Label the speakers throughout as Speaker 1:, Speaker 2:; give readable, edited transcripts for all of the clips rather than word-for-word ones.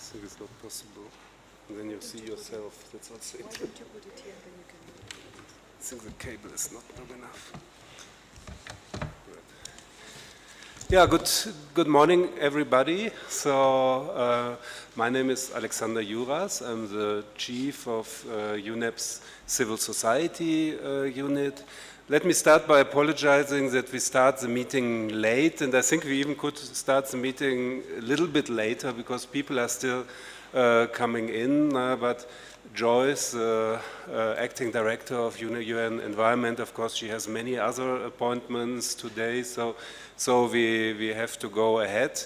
Speaker 1: think it's not possible. And then you see yourself. That's also it.
Speaker 2: Why don't you put it here and then you can...
Speaker 1: I think the cable is not long enough. Yeah, good morning, everybody. So, my name is Alexander Juras. I'm the chief of UNEP's Civil Society unit. Let me start by apologizing that we start the meeting late, and I think we even could start the meeting a little bit later because people are still coming in, but Joyce, acting director of UN Environment, of course, she has many other appointments today, so we have to go ahead.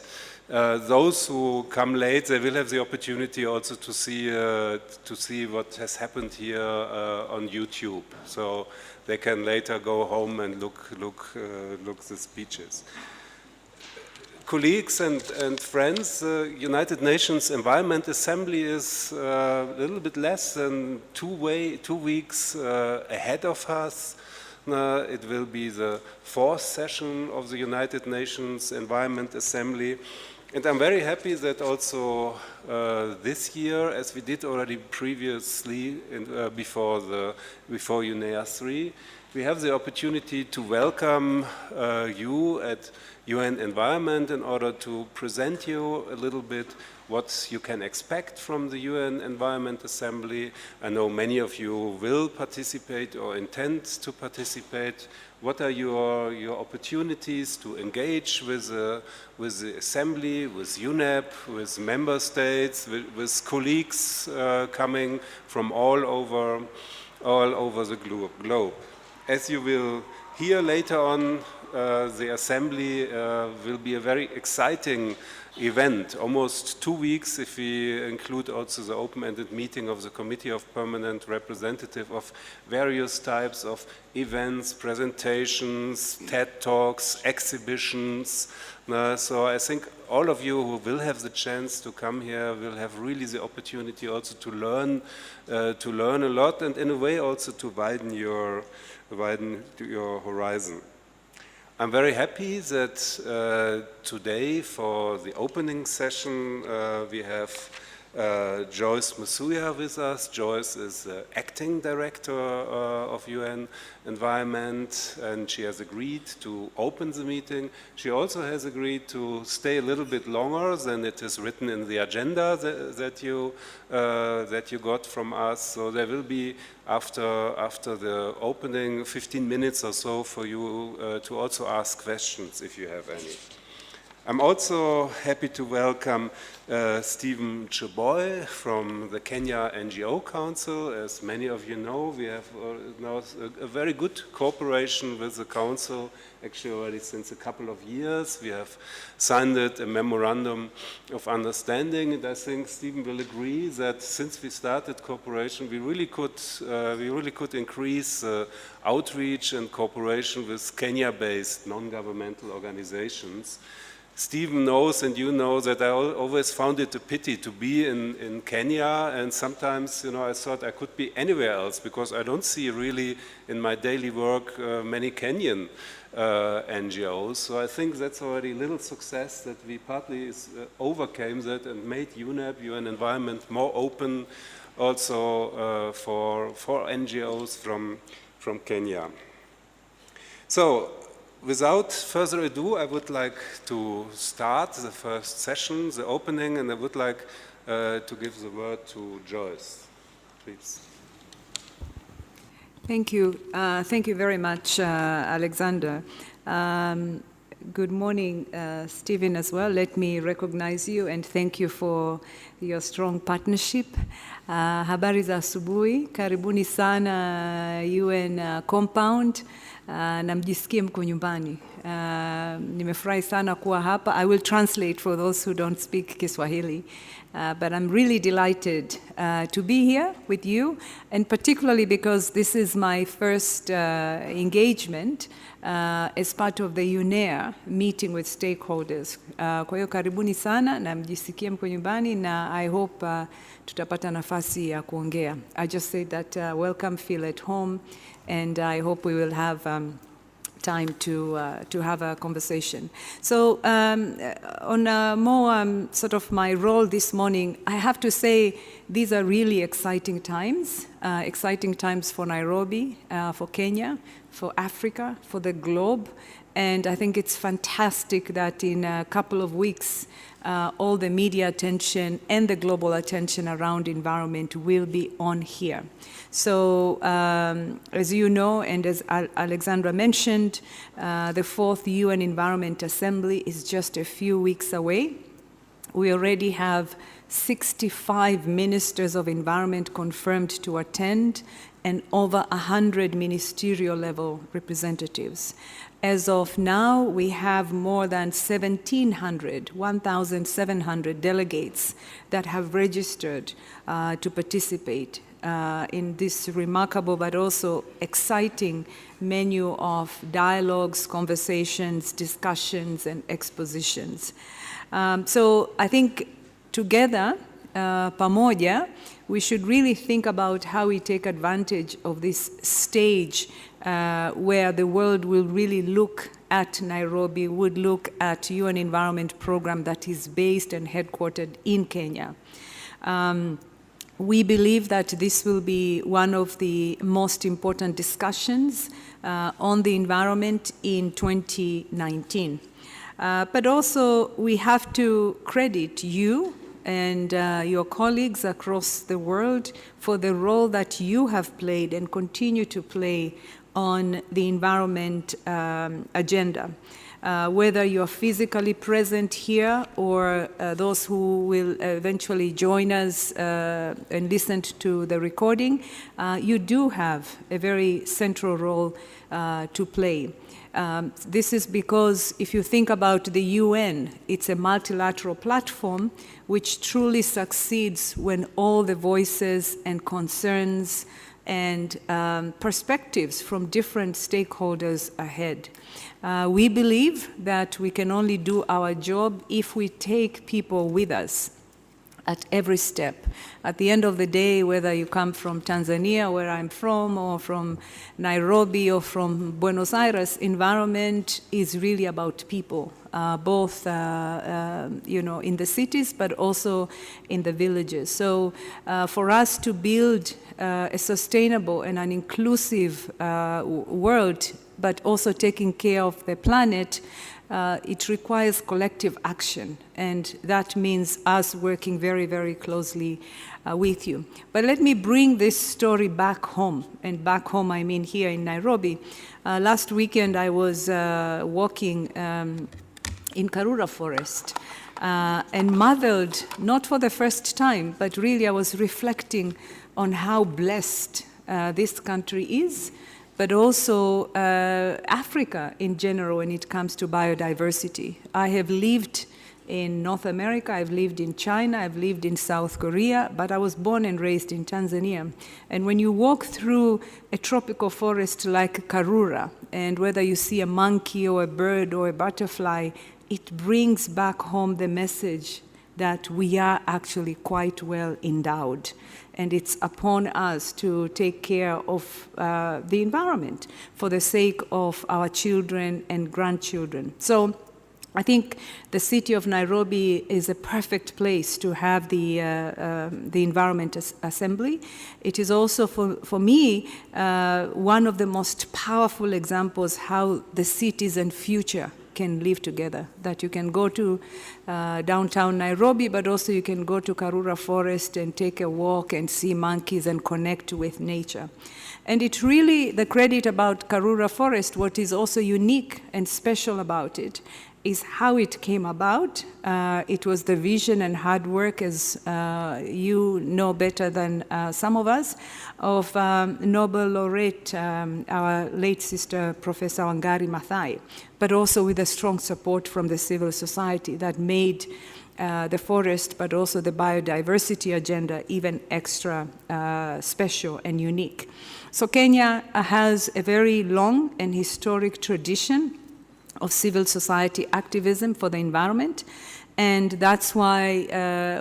Speaker 1: Those who come late, they will have the opportunity also to see what has happened here on YouTube. So they can later go home and look the speeches. Colleagues and friends, United Nations Environment Assembly is a little bit less than 2 weeks ahead of us. It will be the 4th session of the United Nations Environment Assembly. And I'm very happy that also this year, as we did already previously before UNEA 3, we have the opportunity to welcome you at UN Environment in order to present you a little bit what you can expect from the UN Environment Assembly. I know many of you will participate or intend to participate. What are your opportunities to engage with the Assembly, with UNEP, with member states, with colleagues coming from all over the globe? As you will hear later on, the Assembly will be a very exciting event, almost 2 weeks if we include also the open-ended meeting of the Committee of Permanent Representative of various types of events, presentations, TED Talks, exhibitions. So I think all of you who will have the chance to come here will have really the opportunity also to learn a lot and in a way also to widen your horizon. I'm very happy that today for the opening session we have Joyce Masuya with us. Joyce is the acting director of UN Environment and she has agreed to open the meeting. She also has agreed to stay a little bit longer than it is written in the agenda that you got from us. So there will be after the opening 15 minutes or so for you to also ask questions if you have any. I'm also happy to welcome Stephen Cheboy from the Kenya NGO Council. As many of you know, we have now a very good cooperation with the Council, actually already since a couple of years. We have signed a memorandum of understanding, and I think Stephen will agree that since we started cooperation, we really could increase outreach and cooperation with Kenya-based non-governmental organizations. Stephen knows and you know that I always found it a pity to be in Kenya, and sometimes I thought I could be anywhere else because I don't see really in my daily work many Kenyan NGOs. So I think that's already a little success that we partly overcame that and made UNEP, UN Environment, more open also for NGOs from Kenya. So, without further ado, I would like to start the first session, the opening, and I would like to give the word to Joyce, please.
Speaker 2: Thank you. Thank you very much, Alexander. Good morning, Stephen, as well. Let me recognize you and thank you for your strong partnership. Habari za asubuhi, karibuni sana UN compound. Na mjisikie mko nyumbani. Nimefurahi sana kuwa hapa. I will translate for those who don't speak Kiswahili. But I'm really delighted to be here with you, and particularly because this is my first engagement as part of the UNEA meeting with stakeholders. Kwa hiyo karibuni sana na mjisikie mko nyumbani na I hope tutapata nafasi ya kuongea. I just say that welcome, feel at home, and I hope we will have time to have a conversation. So on a more sort of my role this morning, I have to say these are really exciting times for Nairobi, for Kenya, for Africa, for the globe. And I think it's fantastic that in a couple of weeks, all the media attention and the global attention around environment will be on here. So as you know, and as Alexandra mentioned, the 4th UN Environment Assembly is just a few weeks away. We already have 65 ministers of environment confirmed to attend and over 100 ministerial level representatives. As of now, we have more than 1,700 delegates that have registered to participate in this remarkable but also exciting menu of dialogues, conversations, discussions, and expositions. So I think together, pamoja, we should really think about how we take advantage of this stage where the world will really look at Nairobi, would look at UN Environment Program that is based and headquartered in Kenya. We believe that this will be one of the most important discussions on the environment in 2019. But also we have to credit you and your colleagues across the world for the role that you have played and continue to play on the environment agenda. Whether you're physically present here or those who will eventually join us and listen to the recording, you do have a very central role to play. This is because if you think about the UN, it's a multilateral platform which truly succeeds when all the voices and concerns and perspectives from different stakeholders ahead. We believe that we can only do our job if we take people with us at every step. At the end of the day, whether you come from Tanzania, where I'm from, or from Nairobi, or from Buenos Aires, environment is really about people, both in the cities, but also in the villages. So for us to build a sustainable and an inclusive world, but also taking care of the planet, it requires collective action, and that means us working very, very closely with you. But let me bring this story back home, and back home I mean here in Nairobi. Last weekend I was walking in Karura Forest and marveled, not for the first time, but really I was reflecting on how blessed this country is, but also Africa in general when it comes to biodiversity. I have lived in North America, I've lived in China, I've lived in South Korea, but I was born and raised in Tanzania. And when you walk through a tropical forest like Karura, and whether you see a monkey or a bird or a butterfly, it brings back home the message that we are actually quite well endowed. And it's upon us to take care of the environment for the sake of our children and grandchildren. So I think the city of Nairobi is a perfect place to have the Environment Assembly. It is also, for me, one of the most powerful examples how the cities and future can live together, that you can go to downtown Nairobi, but also you can go to Karura Forest and take a walk and see monkeys and connect with nature. And it really, the credit about Karura Forest, what is also unique and special about it is how it came about. It was the vision and hard work, as you know better than some of us, of Nobel laureate, our late sister, Professor Wangari Maathai, but also with a strong support from the civil society that made the forest, but also the biodiversity agenda even extra special and unique. So Kenya has a very long and historic tradition of civil society activism for the environment. And that's why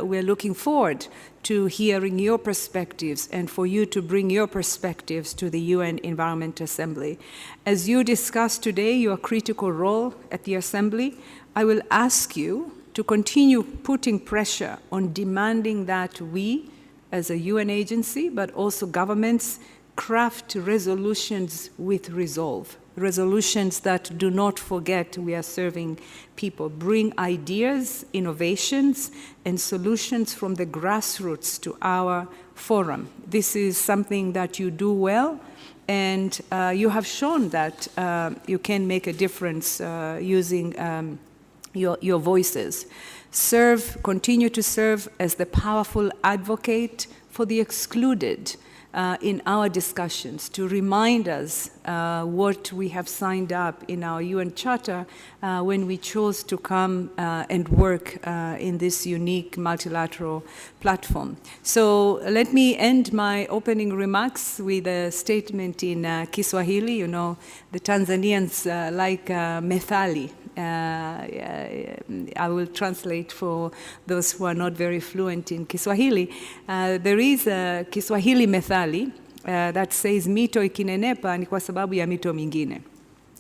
Speaker 2: we're looking forward to hearing your perspectives and for you to bring your perspectives to the UN Environment Assembly. As you discussed today your critical role at the Assembly, I will ask you to continue putting pressure on demanding that we, as a UN agency, but also governments, craft resolutions with resolve. Resolutions that do not forget we are serving people. Bring ideas, innovations, and solutions from the grassroots to our forum. This is something that you do well, and you have shown that you can make a difference using your voices. Continue to serve as the powerful advocate for the excluded in our discussions, to remind us what we have signed up in our UN Charter when we chose to come and work in this unique multilateral platform. So let me end my opening remarks with a statement in Kiswahili. You know, the Tanzanians like methali. I will translate for those who are not very fluent in Kiswahili. There is a Kiswahili methali that says mito ikinenepa ni kwa sababu ya mito mingine.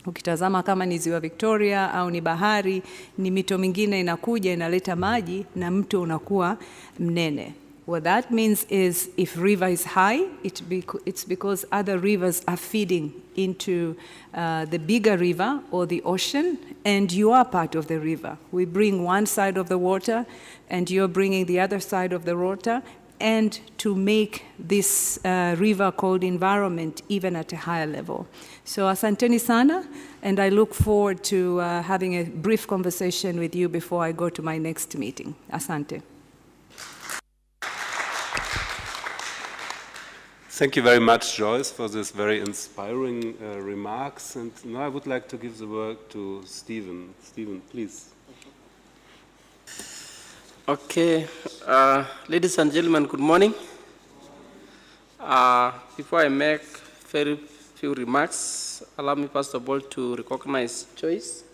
Speaker 2: Ukitazama kama ni ziwa Victoria au ni bahari, ni mito mingine inakuja inaleta maji na mto unakuwa mnene. What that means is if river is high, it's because other rivers are feeding into the bigger river or the ocean, and you are part of the river. We bring one side of the water, and you're bringing the other side of the water, and to make this river called environment even at a higher level. So asanteni sana, and I look forward to having a brief conversation with you before I go to my next meeting. Asante.
Speaker 1: Thank you very much, Joyce, for this very inspiring remarks. And now I would like to give the word to Stephen. Stephen, please.
Speaker 3: Okay, ladies and gentlemen, good morning. Before I make very few remarks, allow me first of all to recognize Joyce,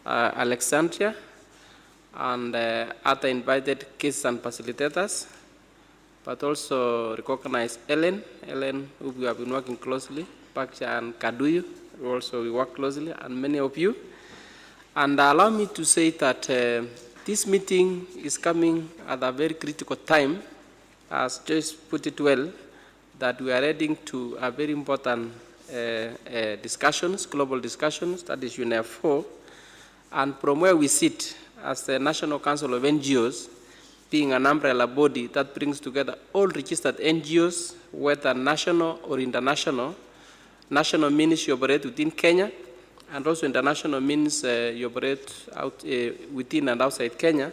Speaker 3: Alexandria, and other invited guests and facilitators, but also recognize Ellen, who we have been working closely, Paksha and Kaduyu, who also we work closely, and many of you. And allow me to say that this meeting is coming at a very critical time, as Joyce put it well, that we are heading to a very important discussions, global discussions, that is UNEA 4, and from where we sit as the National Council of NGOs, being an umbrella body that brings together all registered NGOs, whether national or international. National means you operate within Kenya, and also international means you operate out, within and outside Kenya.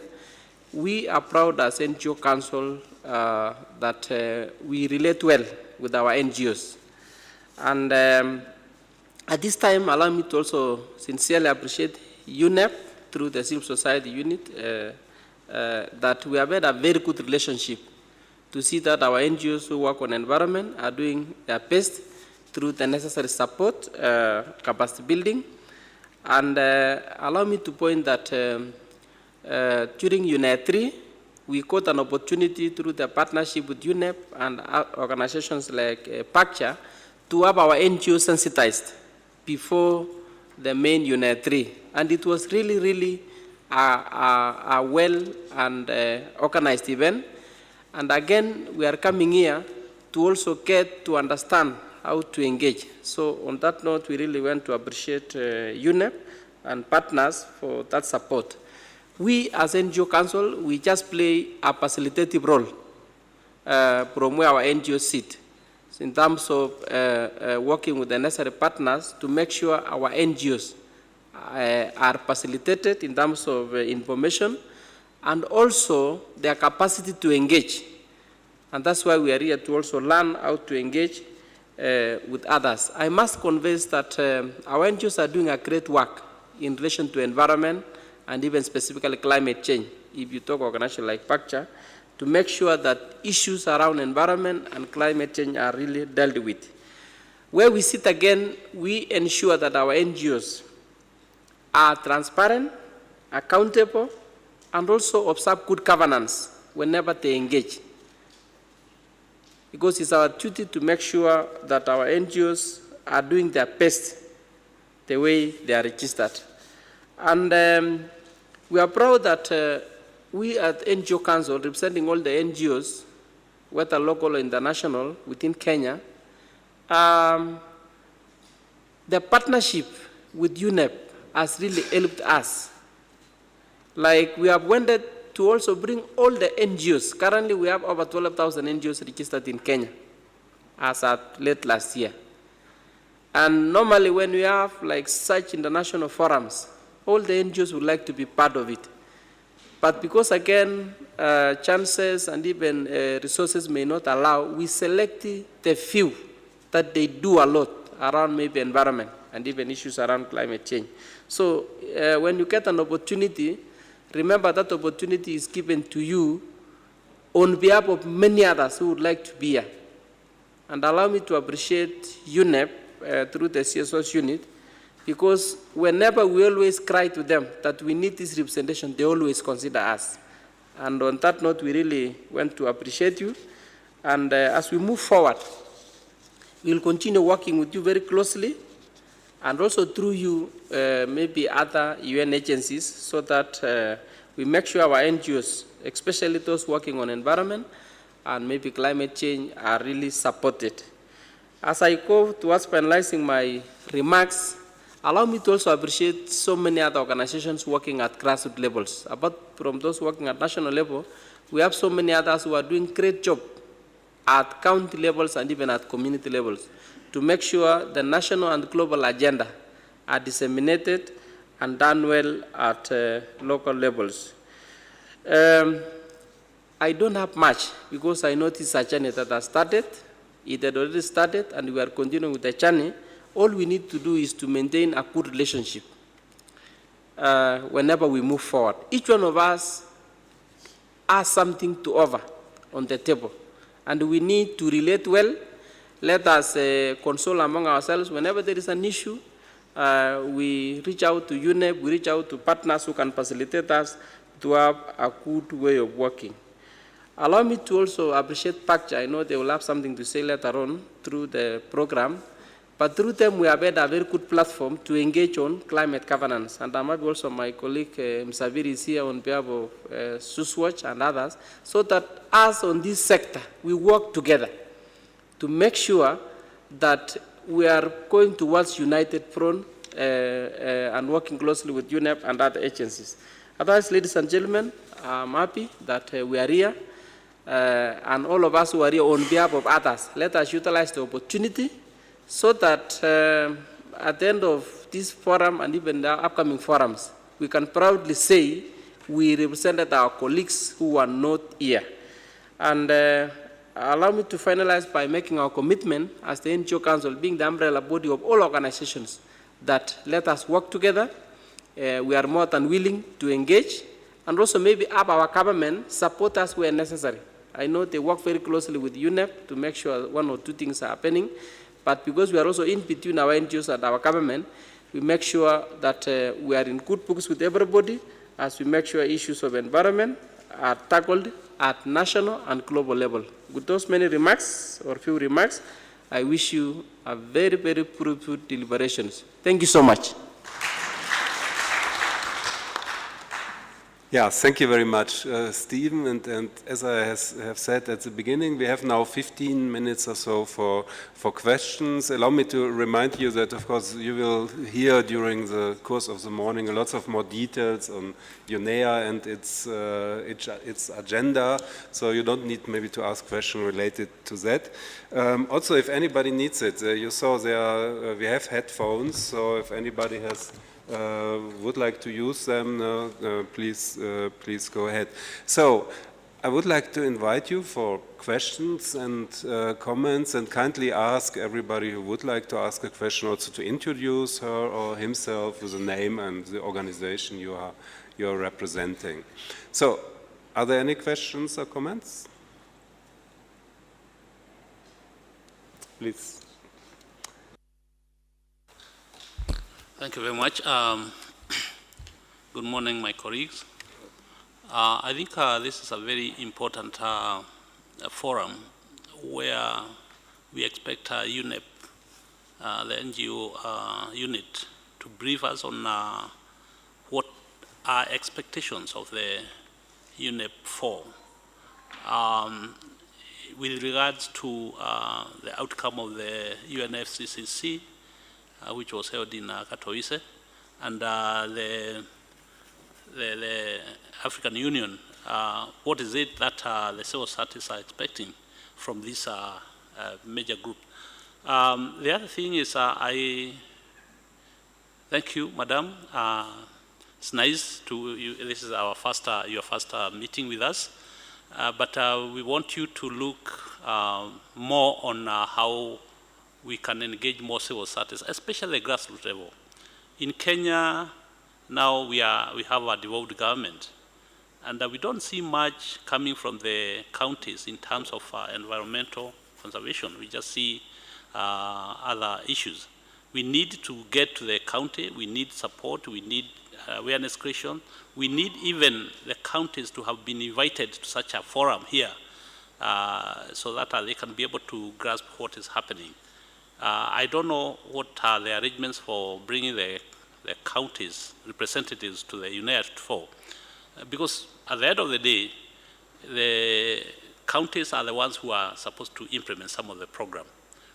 Speaker 3: We are proud as NGO Council that we relate well with our NGOs. And at this time, allow me to also sincerely appreciate UNEP through the civil society unit, that we have had a very good relationship to see that our NGOs who work on environment are doing their best through the necessary support, capacity building. And allow me to point that during UNEA 3, we got an opportunity through the partnership with UNEP and organizations like PACCHA to have our NGOs sensitized before the main UNEA 3. And it was really, really a well and organized event. And again, we are coming here to also get to understand how to engage. So on that note, we really want to appreciate UNEP and partners for that support. We as NGO Council, we just play a facilitative role from where our NGOs sit, so in terms of working with the necessary partners to make sure our NGOs are facilitated in terms of information and also their capacity to engage. And that's why we are here to also learn how to engage with others. I must confess that our NGOs are doing a great work in relation to environment and even specifically climate change, if you talk organizations like PACCHA, to make sure that issues around environment and climate change are really dealt with. Where we sit again, we ensure that our NGOs are transparent, accountable, and also observe good governance whenever they engage. Because it's our duty to make sure that our NGOs are doing their best the way they are registered. And we are proud that we at NGO Council, representing all the NGOs, whether local or international, within Kenya, the partnership with UNEP has really helped us. Like, we have wanted to also bring all the NGOs. Currently, we have over 12,000 NGOs registered in Kenya as at late last year. And normally, when we have like such international forums, all the NGOs would like to be part of it. But because, again, chances and even resources may not allow, we select the few that they do a lot around maybe environment and even issues around climate change. So when you get an opportunity, remember that opportunity is given to you on behalf of many others who would like to be here. And allow me to appreciate UNEP through the CSOs unit, because whenever we always cry to them that we need this representation, they always consider us. And on that note, we really want to appreciate you. And as we move forward, we'll continue working with you very closely, and also through you, maybe other UN agencies, so that we make sure our NGOs, especially those working on environment and maybe climate change, are really supported. As I go towards finalizing my remarks, allow me to also appreciate so many other organizations working at grassroots levels. Apart from those working at national level, we have so many others who are doing great job at county levels and even at community levels to make sure the national and global agenda are disseminated and done well at local levels. I don't have much because I know this is a journey that has started. It had already started and we are continuing with the journey. All we need to do is to maintain a good relationship whenever we move forward. Each one of us has something to offer on the table, and we need to relate well. Let us console among ourselves. Whenever there is an issue, we reach out to UNEP, we reach out to partners who can facilitate us to have a good way of working. Allow me to also appreciate PACJA. I know they will have something to say later on through the program. But through them, we have had a very good platform to engage on climate governance. And maybe also my colleague Msaviri is here on behalf of SUSWatch and others, so that us on this sector, we work together to make sure that we are going towards united front and working closely with UNEP and other agencies. Otherwise, ladies and gentlemen, I'm happy that we are here. And all of us who are here on behalf of others, let us utilize the opportunity so that at the end of this forum and even the upcoming forums, we can proudly say we represented our colleagues who are not here. And allow me to finalize by making our commitment as the NGO Council, being the umbrella body of all organizations, that let us work together. We are more than willing to engage, and also maybe have our government support us where necessary. I know they work very closely with UNEP to make sure one or two things are happening. But because we are also in between our NGOs and our government, we make sure that we are in good books with everybody as we make sure issues of environment are tackled at national and global level. With those many remarks, or few remarks, I wish you a very, very fruitful deliberations. Thank you so much.
Speaker 1: Yeah, thank you very much, Stephen. And as I have said at the beginning, we have now 15 minutes or so for questions. Allow me to remind you that, of course, you will hear during the course of the morning lots of more details on UNEA and its agenda. So you don't need maybe to ask questions related to that. Also, if anybody needs it, you saw there we have headphones. So if anybody has would like to use them, please go ahead. So I would like to invite you for questions and comments, and kindly ask everybody who would like to ask a question also to introduce her or himself with a name and the organization you are representing. So are there any questions or comments? Please.
Speaker 4: Thank you very much. Good morning, my colleagues. I think this is a very important forum where we expect UNEP, the NGO unit, to brief us on what are expectations of the UNEP 4 with regards to the outcome of the UNFCCC, which was held in Katowice, and the African Union. What is it that the civil societies are expecting from this major group? The other thing is, I thank you, Madam. It's nice to you. This is our your first meeting with us, but we want you to look more on how we can engage more civil societies, especially the grassroots level. In Kenya, now we have a devolved government, and we don't see much coming from the counties in terms of environmental conservation. We just see other issues. We need to get to the county, we need support, we need awareness creation. We need even the counties to have been invited to such a forum here so that they can be able to grasp what is happening. I don't know what are the arrangements for bringing the counties representatives to the UNEA for, because at the end of the day, the counties are the ones who are supposed to implement some of the program.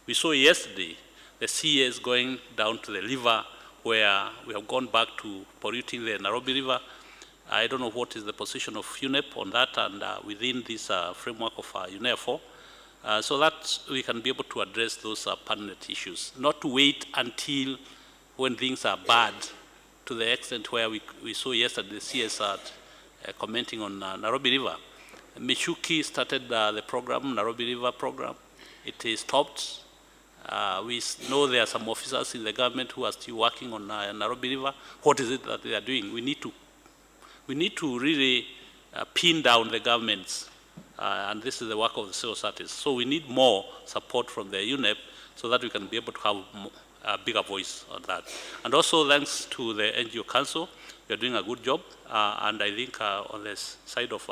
Speaker 4: We saw yesterday the CAs going down to the river where we have gone back to polluting the Nairobi River. I don't know what is the position of UNEP on that and within this framework of UNEA 4, so that we can be able to address those pertinent issues, not to wait until when things are bad to the extent where we saw yesterday the CSR commenting on Nairobi River. Michuki started the program, Nairobi River program. It is stopped. We know there are some officers in the government who are still working on Nairobi River. What is it that they are doing? We need to really pin down the governments, and this is the work of the civil societies. So we need more support from the UNEP so that we can be able to have a bigger voice on that. And also thanks to the NGO Council, you're doing a good job, and I think on the side of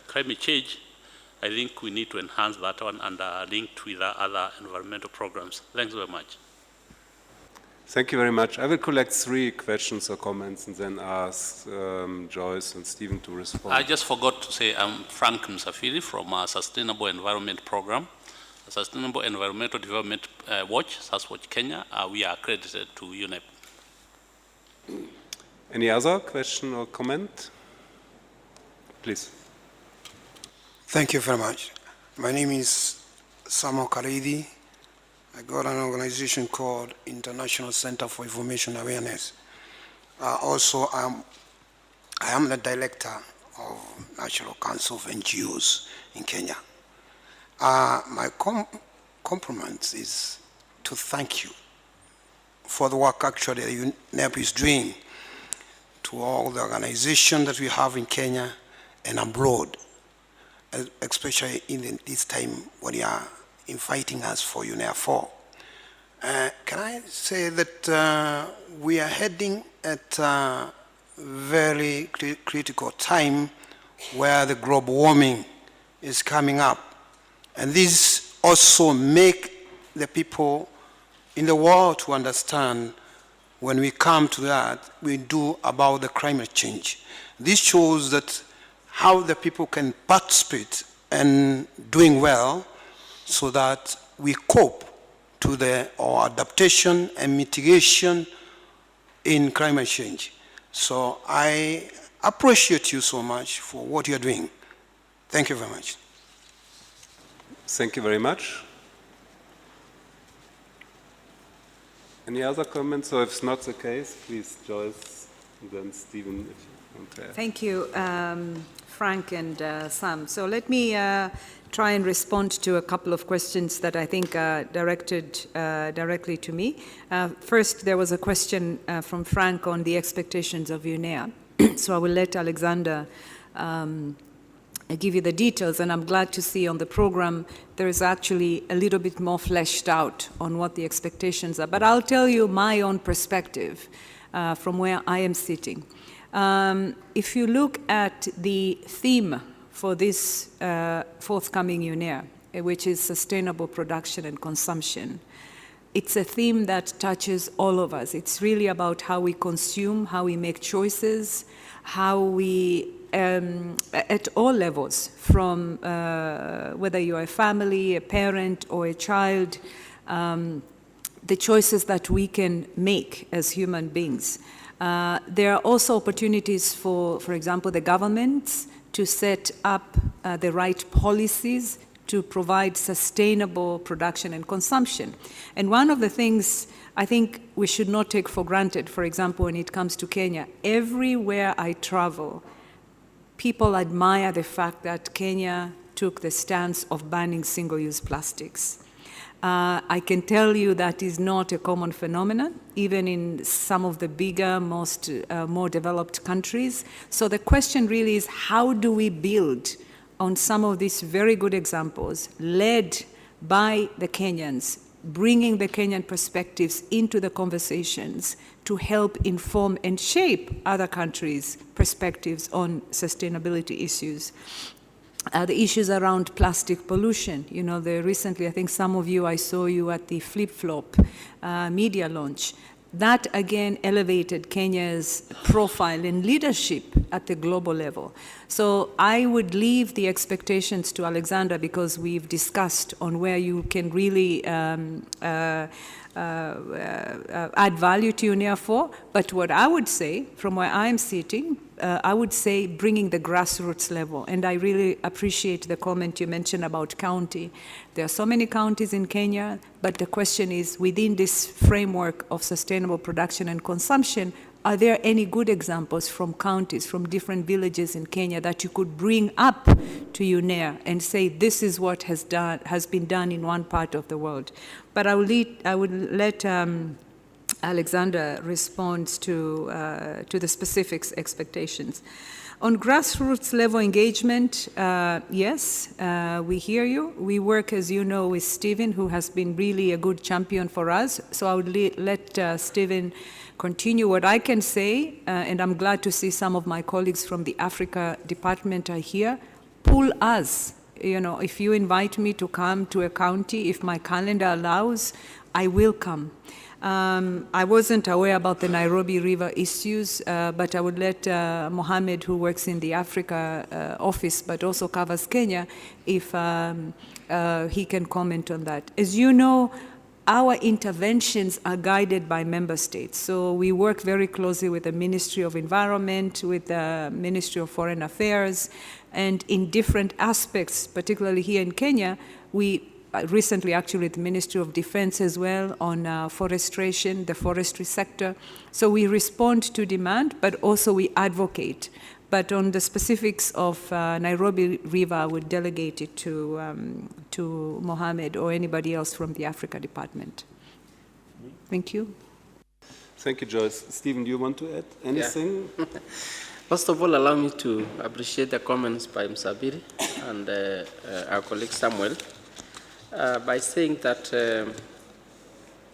Speaker 4: climate change, I think we need to enhance that one and link with other environmental programs. Thanks very much.
Speaker 1: Thank you very much. I will collect 3 questions or comments and then ask Joyce and Stephen to respond.
Speaker 4: I just forgot to say I'm Frank Msafiri from Sustainable Environment Program. Sustainable Environmental Development Watch, SASWatch Kenya. We are accredited to UNEP.
Speaker 1: Any other question or comment? Please.
Speaker 5: Thank you very much. My name is Samo Karidi. I got an organization called International Center for Information Awareness. Also, I am the director of National Council of NGOs in Kenya. My compliment is to thank you for the work actually UNEP is doing to all the organizations that we have in Kenya and abroad, especially in this time when you are inviting us for UNEA 4. Can I say that we are heading at a very critical time where the global warming is coming up. And this also make the people in the world to understand when we come to that, we do about the climate change. This shows that how the people can participate and doing well so that we cope to our adaptation and mitigation in climate change. So I appreciate you so much for what you're doing. Thank you very much.
Speaker 1: Thank you very much. Any other comments? So if it's not the case, please, Joyce, and then Stephen, if you want to add.
Speaker 2: Thank you, Frank and Sam. So let me try and respond to a couple of questions that I think are directed directly to me. First, there was a question from Frank on the expectations of UNEA. So I will let Alexander give you the details, and I'm glad to see on the program there is actually a little bit more fleshed out on what the expectations are. But I'll tell you my own perspective from where I am sitting. If you look at the theme for this forthcoming UNEA, which is sustainable production and consumption, it's a theme that touches all of us. It's really about how we consume, how we make choices, how we, at all levels, from whether you're a family, a parent, or a child, the choices that we can make as human beings. There are also opportunities for example, the governments to set up the right policies to provide sustainable production and consumption. And one of the things I think we should not take for granted, for example, when it comes to Kenya, everywhere I travel, people admire the fact that Kenya took the stance of banning single-use plastics. I can tell you that is not a common phenomenon, even in some of the bigger, more developed countries. So the question really is, how do we build on some of these very good examples led by the Kenyans, bringing the Kenyan perspectives into the conversations to help inform and shape other countries' perspectives on sustainability issues. The issues around plastic pollution. You know, recently, I think some of you, I saw you at the flip-flop media launch. That, again, elevated Kenya's profile and leadership at the global level. So I would leave the expectations to Alexander, because we've discussed on where you can really add value to UNEA for. But what I would say, from where I'm sitting, I would say bringing the grassroots level. And I really appreciate the comment you mentioned about county. There are so many counties in Kenya, but the question is, within this framework of sustainable production and consumption, are there any good examples from counties, from different villages in Kenya that you could bring up to UNEA and say, this is what has been done in one part of the world? But I would let Alexander respond to the specifics expectations. On grassroots level engagement, yes, we hear you. We work, as you know, with Stephen, who has been really a good champion for us. So I would let Stephen continue. What I can say, and I'm glad to see some of my colleagues from the Africa department are here, pull us. You know, if you invite me to come to a county, if my calendar allows, I will come. I wasn't aware about the Nairobi River issues, but I would let Mohammed, who works in the Africa office, but also covers Kenya, if he can comment on that. As you know, our interventions are guided by member states. So we work very closely with the Ministry of Environment, with the Ministry of Foreign Affairs, and in different aspects, particularly here in Kenya, we recently actually the Ministry of Defense as well on forestation, the forestry sector. So we respond to demand, but also we advocate. But on the specifics of Nairobi River, I would delegate it to Mohammed or anybody else from the Africa department. Thank you.
Speaker 1: Thank you, Joyce. Stephen, do you want to add anything?
Speaker 3: Yeah. First of all, allow me to appreciate the comments by Msabiri and our colleague Samuel by saying that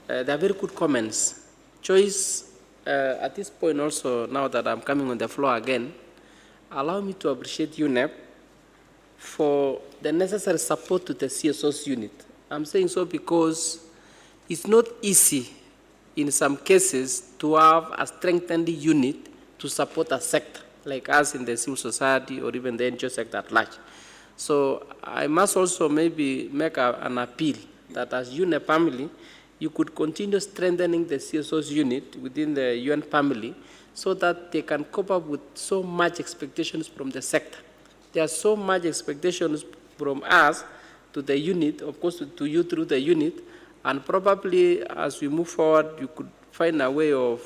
Speaker 3: they are very good comments. Joyce, at this point also, now that I'm coming on the floor again, allow me to appreciate UNEP for the necessary support to the CSO's unit. I'm saying so because it's not easy in some cases to have a strengthened unit to support a sector, like us in the civil society or even the NGO sector at large. So I must also maybe make an appeal that as UNEP family, you could continue strengthening the CSO's unit within the UN family so that they can cope up with so much expectations from the sector. There are so much expectations from us to the unit, of course to you through the unit, and probably as we move forward, you could find a way of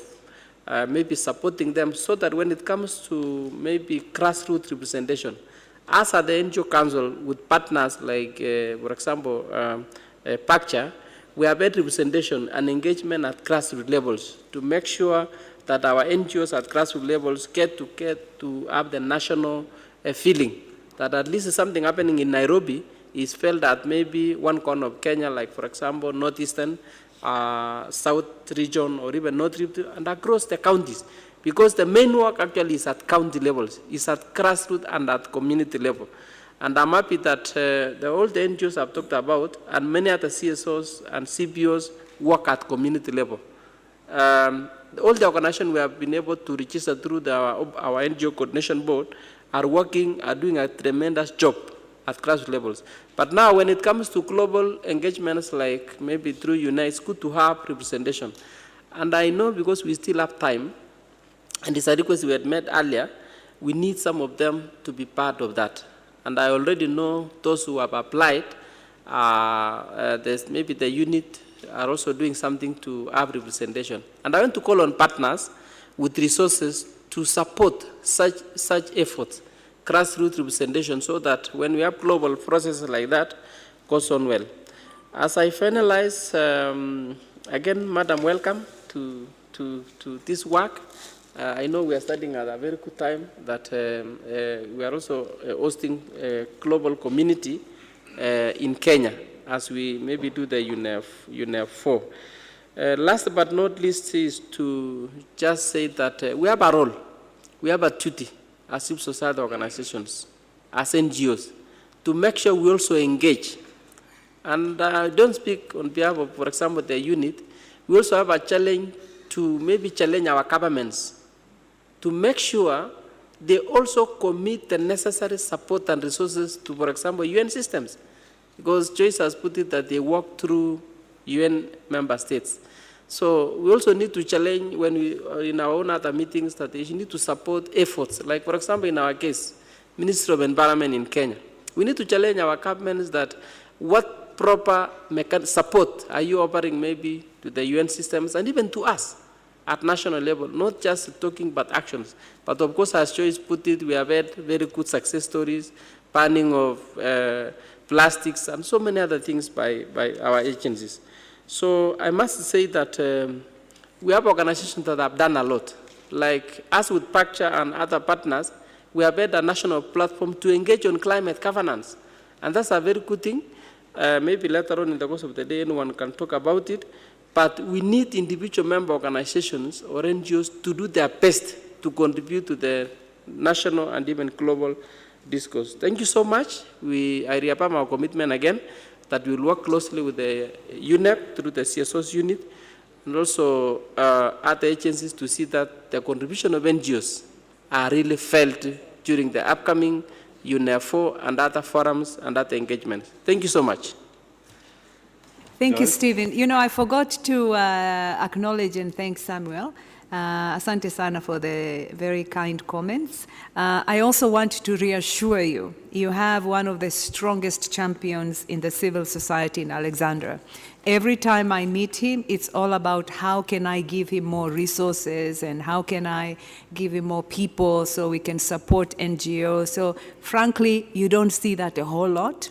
Speaker 3: maybe supporting them so that when it comes to maybe grassroots representation, us at the NGO Council with partners like, for example, PACCHA, we have had representation and engagement at grassroots levels to make sure that our NGOs at grassroots levels get to have the national feeling that at least something happening in Nairobi is felt at maybe one corner of Kenya, like for example, northeastern, south region, or even north region, and across the counties. because the main work actually is at county levels, is at grassroots and at community level. And I'm happy that all the NGOs I've talked about and many other CSOs and CBOs work at community level. All the organizations we have been able to register through our NGO coordination board are doing a tremendous job at grassroots levels. But now when it comes to global engagements like maybe through UNEA, it's good to have representation. And I know because we still have time, and it's a request we had made earlier, we need some of them to be part of that. And I already know those who have applied, there's maybe the unit are also doing something to have representation. And I want to call on partners with resources to support such efforts, grassroots representation, so that when we have global processes like that, goes on well. As I finalize, again, Madam, welcome to this work. I know we are starting at a very good time that we are also hosting a global community in Kenya as we maybe do the UNEA 4. Last but not least is to just say that we have a role, we have a duty as civil society organizations, as NGOs, to make sure we also engage. And I don't speak on behalf of, for example, the unit. We also have a challenge to maybe challenge our governments to make sure they also commit the necessary support and resources to, for example, UN systems. Because Joyce has put it that they work through UN member states. So we also need to challenge when we, in our own other meetings, that they need to support efforts. Like, for example, in our case, Ministry of Environment in Kenya. We need to challenge our governments that what proper support are you offering maybe to the UN systems and even to us at national level, not just talking but actions. But of course, as Joyce put it, we have had very good success stories, banning of plastics and so many other things by our agencies. So I must say that we have organizations that have done a lot. Like us with PACTURE and other partners, we have had a national platform to engage on climate governance. And that's a very good thing. Maybe later on in the course of the day, anyone can talk about it. But we need individual member organizations or NGOs to do their best to contribute to the national and even global discourse. Thank you so much. I reaffirm our commitment again that we will work closely with the UNEP through the CSOs unit and also other agencies to see that the contribution of NGOs are really felt during the upcoming UNEA 4 and other forums and other engagements. Thank you so much.
Speaker 2: Thank you, Stephen. You know, I forgot to acknowledge and thank Samuel. Asante sana for the very kind comments. I also want to reassure you, you have one of the strongest champions in the civil society in Alexandra. Every time I meet him, it's all about how can I give him more resources and how can I give him more people so we can support NGOs. So frankly, you don't see that a whole lot.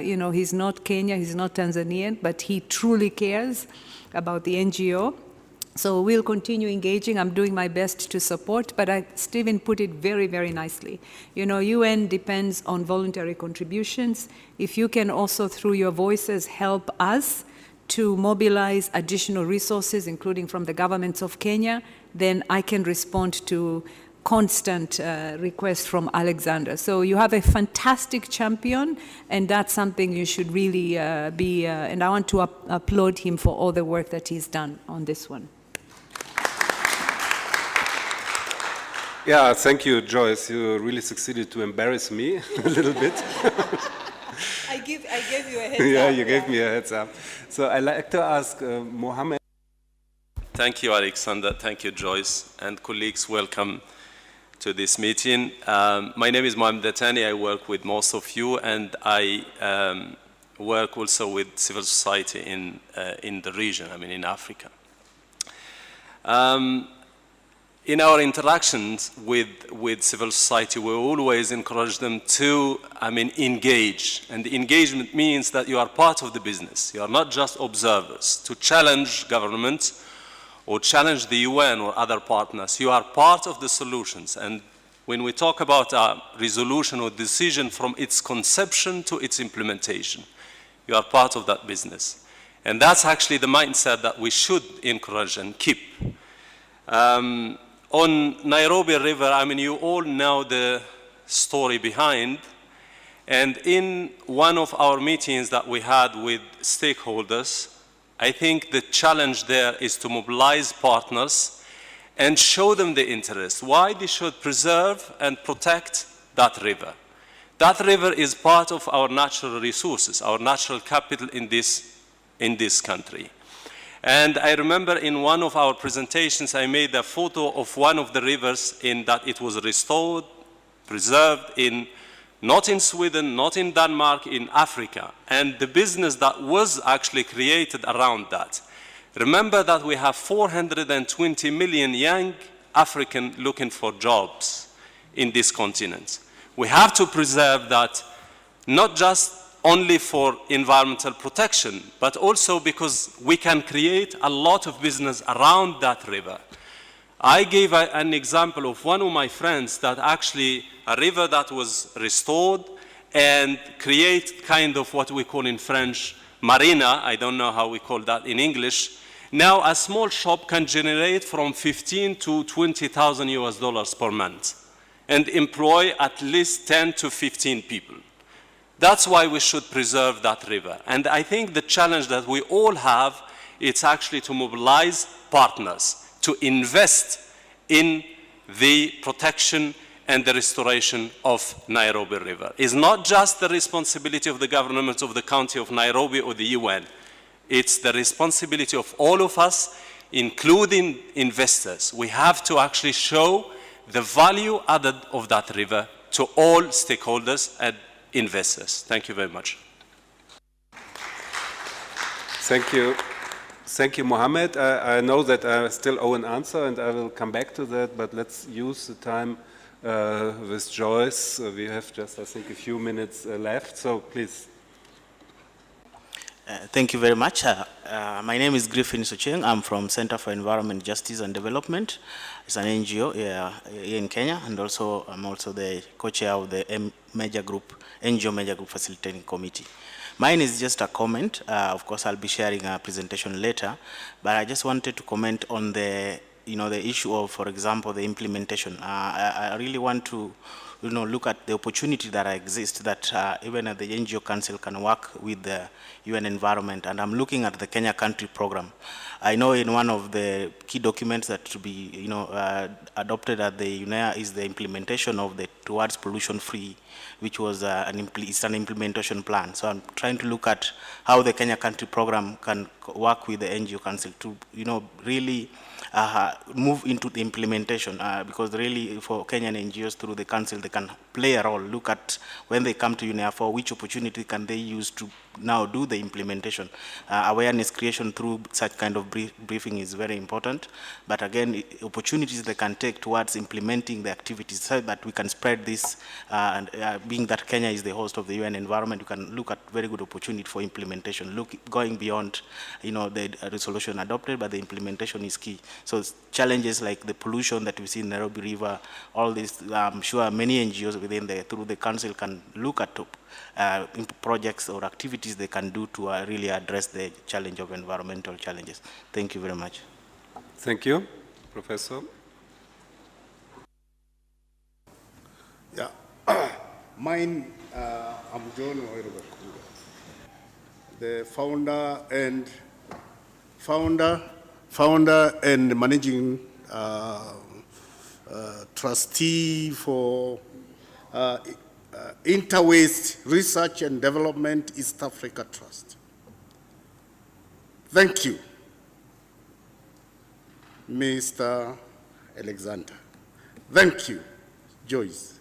Speaker 2: You know, he's not Kenyan, he's not Tanzanian, but he truly cares about the NGO. So we'll continue engaging. I'm doing my best to support, but Stephen put it very, very nicely. You know, UN depends on voluntary contributions. If you can also, through your voices, help us to mobilize additional resources, including from the governments of Kenya, then I can respond to constant requests from Alexander. So you have a fantastic champion, and that's something you should really and I want to applaud him for all the work that he's done on this one.
Speaker 1: Yeah, thank you, Joyce. You really succeeded to embarrass me a little bit.
Speaker 2: I gave you a heads up.
Speaker 1: Yeah, you gave me a heads up. So I'd like to ask Mohammed.
Speaker 6: Thank you, Alexander. Thank you, Joyce. And colleagues, welcome to this meeting. My name is Mohammed Datani. I work with most of you, and I work also with civil society in the region, in Africa. In our interactions with civil society, we always encourage them to, engage. And the engagement means that you are part of the business. You are not just observers. To challenge governments or challenge the UN or other partners, you are part of the solutions. And when we talk about a resolution or decision from its conception to its implementation, you are part of that business. And that's actually the mindset that we should encourage and keep. On Nairobi River, I mean, you all know the story behind. And in one of our meetings that we had with stakeholders, I think the challenge there is to mobilize partners and show them the interest, why they should preserve and protect that river. That river is part of our natural resources, our natural capital in this country. And I remember in one of our presentations, I made a photo of one of the rivers in that it was restored, preserved not in Sweden, not in Denmark, in Africa. And the business that was actually created around that. Remember that we have 420 million young Africans looking for jobs in this continent. We have to preserve that, not just only for environmental protection, but also because we can create a lot of business around that river. I gave an example of one of my friends that actually a river that was restored and create kind of what we call in French marina, I don't know how we call that in English. Now a small shop can generate from 15 to 20,000 US dollars per month and employ at least 10 to 15 people. That's why we should preserve that river. And I think the challenge that we all have, it's actually to mobilize partners to invest in the protection and the restoration of Nairobi River. It's not just the responsibility of the government of the county of Nairobi or the UN. It's the responsibility of all of us, including investors. We have to actually show the value added of that river to all stakeholders and investors. Thank you very much.
Speaker 1: Thank you. Thank you, Mohammed. I know that I still owe an answer, and I will come back to that, but let's use the time with Joyce. We have just, I think, a few minutes left, so please.
Speaker 7: Thank you very much. My name is Griffin Socheng. I'm from Center for Environment, Justice and Development. It's an NGO here in Kenya, and also I'm also the co-chair of the NGO Major Group Facilitating Committee. Mine is just a comment. Of course, I'll be sharing a presentation later, but I just wanted to comment on the issue of, for example, the implementation. I really want to look at the opportunity that exists, that even at the NGO Council can work with the UN environment. And I'm looking at the Kenya Country Program. I know in one of the key documents that to be adopted at the UNEA is the implementation of the Towards Pollution Free, which was it's an implementation plan. So I'm trying to look at how the Kenya Country Program can work with the NGO Council to really move into the implementation, because really for Kenyan NGOs through the council, they can play a role. Look at when they come to UNEA, for which opportunity can they use to now do the implementation. Awareness creation through such kind of briefing is very important, but again, opportunities they can take towards implementing the activities so that we can spread this, and being that Kenya is the host of the UN environment, you can look at very good opportunity for implementation, going beyond the resolution adopted, but the implementation is key. So challenges like the pollution that we see in Nairobi River, all this, I'm sure many NGOs through the council can look at projects or activities they can do to really address the challenge of environmental challenges. Thank you very much.
Speaker 1: Thank you, Professor.
Speaker 8: Yeah, mine, I'm John Oiruga, the founder and managing trustee for Interwaste Research and Development East Africa Trust. Thank you, Mr. Alexander. Thank you, Joyce.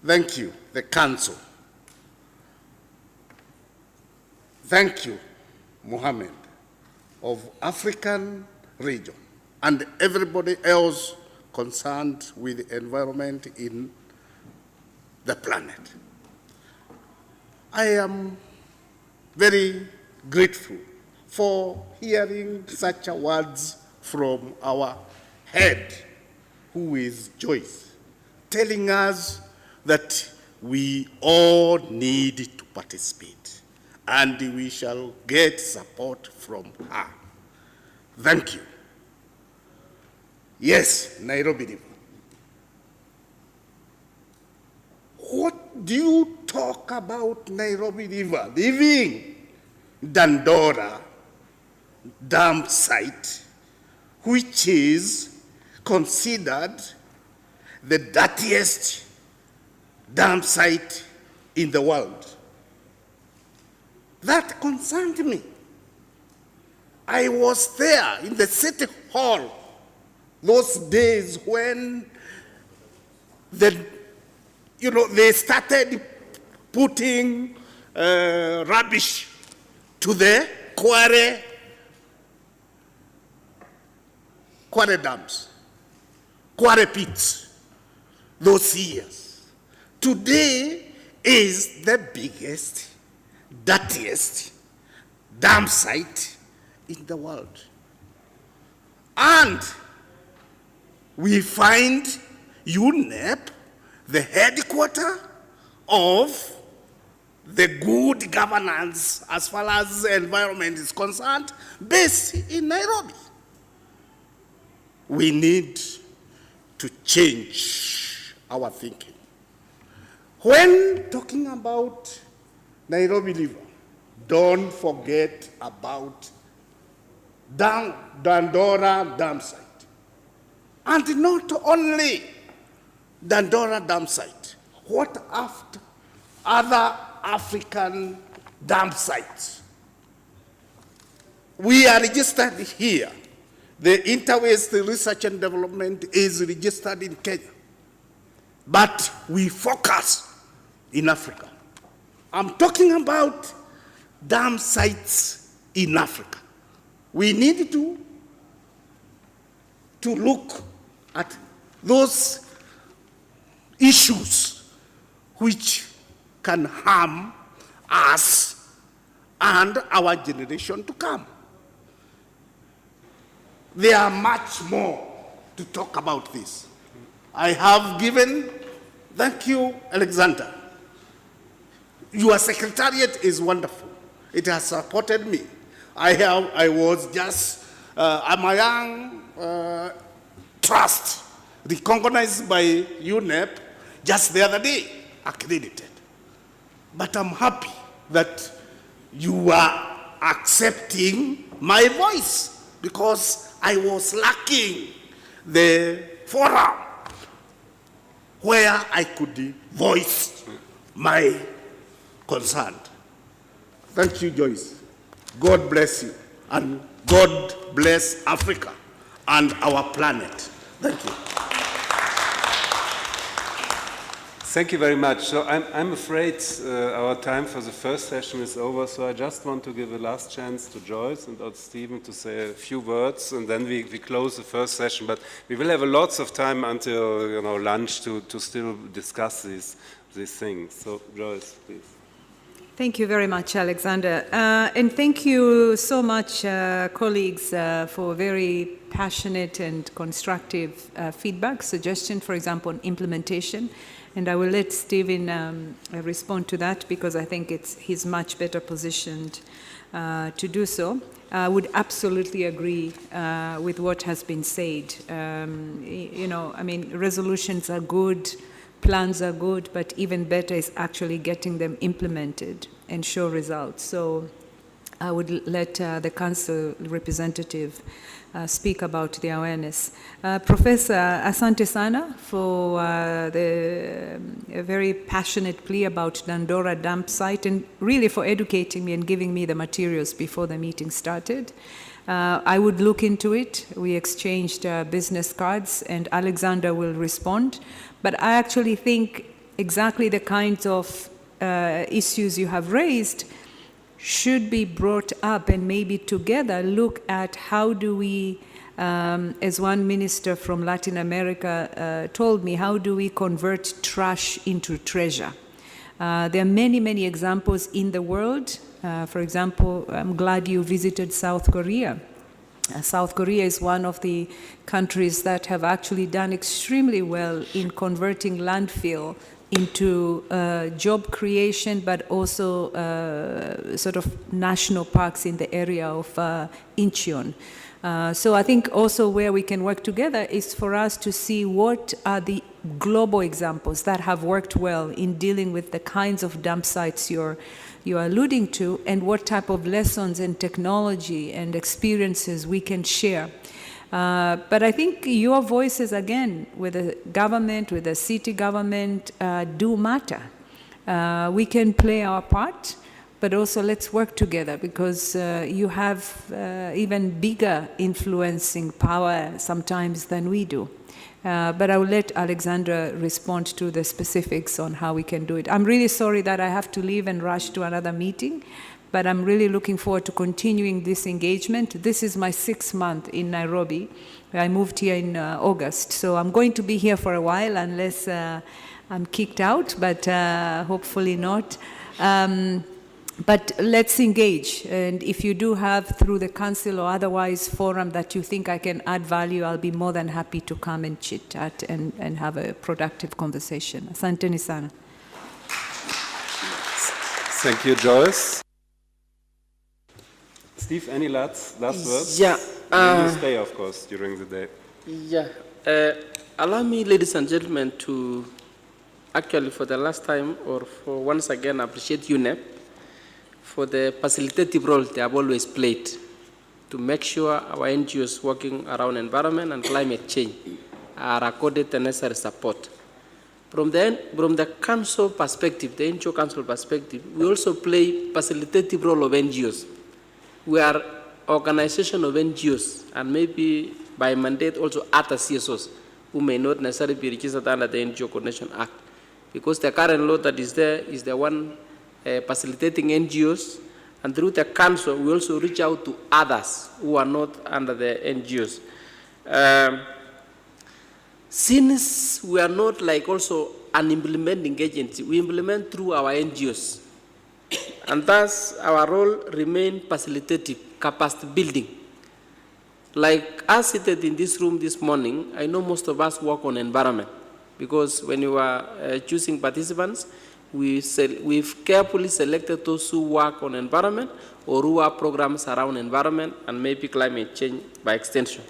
Speaker 8: Thank you, the Council. Thank you, Mohammed, of African region, and everybody else concerned with the environment in the planet. I am very grateful for hearing such words from our head, who is Joyce, telling us that we all need to participate and we shall get support from her. Thank you. Yes, Nairobi River. What do you talk about Nairobi River? Leaving Dandora dam site, which is considered the dirtiest dam site in the world. That concerned me. I was there in the city hall those days when they started putting rubbish to the quarry dams, quarry pits, those years. Today is the biggest, dirtiest dam site in the world. And we find UNEP, the headquarters of the good governance as far as the environment is concerned, based in Nairobi. We need to change our thinking. When talking about Nairobi River, don't forget about Dandora dam site. And not only Dandora dam site, what after other African dam sites? We are registered here. The Interwaste Research and Development is registered in Kenya. But we focus in Africa. I'm talking about dam sites in Africa. We need to look at those issues which can harm us and our generation to come. There are much more to talk about this. I have given, thank you, Alexander. Your secretariat is wonderful. It has supported me. I was just a young trust recognized by UNEP just the other day, accredited. But I'm happy that you are accepting my voice because I was lacking the forum where I could voice my concern. Thank you, Joyce. God bless you. And God bless Africa and our planet. Thank you.
Speaker 1: Thank you very much. So I'm afraid our time for the first session is over, so I just want to give a last chance to Joyce and Stephen to say a few words, and then we close the first session. But we will have lots of time until lunch to still discuss these things. So Joyce, please.
Speaker 2: Thank you very much, Alexander. And thank you so much, colleagues, for very passionate and constructive feedback, suggestion, for example, on implementation. And I will let Stephen respond to that because I think he's much better positioned to do so. I would absolutely agree with what has been said. Resolutions are good, plans are good, but even better is actually getting them implemented and show results. So I would let the council representative speak about the awareness. Professor, asante sana for the very passionate plea about Dandora dump site and really for educating me and giving me the materials before the meeting started. I would look into it. We exchanged business cards and Alexander will respond. But I actually think exactly the kinds of issues you have raised should be brought up and maybe together look at how do we, as one minister from Latin America told me, how do we convert trash into treasure? There are many, many examples in the world. For example, I'm glad you visited South Korea. South Korea is one of the countries that have actually done extremely well in converting landfill into job creation, but also sort of national parks in the area of Incheon. So I think also where we can work together is for us to see what are the global examples that have worked well in dealing with the kinds of dump sites you're alluding to, and what type of lessons and technology and experiences we can share. But I think your voices, again, with the government, with the city government, do matter. We can play our part, but also let's work together, because you have even bigger influencing power sometimes than we do. But I will let Alexandra respond to the specifics on how we can do it. I'm really sorry that I have to leave and rush to another meeting, but I'm really looking forward to continuing this engagement. This is my 6th month in Nairobi. I moved here in August, so I'm going to be here for a while unless I'm kicked out, but hopefully not. But let's engage, and if you do have, through the council or otherwise forum, that you think I can add value, I'll be more than happy to come and chit-chat and have a productive conversation. Asanteni sana.
Speaker 1: Thank you, Joyce. Steve, any last words?
Speaker 3: Yeah.
Speaker 1: You stay, of course, during the day.
Speaker 3: Yeah. Allow me, ladies and gentlemen, to actually, for the last time, or for once again, appreciate UNEP for the facilitative role they have always played to make sure our NGOs working around environment and climate change are accorded the necessary support. From the council perspective, the NGO council perspective, we also play facilitative role of NGOs. We are organization of NGOs, and maybe by mandate also other CSOs who may not necessarily be registered under the NGO Coordination Act, because the current law that is there is the one facilitating NGOs, and through the council we also reach out to others who are not under the NGOs. Since we are not like also an implementing agency, we implement through our NGOs, and thus our role remains facilitative, capacity building. Like as seated in this room this morning, I know most of us work on environment, because when you are choosing participants, we've carefully selected those who work on environment or who have programs around environment and maybe climate change by extension.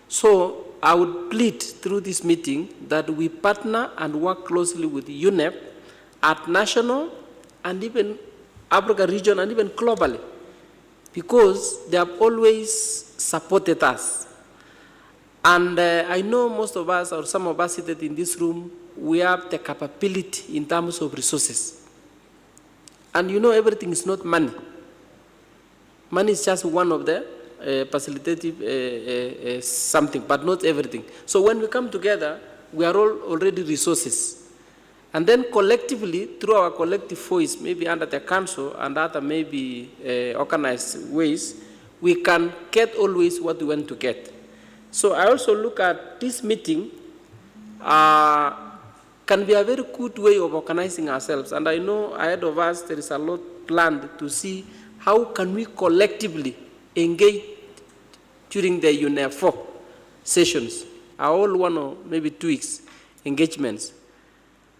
Speaker 3: So I would plead through this meeting that we partner and work closely with UNEP at national and even Africa region and even globally, because they have always supported us. And I know most of us, or some of us seated in this room, we have the capability in terms of resources. And you know, everything is not money. Money is just one of the facilitative something, but not everything. So when we come together, we are all already resources. And then collectively, through our collective voice, maybe under the council and other maybe organized ways, we can get always what we want to get. So I also look at this meeting can be a very good way of organizing ourselves. And I know ahead of us there is a lot planned to see how can we collectively engage during the UNEA 4 sessions, all 1 or maybe 2 weeks engagements.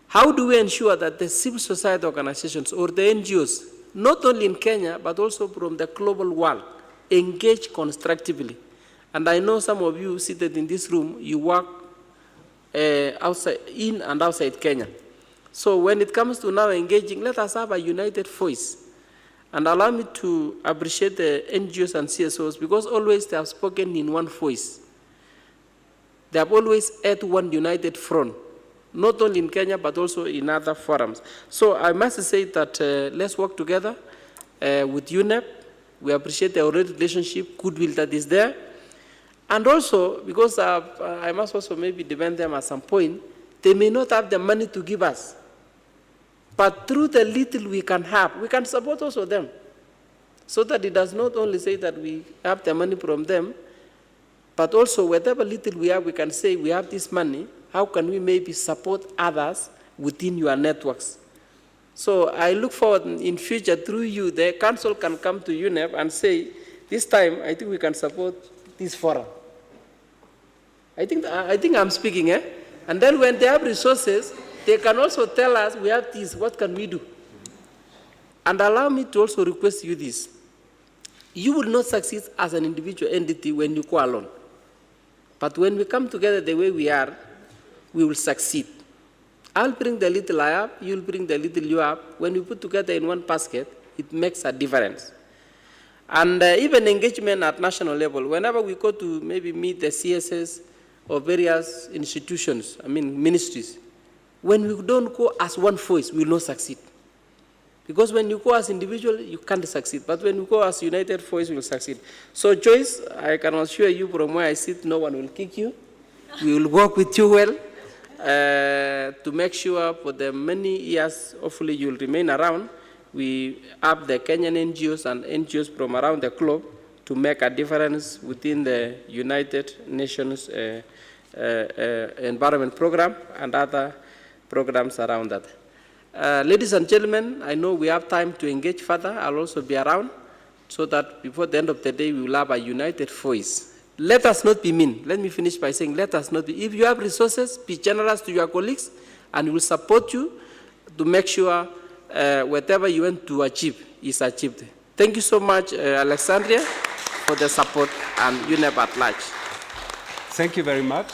Speaker 3: How do we ensure that the civil society organizations or the NGOs, not only in Kenya, but also from the global world, engage constructively? And I know some of you seated in this room, you work outside, in and outside Kenya. So when it comes to now engaging, let us have a united voice. And allow me to appreciate the NGOs and CSOs, because always they have spoken in one voice. They have always had one united front, not only in Kenya, but also in other forums. So I must say that let's work together with UNEP. We appreciate the already relationship, goodwill that is there. And also, because I must also maybe defend them at some point, they may not have the money to give us. But through the little we can have, we can support also them. So that it does not only say that we have the money from them, but also whatever little we have, we can say we have this money, how can we maybe support others within your networks? So I look forward in future through you, the council can come to UNEP and say, this time I think we can support this forum. I think I'm speaking, eh? And then when they have resources, they can also tell us, we have this, what can we do? And allow me to also request you this. You will not succeed as an individual entity when you go alone. But when we come together the way we are, we will succeed. I'll bring the little I have, you'll bring the little you have. When we put together in one basket, it makes a difference. And even engagement at national level, whenever we go to maybe meet the CSS or various institutions, ministries, when we don't go as one voice, we will not succeed. Because when you go as individual, you can't succeed. But when you go as united voice, we will succeed. So Joyce, I can assure you from where I sit, no one will kick you. We will work with you well to make sure for the many years, hopefully you will remain around. We have the Kenyan NGOs and NGOs from around the globe to make a difference within the United Nations Environment Program and other programs around that. Ladies and gentlemen, I know we have time to engage further. I'll also be around so that before the end of the day, we will have a united voice. Let us not be mean. Let me finish by saying, let us not be. If you have resources, be generous to your colleagues, and we will support you to make sure whatever you want to achieve is achieved. Thank you so much, Alexandria, for the support and UNEP at large.
Speaker 1: Thank you very much.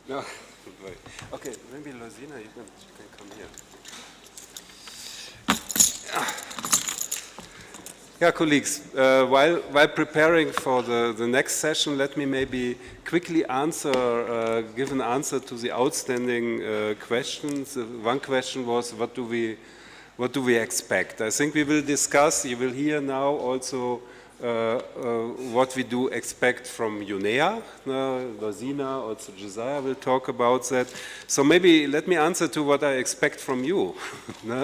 Speaker 1: No, okay, maybe Lozina, you can come here. Yeah, colleagues, while preparing for the next session, let me maybe quickly give an answer to the outstanding questions. One question was, what do we expect? I think we will discuss, you will hear now also what we do expect from UNEA. Lozina, also Josiah will talk about that. So maybe let me answer to what I expect from you.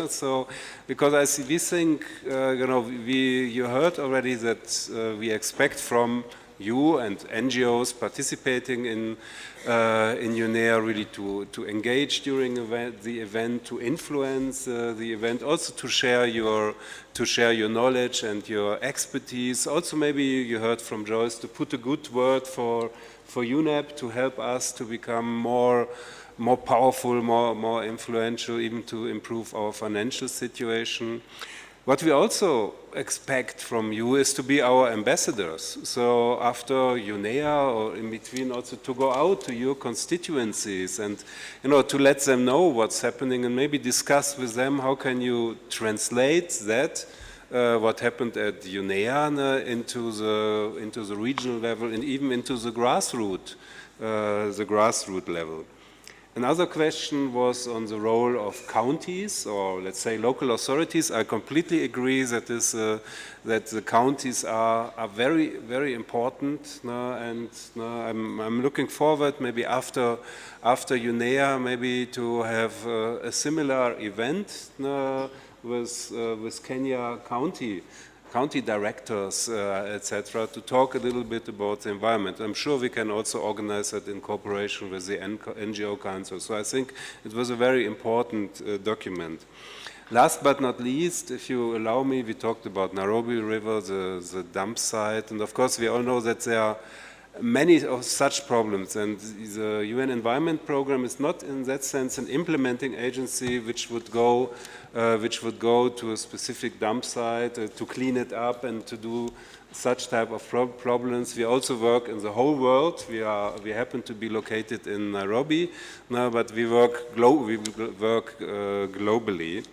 Speaker 1: So, because we think, you heard already that we expect from you and NGOs participating in UNEA really to engage during the event, to influence the event, also to share your knowledge and your expertise. Also, maybe you heard from Joyce to put a good word for UNEP to help us to become more powerful, more influential, even to improve our financial situation. What we also expect from you is to be our ambassadors. So after UNEA or in between, also to go out to your constituencies and to let them know what's happening and maybe discuss with them how can you translate that what happened at UNEA into the regional level and even into the grassroots level. Another question was on the role of counties, or let's say local authorities. I completely agree that the counties are very, very important, and I'm looking forward maybe after UNEA maybe to have a similar event with Kenya county directors, etc., to talk a little bit about the environment. I'm sure we can also organize that in cooperation with the NGO Council. So I think it was a very important document. Last but not least, if you allow me, we talked about Nairobi River, the dump site, and of course we all know that there are many of such problems, and the UN Environment Program is not in that sense an implementing agency which would go to a specific dump site to clean it up and to do such type of problems. We also work in the whole world. We happen to be located in Nairobi, but we work globally.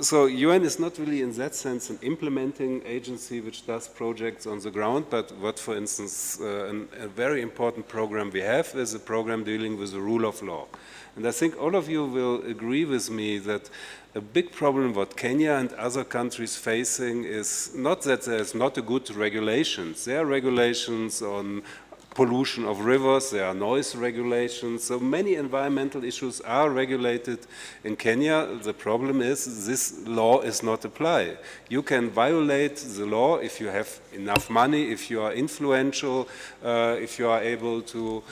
Speaker 1: So UN is not really in that sense an implementing agency which does projects on the ground, but what, for instance, a very important program we have is a program dealing with the rule of law. And I think all of you will agree with me that a big problem what Kenya and other countries facing is not that there's not a good regulations. There are regulations on pollution of rivers, there are noise regulations, so many environmental issues are regulated in Kenya. The problem is this law is not applied. You can violate the law if you have enough money, if you are influential, if you are able to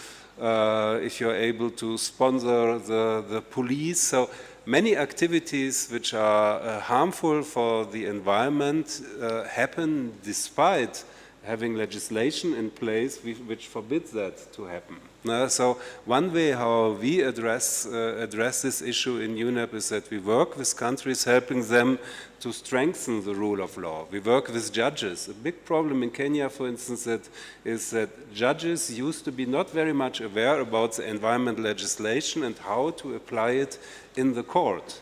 Speaker 1: sponsor the police. So many activities which are harmful for the environment happen despite having legislation in place which forbids that to happen. So one way how we address this issue in UNEP is that we work with countries helping them to strengthen the rule of law. We work with judges. A big problem in Kenya, for instance, is that judges used to be not very much aware about the environment legislation and how to apply it in the court.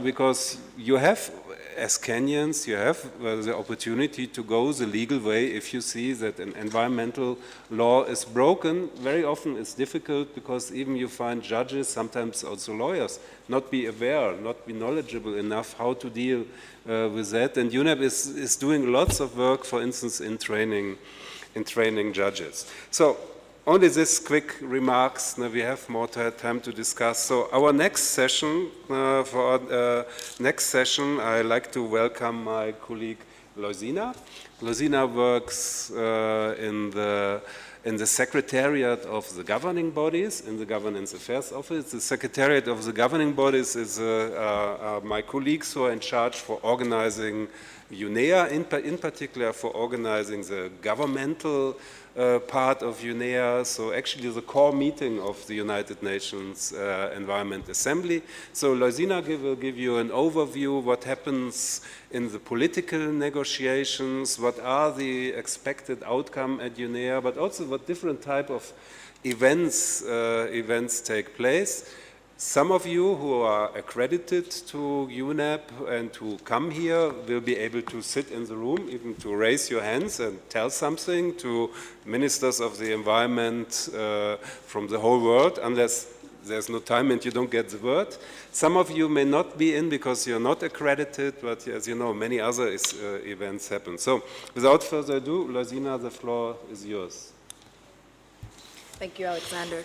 Speaker 1: Because you have, as Kenyans, you have the opportunity to go the legal way if you see that an environmental law is broken. Very often it's difficult because even you find judges, sometimes also lawyers, not be aware, not be knowledgeable enough how to deal with that. And UNEP is doing lots of work, for instance, in training judges. So only this quick remarks, we have more time to discuss. So our next session, I'd like to welcome my colleague Loisina. Loisina works in the Secretariat of the Governing Bodies, in the Governance Affairs Office. The Secretariat of the Governing Bodies is my colleagues who are in charge for organizing UNEA, in particular for organizing the governmental part of UNEA, so actually the core meeting of the United Nations Environment Assembly. So Loisina will give you an overview what happens in the political negotiations, what are the expected outcome at UNEA, but also what different type of events take place. Some of you who are accredited to UNEP and who come here will be able to sit in the room, even to raise your hands and tell something to ministers of the environment from the whole world, unless there's no time and you don't get the word. Some of you may not be in because you're not accredited, but as you know, many other events happen. So without further ado, Loisina, the floor is yours.
Speaker 9: Thank you, Alexander.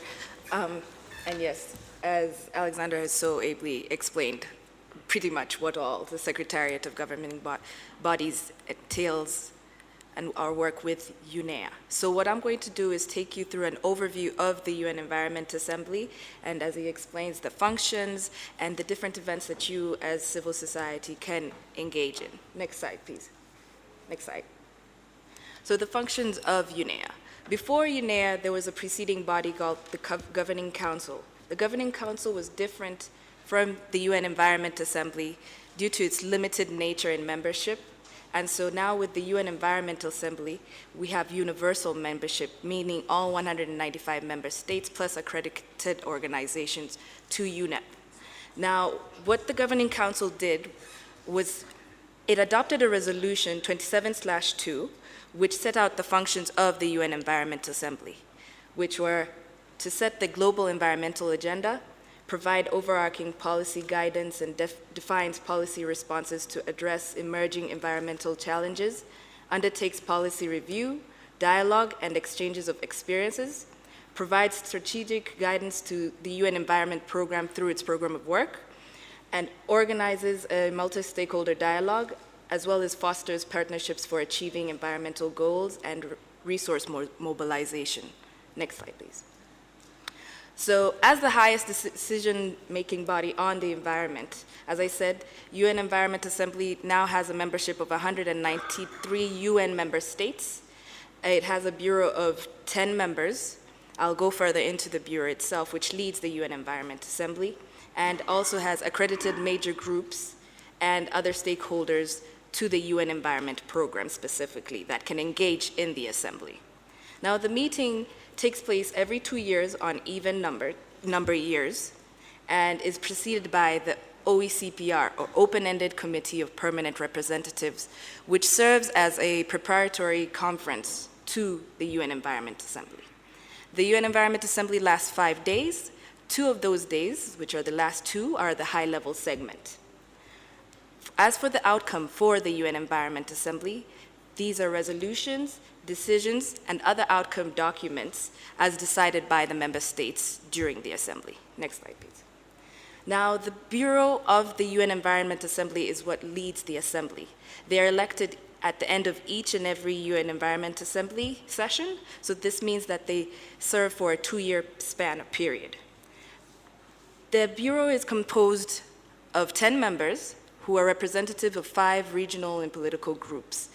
Speaker 9: And yes, as Alexander has so ably explained, pretty much what all the Secretariat of Governing Bodies entails and our work with UNEA. So what I'm going to do is take you through an overview of the UN Environment Assembly, and as he explains, the functions and the different events that you as civil society can engage in. Next slide, please. Next slide. So the functions of UNEA. Before UNEA, there was a preceding body called the Governing Council. The Governing Council was different from the UN Environment Assembly due to its limited nature and membership. And so now with the UN Environmental Assembly, we have universal membership, meaning all 195 member states plus accredited organizations to UNEP. Now, what the Governing Council did was it adopted a resolution 27/2, which set out the functions of the UN Environment Assembly, which were to set the global environmental agenda, provide overarching policy guidance and defines policy responses to address emerging environmental challenges, undertakes policy review, dialogue, and exchanges of experiences, provides strategic guidance to the UN Environment Program through its program of work, and organizes a multi-stakeholder dialogue, as well as fosters partnerships for achieving environmental goals and resource mobilization. Next slide, please. So as the highest decision-making body on the environment, as I said, UN Environment Assembly now has a membership of 193 UN member states. It has a bureau of 10 members. I'll go further into the bureau itself, which leads the UN Environment Assembly, and also has accredited major groups and other stakeholders to the UN Environment Program specifically that can engage in the Assembly. Now, the meeting takes place every 2 years on even number years and is preceded by the OECPR, or Open-Ended Committee of Permanent Representatives, which serves as a preparatory conference to the UN Environment Assembly. The UN Environment Assembly lasts 5 days. 2 of those days, which are the last 2, are the high-level segment. As for the outcome for the UN Environment Assembly, These are resolutions, decisions, and other outcome documents as decided by the member states during the Assembly. Next slide, please. Now, the Bureau of the UN Environment Assembly is what leads the Assembly. They are elected at the end of each and every UN Environment Assembly session, so this means that they serve for a 2-year span of period. The Bureau is composed of 10 members who are representative of 5 regional and political groups,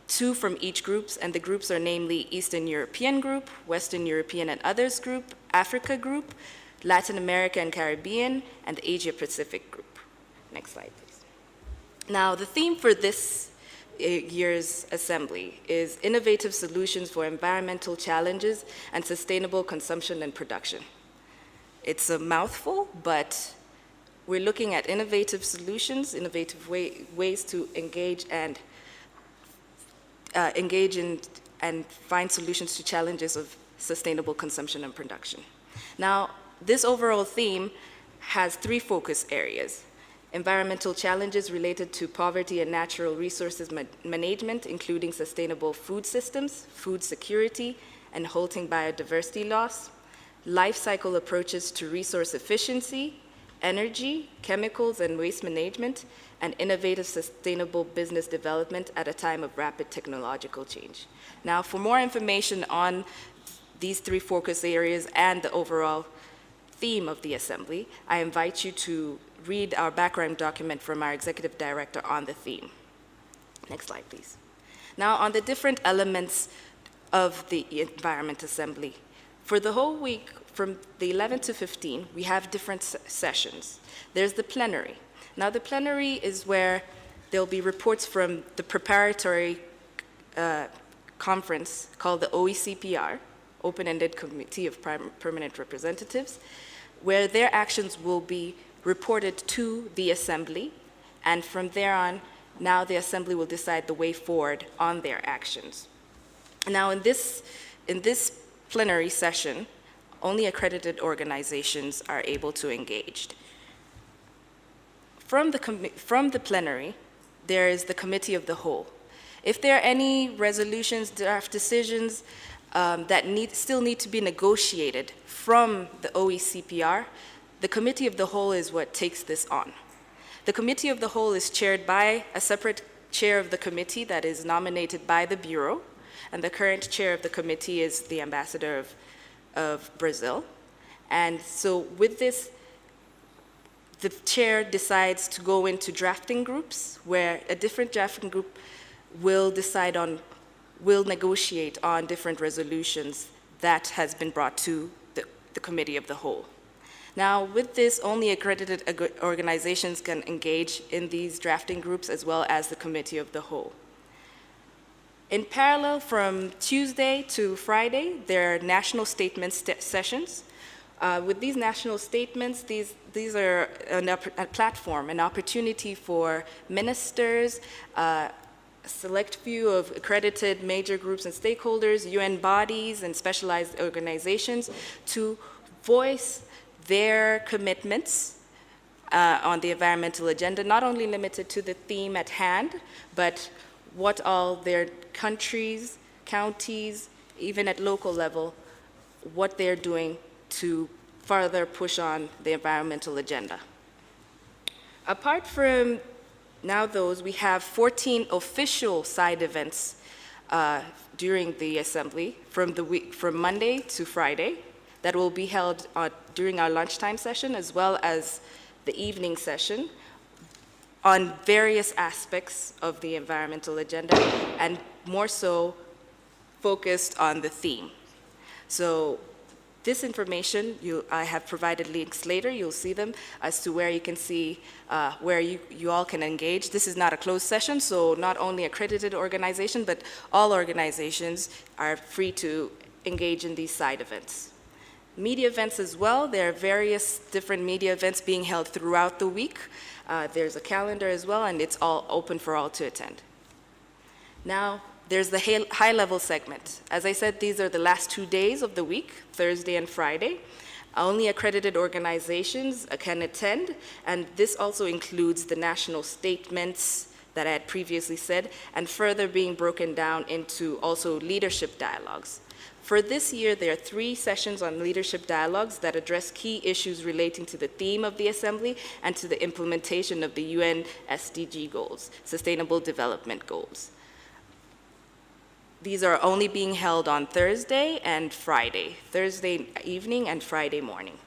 Speaker 9: 2 from each group, and the groups are namely Eastern European Group, Western European and Others Group, Africa Group, Latin America and Caribbean, and Asia Pacific Group. Next slide, please. Now, the theme for this year's assembly is innovative solutions for environmental challenges and sustainable consumption and production. It's a mouthful, but we're looking at innovative solutions, innovative ways to engage in and find solutions to challenges of sustainable consumption and production. Now, this overall theme has 3 focus areas: environmental challenges related to poverty and natural resources management, including sustainable food systems, food security, and halting biodiversity loss, life cycle approaches to resource efficiency, energy, chemicals, and waste management, and innovative sustainable business development at a time of rapid technological change. Now, for more information on these 3 focus areas and the overall theme of the Assembly, I invite you to read our background document from our Executive Director on the theme. Next slide, please. Now, on the different elements of the Environment Assembly, for the whole week, from the 11th to 15th, we have different sessions. There's the plenary. Now, the plenary is where there'll be reports from the preparatory conference called the OECPR, Open-Ended Committee of Permanent Representatives, where their actions will be reported to the Assembly, and from there on, now the Assembly will decide the way forward on their actions. Now, in this plenary session, only accredited organizations are able to engage. From the plenary, there is the Committee of the Whole. If there are any resolutions, draft decisions that still need to be negotiated from the OECPR, the Committee of the Whole is what takes this on. The Committee of the Whole is chaired by a separate chair of the committee that is nominated by the Bureau, and the current chair of the committee is the Ambassador of Brazil. And so with this, the chair decides to go into drafting groups, where a different drafting group will negotiate on different resolutions that has been brought to the Committee of the Whole. Now, with this, only accredited organizations can engage in these drafting groups as well as the Committee of the Whole. In parallel, from Tuesday to Friday, there are national statement sessions. With these national statements, these are a platform, an opportunity for ministers, a select few of accredited major groups and stakeholders, UN bodies, and specialized organizations to voice their commitments on the environmental agenda, not only limited to the theme at hand, but what all their countries, counties, even at local level, what they're doing to further push on the environmental agenda. Apart from now those, we have 14 official side events during the Assembly from Monday to Friday that will be held during our lunchtime session as well as the evening session on various aspects of the environmental agenda, and more so focused on the theme. So this information, I have provided links later, you'll see them as to where you can see where you all can engage. This is not a closed session, so not only accredited organizations, but all organizations are free to engage in these side events. Media events as well, there are various different media events being held throughout the week. There's a calendar as well, and it's all open for all to attend. Now, there's the high-level segment. As I said, these are the last 2 days of the week, Thursday and Friday. Only accredited organizations can attend, and this also includes the national statements, that I had previously said, and further being broken down into also leadership dialogues. For this year, there are 3 sessions on leadership dialogues that address key issues relating to the theme of the Assembly and to the implementation of the UN SDG goals, Sustainable Development Goals. These are only being held on Thursday and Friday, Thursday evening and Friday morning.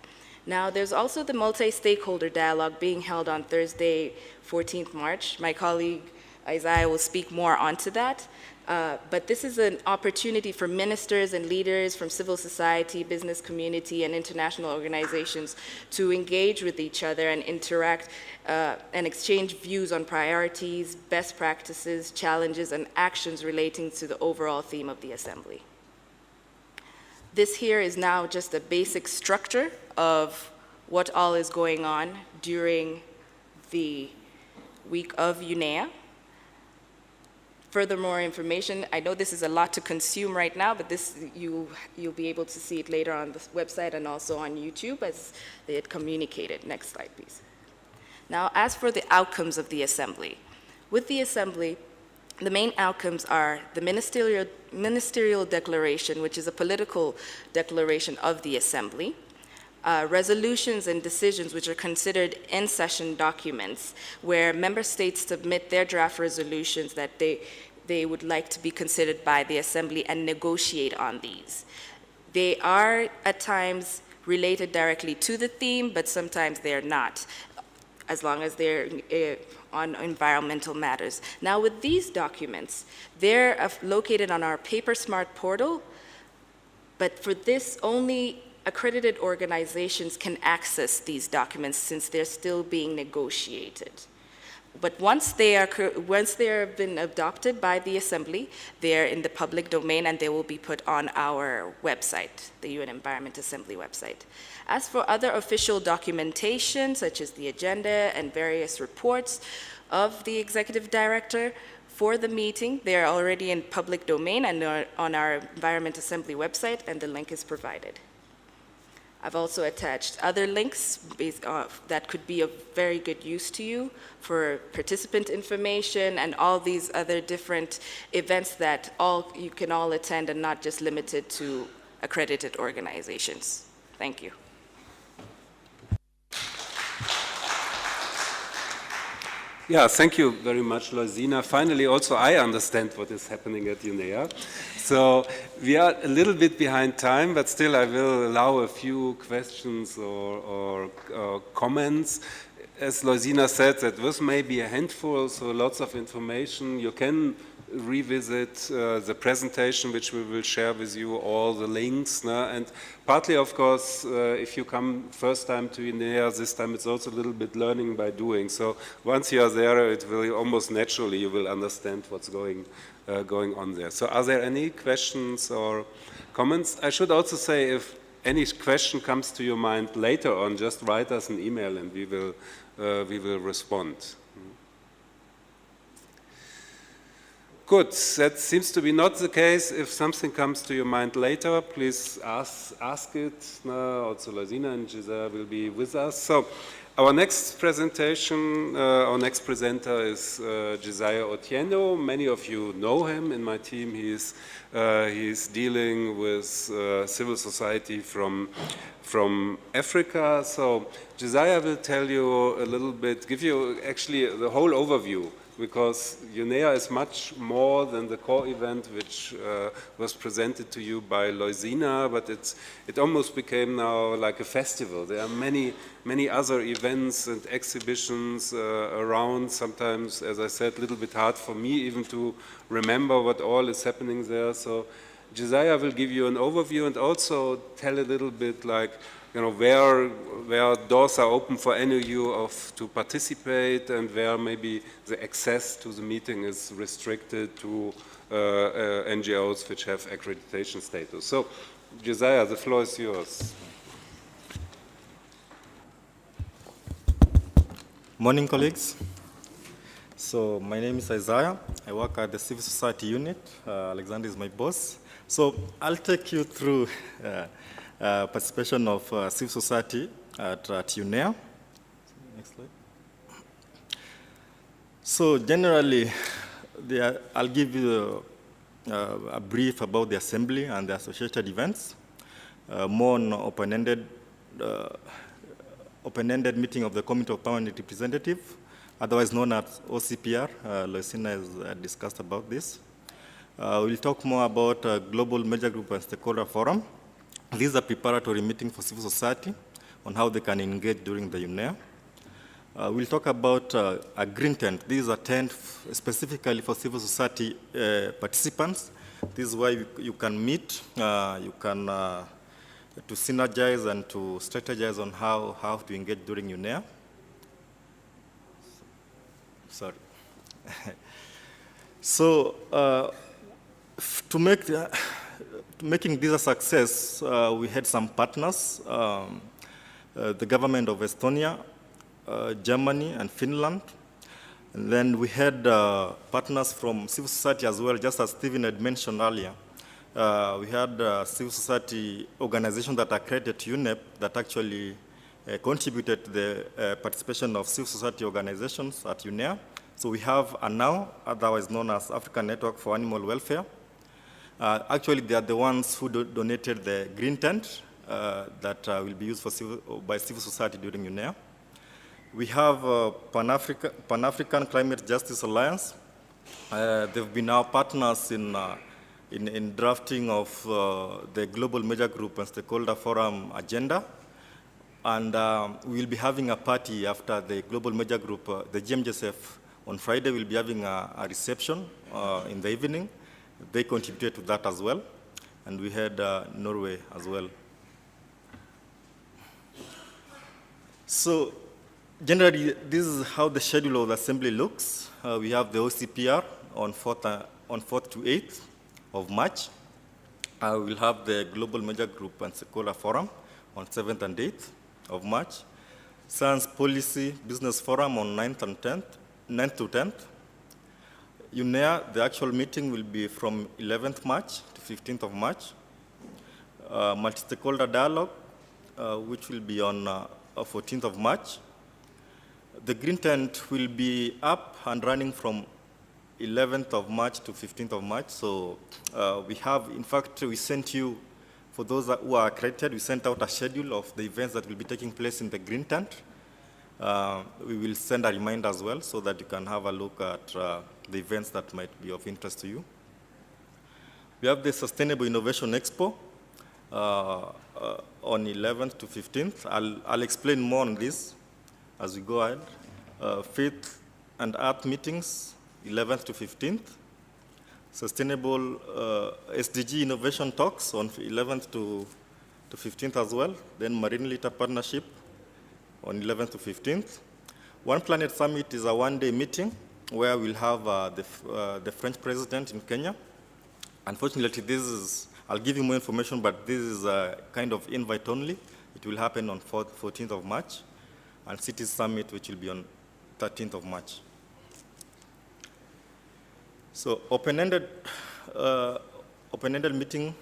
Speaker 9: Now, there's also the multi-stakeholder dialogue being held on Thursday, 14th March. My colleague Isaiah will speak more onto that. But this is an opportunity for ministers and leaders from civil society, business community, and international organizations to engage with each other and interact and exchange views on priorities, best practices, challenges, and actions relating to the overall theme of the Assembly. This here is now just a basic structure of what all is going on during the week of UNEA. Furthermore information, I know this is a lot to consume right now, but this you'll be able to see it later on the website and also on YouTube as they had communicated. Next slide, please. Now, as for the outcomes of the Assembly, with the Assembly, the main outcomes are the ministerial declaration, which is a political declaration of the Assembly, resolutions and decisions which are considered in-session documents where member states submit their draft resolutions that they would like to be considered by the Assembly and negotiate on these. They are at times related directly to the theme, but sometimes they're not, as long as they're on environmental matters. Now with these documents, they're located on our PaperSmart portal, but for this only accredited organizations can access these documents since they're still being negotiated. But once they have been adopted by the Assembly, they're in the public domain and they will be put on our website, the UN Environment Assembly website. As for other official documentation, such as the agenda and various reports of the Executive Director for the meeting, they're already in public domain and are on our Environment Assembly website, and the link is provided. I've also attached other links that could be of very good use to you for participant information and all these other different events that you can all attend and not just limited to accredited organizations. Thank you.
Speaker 1: Yeah, thank you very much, Loisina. Finally, also I understand what is happening at UNEA. So we are a little bit behind time, but still I will allow a few questions or comments. As Loisina said, that was maybe a handful, so lots of information. You can revisit the presentation, which we will share with you, all the links. And partly, of course, if you come first time to UNEA, this time it's also a little bit learning by doing. So once you are there, it will almost naturally, you will understand what's going on there. So are there any questions or comments? I should also say, if any question comes to your mind later on, just write us an email and we will respond. Good, that seems to be not the case. If something comes to your mind later, please ask it. Also Loisina and Giselle will be with us. So our next presentation, our next presenter is Josiah Otieno. Many of you know him in my team. He's dealing with civil society from Africa. So Josiah will tell you a little bit, give you actually the whole overview, because UNEA is much more than the core event which was presented to you by Loisina, but it almost became now like a festival. There are many other events and exhibitions around. Sometimes, as I said, a little bit hard for me even to remember what all is happening there. So Josiah will give you an overview and also tell a little bit like, you know, where doors are open for any of you to participate and where maybe the access to the meeting is restricted to NGOs which have accreditation status. So, Josiah, the floor is yours.
Speaker 10: Morning, colleagues. So, my name is Isaiah. I work at the Civil Society Unit. Alexander is my boss. So, I'll take you through participation of civil society at UNEA. Next slide. So generally, I'll give you a brief about the assembly and the associated events, more on open-ended meeting of the Committee of Permanent Representative, otherwise known as OCPR. Lucina has discussed about this. We'll talk more about Global Major Group and Stakeholder Forum. This is a preparatory meeting for civil society on how they can engage during the UNEA. We'll talk about a green tent. This is a tent specifically for civil society participants. This is where you can meet, you can to synergize and to strategize on how to engage during UNEA. Sorry. So making this a success, we had some partners, the government of Estonia, Germany and Finland. And then we had partners from civil society as well, just as Stephen had mentioned earlier. We had civil society organizations that are accredited to UNEP that actually contributed to the participation of civil society organizations at UNEA. So we have ANAO, otherwise known as African Network for Animal Welfare. Actually, they are the ones who donated the green tent that will be used by civil society during UNEA. We have Pan-African Climate Justice Alliance. They've been our partners in drafting of the Global Major Group and Stakeholder Forum agenda. And we'll be having a party after the Global Major Group, the GMJSF, on Friday. We'll be having a reception in the evening. They contributed to that as well. And we had Norway as well. So generally, this is how the schedule of the assembly looks. We have the OCPR on 4th to 8th of March. We'll have the Global Major Group and Stakeholder Forum on 7th and 8th of March. Science Policy Business Forum on 9th to 10th. UNEA, the actual meeting will be from 11th March to 15th of March. Multi-stakeholder dialogue, which will be on 14th of March. The green tent will be up and running from 11th of March to 15th of March. So we have, in fact, we sent you, for those who are accredited, we sent out a schedule of the events that will be taking place in the green tent. We will send a reminder as well so that you can have a look at the events that might be of interest to you. We have the Sustainable Innovation Expo on 11th to 15th. I'll explain more on this as we go ahead. Faith and Art meetings, 11th to 15th. Sustainable SDG Innovation Talks on 11th to 15th as well. Then Marine Litter Partnership on 11th to 15th. One Planet Summit is a one-day meeting where we'll have the French president in Kenya. Unfortunately, this is, I'll give you more information, but this is a kind of invite only. It will happen on 14th of March. And Cities Summit, which will be on 13th of March. So open-ended meeting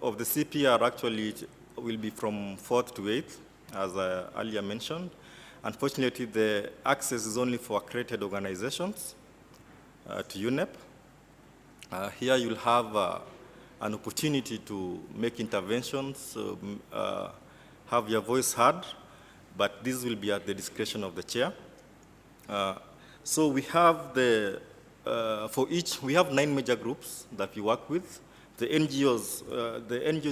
Speaker 10: of the CPR actually will be from 4th to 8th, as I earlier mentioned. Unfortunately, the access is only for accredited organizations to UNEP. Here you'll have an opportunity to make interventions, have your voice heard, but this will be at the discretion of the chair. So we have we have 9 major groups that we work with. The NGOs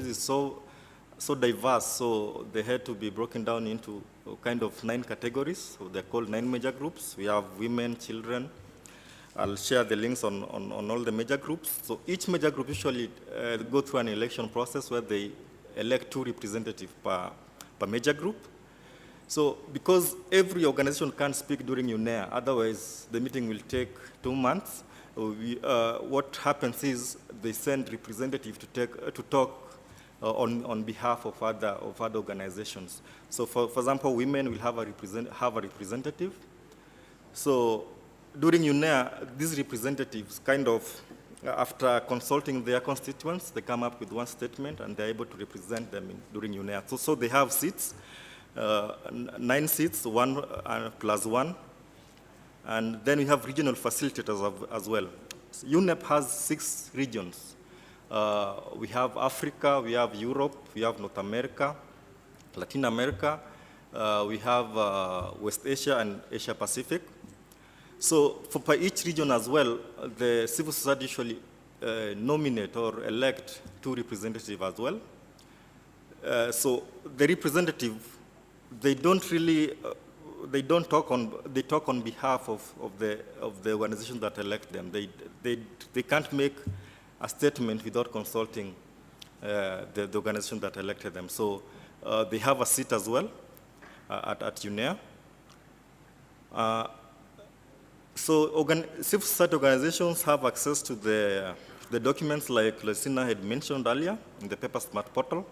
Speaker 10: is so diverse, so they had to be broken down into kind of 9 categories. So they're called 9 major groups. We have women, children. I'll share the links on all the major groups. So each major group usually go through an election process where they elect 2 representatives per major group. So because every organization can't speak during UNEA, otherwise the meeting will take 2 months, what happens is they send representatives to talk on behalf of other organizations. So for example, women will have a representative. So during UNEA, these representatives kind of, after consulting their constituents, they come up with one statement and they're able to represent them during UNEA. So they have seats, 9 seats, 1 plus 1. And then we have regional facilitators as well. UNEP has 6 regions. We have Africa, we have Europe, we have North America, Latin America, we have West Asia and Asia Pacific. So for each region as well, the civil society usually nominate or elect 2 representatives as well. So the representative, they don't really, they talk on behalf of the organization that elect them. They can't make a statement without consulting the organization that elected them. So they have a seat as well at UNEA. So civil society organizations have access to the documents like Lucina had mentioned earlier in the Paper Smart portal.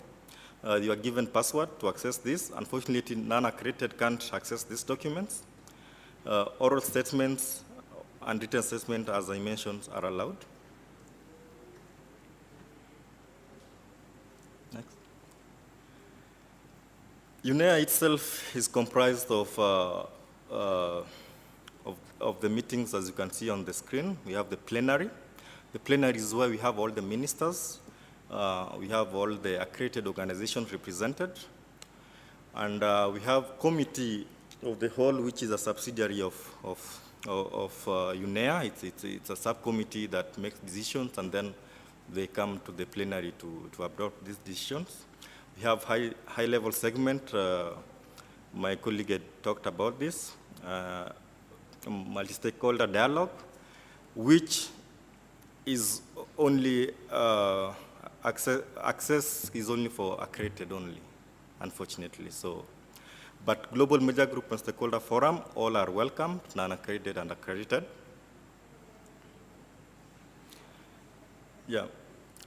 Speaker 10: You are given password to access this. Unfortunately, non-accredited can't access these documents. Oral statements and written statements, as I mentioned, are allowed. Next. UNEA itself is comprised of the meetings, as you can see on the screen. We have the plenary. The plenary is where we have all the ministers. We have all the accredited organizations represented. And we have committee of the whole, which is a subsidiary of UNEA. It's a subcommittee that makes decisions, and then they come to the plenary to adopt these decisions. We have high-level segment. My colleague had talked about this. Multi-stakeholder dialogue, which is only access is only for accredited only, unfortunately. So, but global major group and stakeholder forum, all are welcome, non-accredited and accredited. Yeah.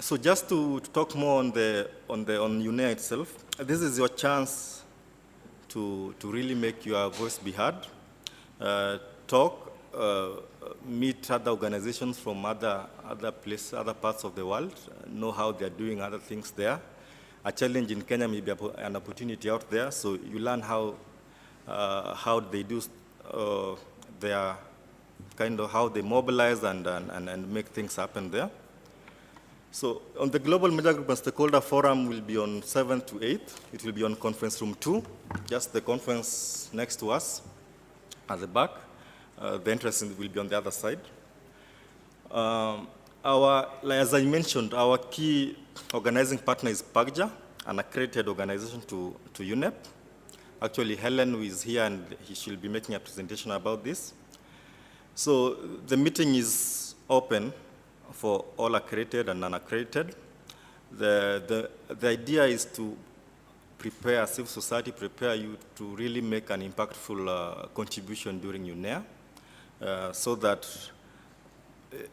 Speaker 10: So just to talk more on UNEA itself, this is your chance to really make your voice be heard. Talk, meet other organizations from other places, other parts of the world, know how they're doing other things there. A challenge in Kenya may be an opportunity out there, so you learn how they do their kind of how they mobilize and make things happen there. So on the Global Media Group and Stakeholder Forum will be on 7th to 8th. It will be on conference room 2, just the conference next to us at the back. The entrance will be on the other side. As I mentioned, our key organizing partner is PAGJA, an accredited organization to UNEP. Actually, Helen, who is here, and she'll be making a presentation about this. So the meeting is open for all accredited and non-accredited. The idea is to prepare civil society, prepare you to really make an impactful contribution during UNEA, so that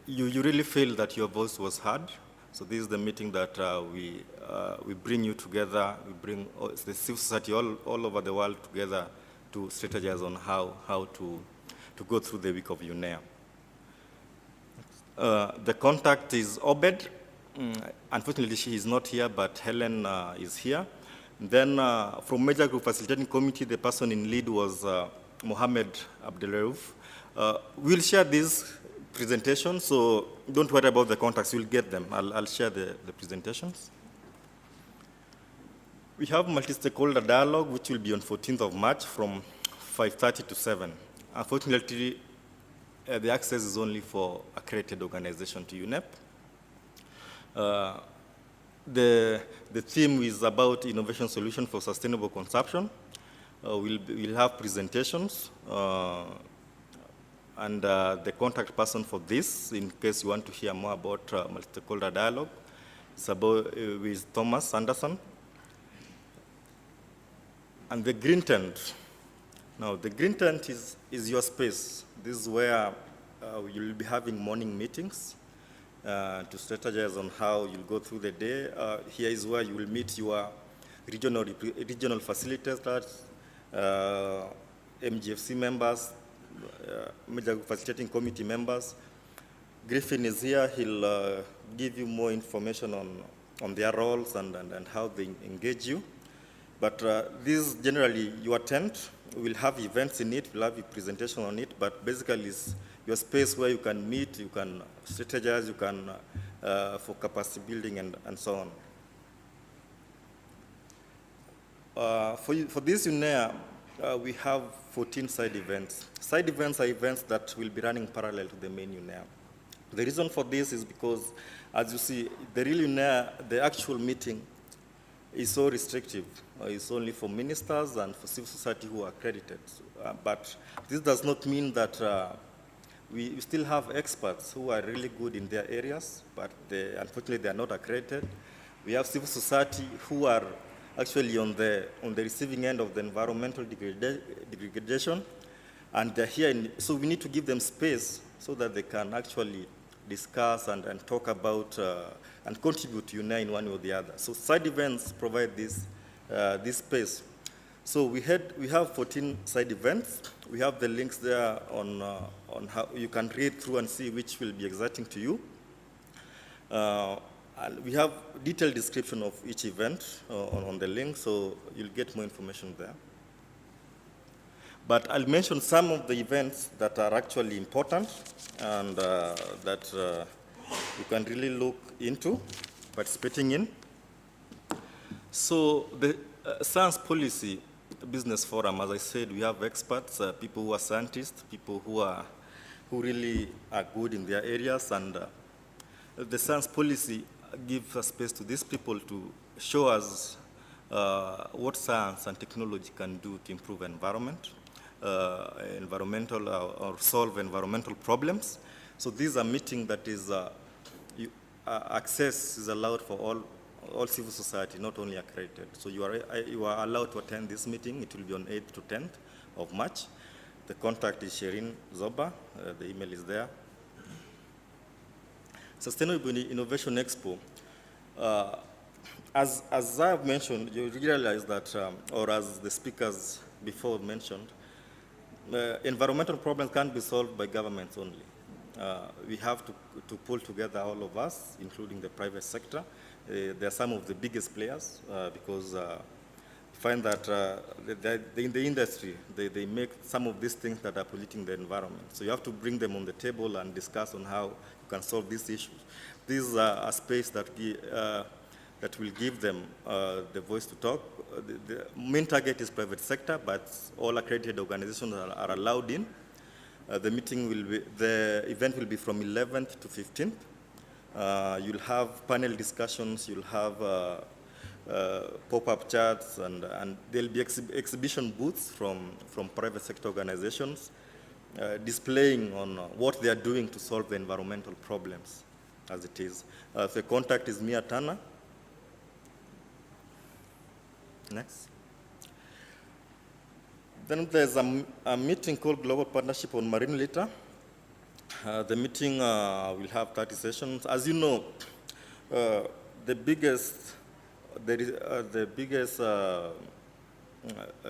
Speaker 10: you really feel that your voice was heard. So this is the meeting that we bring you together, we bring the civil society all over the world together to strategize on how to go through the week of UNEA. The contact is Obed. Unfortunately, she is not here, but Helen is here. Then from Major Group Facilitating Committee, the person in lead was Mohammed Abdelraouf. We'll share this presentation, so don't worry about the contacts, you'll get them. I'll share the presentations. We have multi-stakeholder dialogue, which will be on 14th of March from 5:30 to 7. Unfortunately, the access is only for accredited organization to UNEP. The theme is about innovation solution for sustainable consumption. We'll have presentations, and the contact person for this, in case you want to hear more about multi-stakeholder dialogue, is with Thomas Anderson. And the green tent. Now, the green tent is your space. This is where you'll be having morning meetings to strategize on how you'll go through the day. Here is where you will meet your regional facilitators, MGFC members, Major Facilitating Committee members. Griffin is here. He'll give you more information on their roles and how they engage you. But this is generally your tent. we'll have events in it, we'll have a presentation on it, but basically it's your space where you can meet, you can strategize, you can, for capacity building and so on. For this UNEA, we have 14 side events. Side events are events that will be running parallel to the main UNEA. The reason for this is because, as you see, the real UNEA, the actual meeting is so restrictive. It's only for ministers and for civil society who are accredited. But this does not mean that we still have experts who are really good in their areas, but unfortunately they are not accredited. We have civil society who are actually on the receiving end of the environmental degradation, and they're here. So we need to give them space so that they can actually discuss and talk about and contribute to UNEA in one way or the other. So side events provide this space. So we have 14 side events. We have the links there on how you can read through and see which will be exciting to you. And we have detailed description of each event on the link, so you'll get more information there. But I'll mention some of the events that are actually important and that you can really look into participating in. So the Science Policy Business Forum, as I said, we have experts, people who are scientists, people who really are good in their areas, and the science policy gives a space to these people to show us what science and technology can do to improve environment, or solve environmental problems. So these are meetings that is, access is allowed for all civil society, not only accredited. So you are allowed to attend this meeting. It will be on 8th to 10th of March. The contact is Sherin Zoba. The email is there. Sustainable Innovation Expo. As I have mentioned, you realize that, or as the speakers before mentioned, environmental problems can't be solved by governments only. We have to pull together all of us, including the private sector. They are some of the biggest players because you find that in the industry, they make some of these things that are polluting the environment. So you have to bring them on the table and discuss on how you can solve these issues. These are a space that will give them the voice to talk. The main target is private sector, but all accredited organizations are allowed in. The event will be from 11th to 15th. You'll have panel discussions, you'll have pop-up chats, and there'll be exhibition booths from private sector organizations displaying on what they are doing to solve the environmental problems as it is. The contact is Mia Tana. Next. Then there's a meeting called Global Partnership on Marine Litter. The meeting will have 30 sessions. As you know, the biggest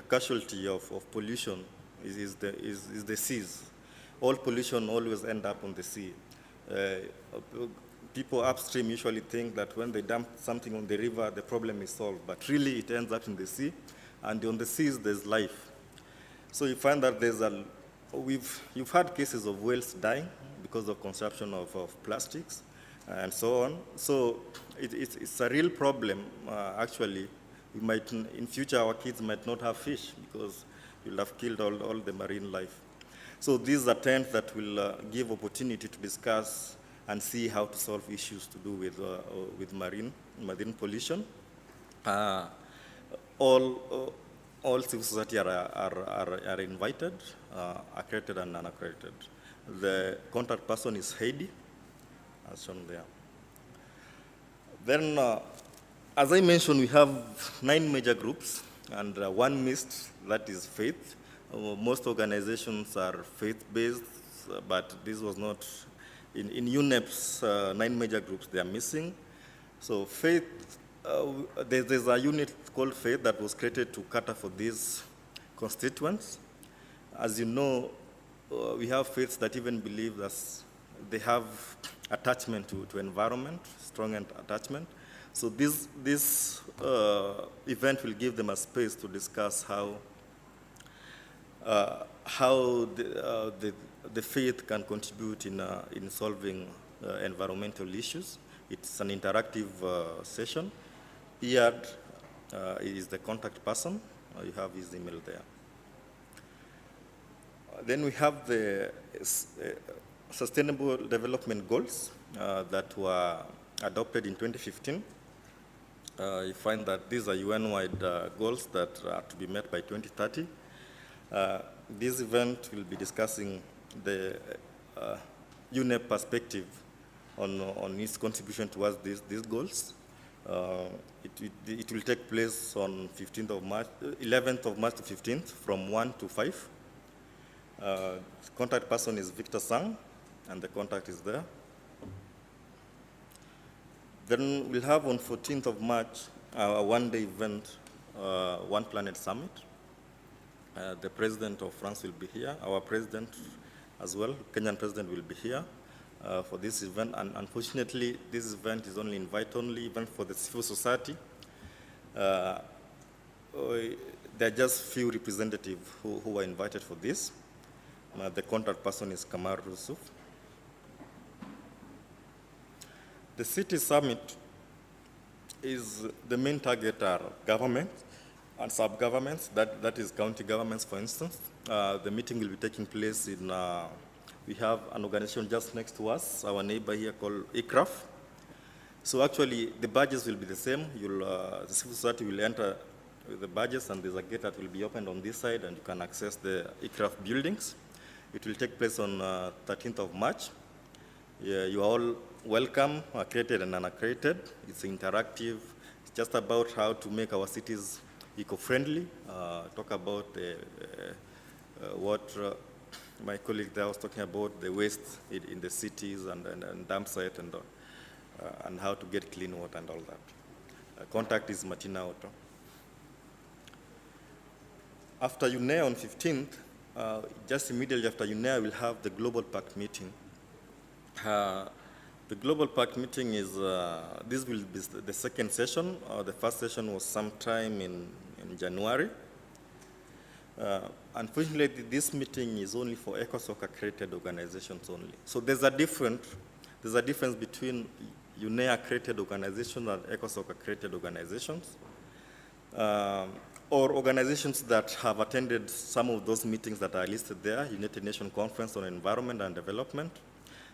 Speaker 10: casualty of pollution is the seas. All pollution always ends up on the sea. People upstream usually think that when they dump something on the river, the problem is solved, but really it ends up in the sea, and on the seas there's life. So you find that you've had cases of whales dying because of consumption of plastics and so on. So it's a real problem. Actually, in future our kids might not have fish because you'll have killed all the marine life. So these are tents that will give opportunity to discuss and see how to solve issues to do with marine pollution. All civil society are invited, accredited and non-accredited. The contact person is Heidi, as shown there. Then, as I mentioned, we have 9 major groups and one missed, that is faith. Most organizations are faith-based, but this was not. In UNEP's 9 major groups, they are missing. So faith, there's a unit called faith that was created to cater for these constituents. As you know, we have faiths that even believe that they have attachment to environment, strong attachment. So this event will give them a space to discuss how how the faith can contribute in solving environmental issues. It's an interactive session. Iyad is the contact person. You have his email there. Then we have the Sustainable Development Goals that were adopted in 2015. You find that these are UN-wide goals that are to be met by 2030. This event will be discussing the UNEA perspective on its contribution towards these goals. It will take place on 11th of March to 15th from 1 to 5. Contact person is Victor Sang, and the contact is there. Then we'll have on 14th of March a one-day event, One Planet Summit. The President of France will be here. Our President as well, Kenyan President, will be here for this event. And unfortunately, this event is only invite-only event for the civil society. There are just few representatives who are invited for this. The contact person is Kamar Rusuf. The city summit is the main target are government and sub-governments, that is county governments, for instance. The meeting will be taking place in, we have an organization just next to us, our neighbor here called ICRAF. So actually, the badges will be the same. The civil society will enter with the badges, and there's a gate that will be opened on this side, and you can access the ICRAF buildings. It will take place on 13th of March. Yeah, you are all welcome, accredited and unaccredited. It's interactive. It's just about how to make our cities eco-friendly. Talk about what my colleague there was talking about, the waste in the cities and dump site and how to get clean water and all that. Contact is Martina Otto. After UNEA on 15th, just immediately after UNEA, we'll have the Global Pact meeting. The Global Pact meeting is, this will be the second session. The first session was sometime in January. Unfortunately, this meeting is only for ECOSOC accredited organizations only. So there's a difference between UNEA accredited organizations and ECOSOC accredited organizations. Or organizations that have attended some of those meetings that are listed there, United Nations Conference on Environment and Development,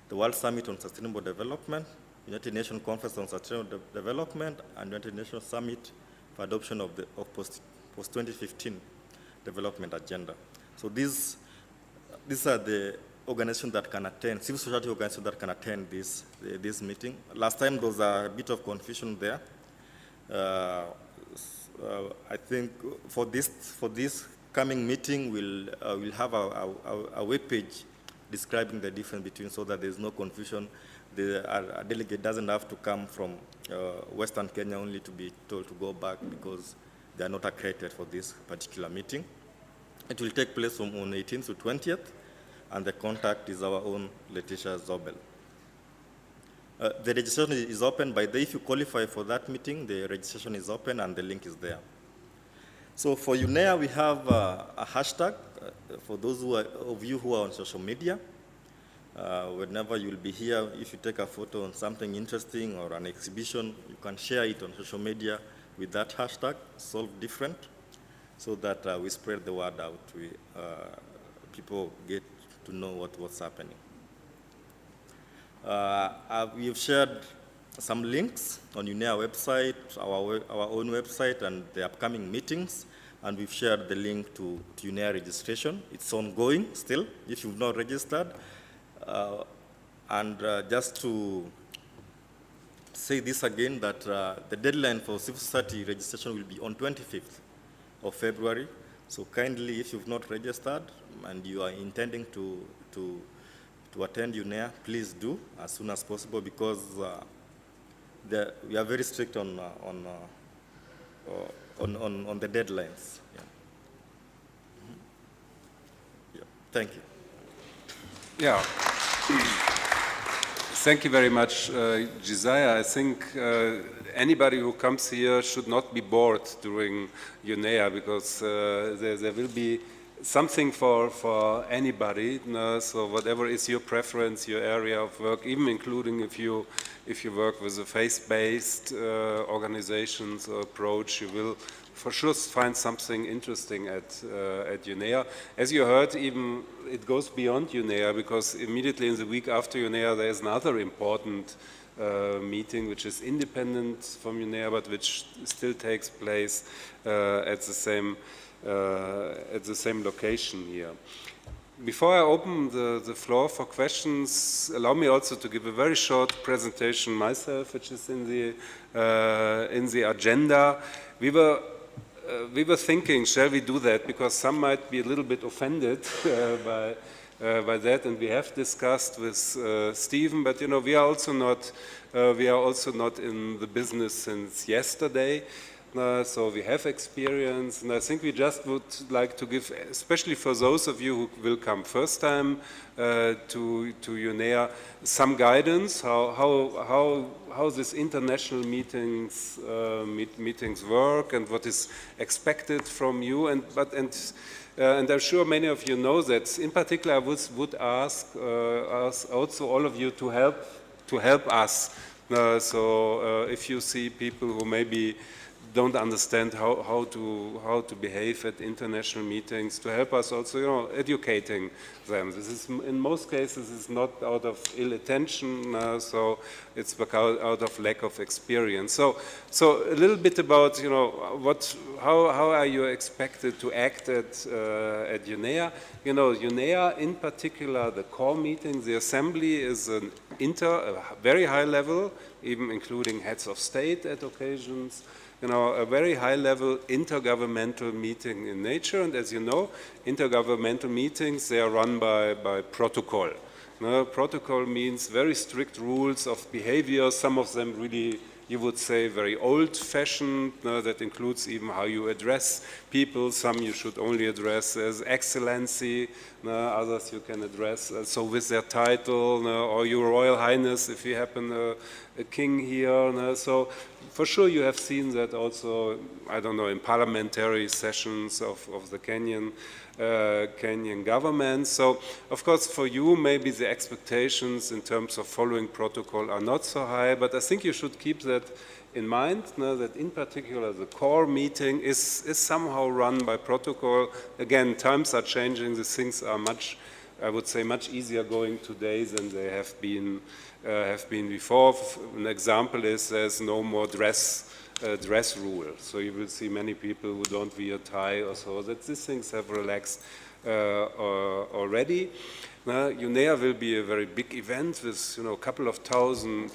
Speaker 10: the World Summit on Sustainable Development, United Nations Conference on Sustainable Development, and United Nations Summit for adoption of post-2015 development agenda. So these are the organizations that can attend, civil society organizations that can attend this meeting. Last time there was a bit of confusion there. I think for this coming meeting, we'll have a web page describing the difference between, so that there's no confusion. A delegate doesn't have to come from Western Kenya only to be told to go back because they are not accredited for this particular meeting. It will take place from on 18th to 20th, and the contact is our own Letitia Zobel. The registration is open by if you qualify for that meeting, the registration is open and the link is there. So for UNEA, we have a hashtag for those of you who are on social media. Whenever you'll be here, if you take a photo on something interesting or an exhibition, you can share it on social media with that hashtag, Solve Different, so that we spread the word out. People get to know what's happening. We have shared some links on UNEA website, our own website, and the upcoming meetings, and we've shared the link to UNEA registration. It's ongoing still, if you've not registered. Just to say this again, that the deadline for civil society registration will be on 25th of February. So kindly, if you've not registered and you are intending to attend UNEA, please do as soon as possible, because we are very strict on the deadlines. Yeah. Yeah. Thank you.
Speaker 1: Yeah. Thank you very much, Josiah. I think anybody who comes here should not be bored during UNEA, because there will be something for anybody. So whatever is your preference, your area of work, even including if you work with a faith-based organizations or approach, you will for sure find something interesting at UNEA. As you heard, even it goes beyond UNEA, because immediately in the week after UNEA there is another important meeting which is independent from UNEA but which still takes place at the same location here. Before I open the floor for questions, allow me also to give a very short presentation myself, which is in the agenda. We were thinking, shall we do that? Because some might be a little bit offended by that, and we have discussed with Stephen. But we are also not in the business since yesterday. So we have experience, and I think we just would like to give, especially for those of you who will come first time to UNEA, some guidance how these international meetings work and what is expected from you. And I'm sure many of you know that. In particular, I would ask also all of you to help us. So if you see people who maybe don't understand how to behave at international meetings, to help us also, educating them. This is, in most cases, is not out of ill intention, so it's out of lack of experience. So a little bit about, how are you expected to act at UNEA? UNEA, in particular, the core meeting, the assembly is a very high level, even including heads of state at occasions. A very high-level intergovernmental meeting in nature, and as you know, intergovernmental meetings, they are run by protocol. Protocol means very strict rules of behavior, some of them really, you would say, very old-fashioned, that includes even how you address people. Some you should only address as Excellency, others you can address so with their title, or Your Royal Highness if you happen a king here. So for sure you have seen that also, I don't know, in parliamentary sessions of the Kenyan government. So of course for you maybe the expectations in terms of following protocol are not so high, but I think you should keep that in mind, that in particular the core meeting is somehow run by protocol. Again, times are changing, the things are much, I would say, much easier going today than they have been before. An example is there's no more dress rule. So you will see many people who don't wear a tie or so, that these things have relaxed already. UNEA will be a very big event with a couple of thousand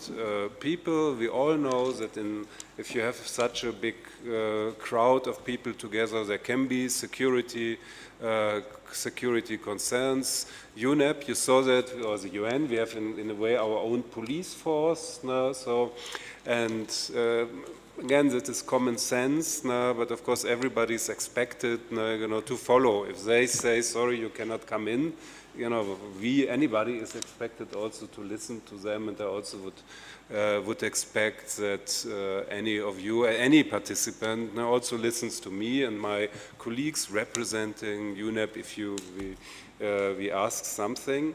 Speaker 1: people. We all know that if you have such a big crowd of people together, there can be security concerns. UNEP, you saw that, or the UN, we have in a way our own police force. Again, that is common sense, but of course everybody is expected to follow. If they say, sorry, you cannot come in, anybody is expected also to listen to them, and I also would expect that any of you, any participant, also listens to me and my colleagues representing UNEP if we ask something.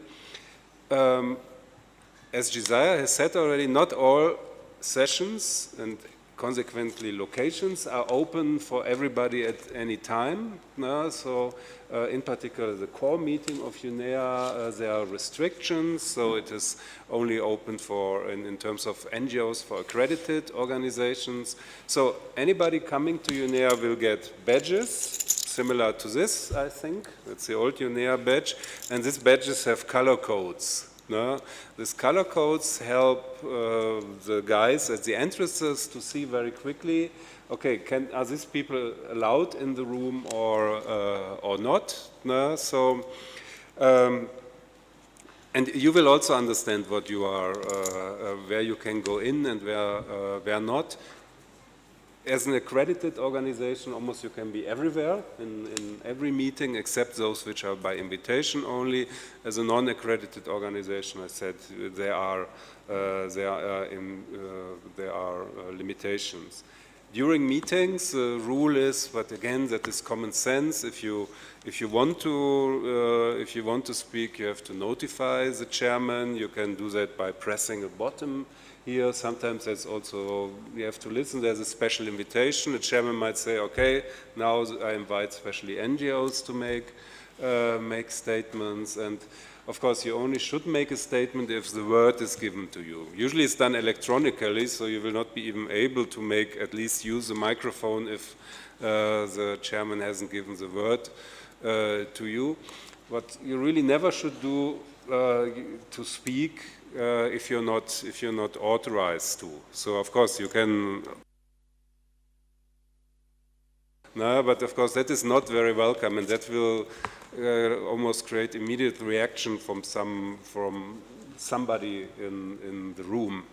Speaker 1: As Josiah has said already, not all sessions and consequently locations are open for everybody at any time. So in particular the core meeting of UNEA, there are restrictions, so it is only open for, in terms of NGOs, for accredited organizations. So anybody coming to UNEA will get badges, similar to this, I think. It's the old UNEA badge, and these badges have color codes. These color codes help the guys at the entrances to see very quickly, okay, are these people allowed in the room or not? So, and you will also understand what you are, where you can go in and where not. As an accredited organization, almost you can be everywhere, in every meeting, except those which are by invitation only. As a non-accredited organization, I said there are limitations. During meetings, the rule is, but again, that is common sense. If you want to speak, you have to notify the chairman. You can do that by pressing a button here. Sometimes that's also, you have to listen. There's a special invitation. The chairman might say, okay, now I invite especially NGOs to make statements. And of course, you only should make a statement if the word is given to you. Usually it's done electronically, so you will not be even able to at least use the microphone if the chairman hasn't given the word to you. What you really never should do to speak if you're not authorized to. So of course you can. No, but of course that is not very welcome, and that will almost create immediate reaction from somebody in the room.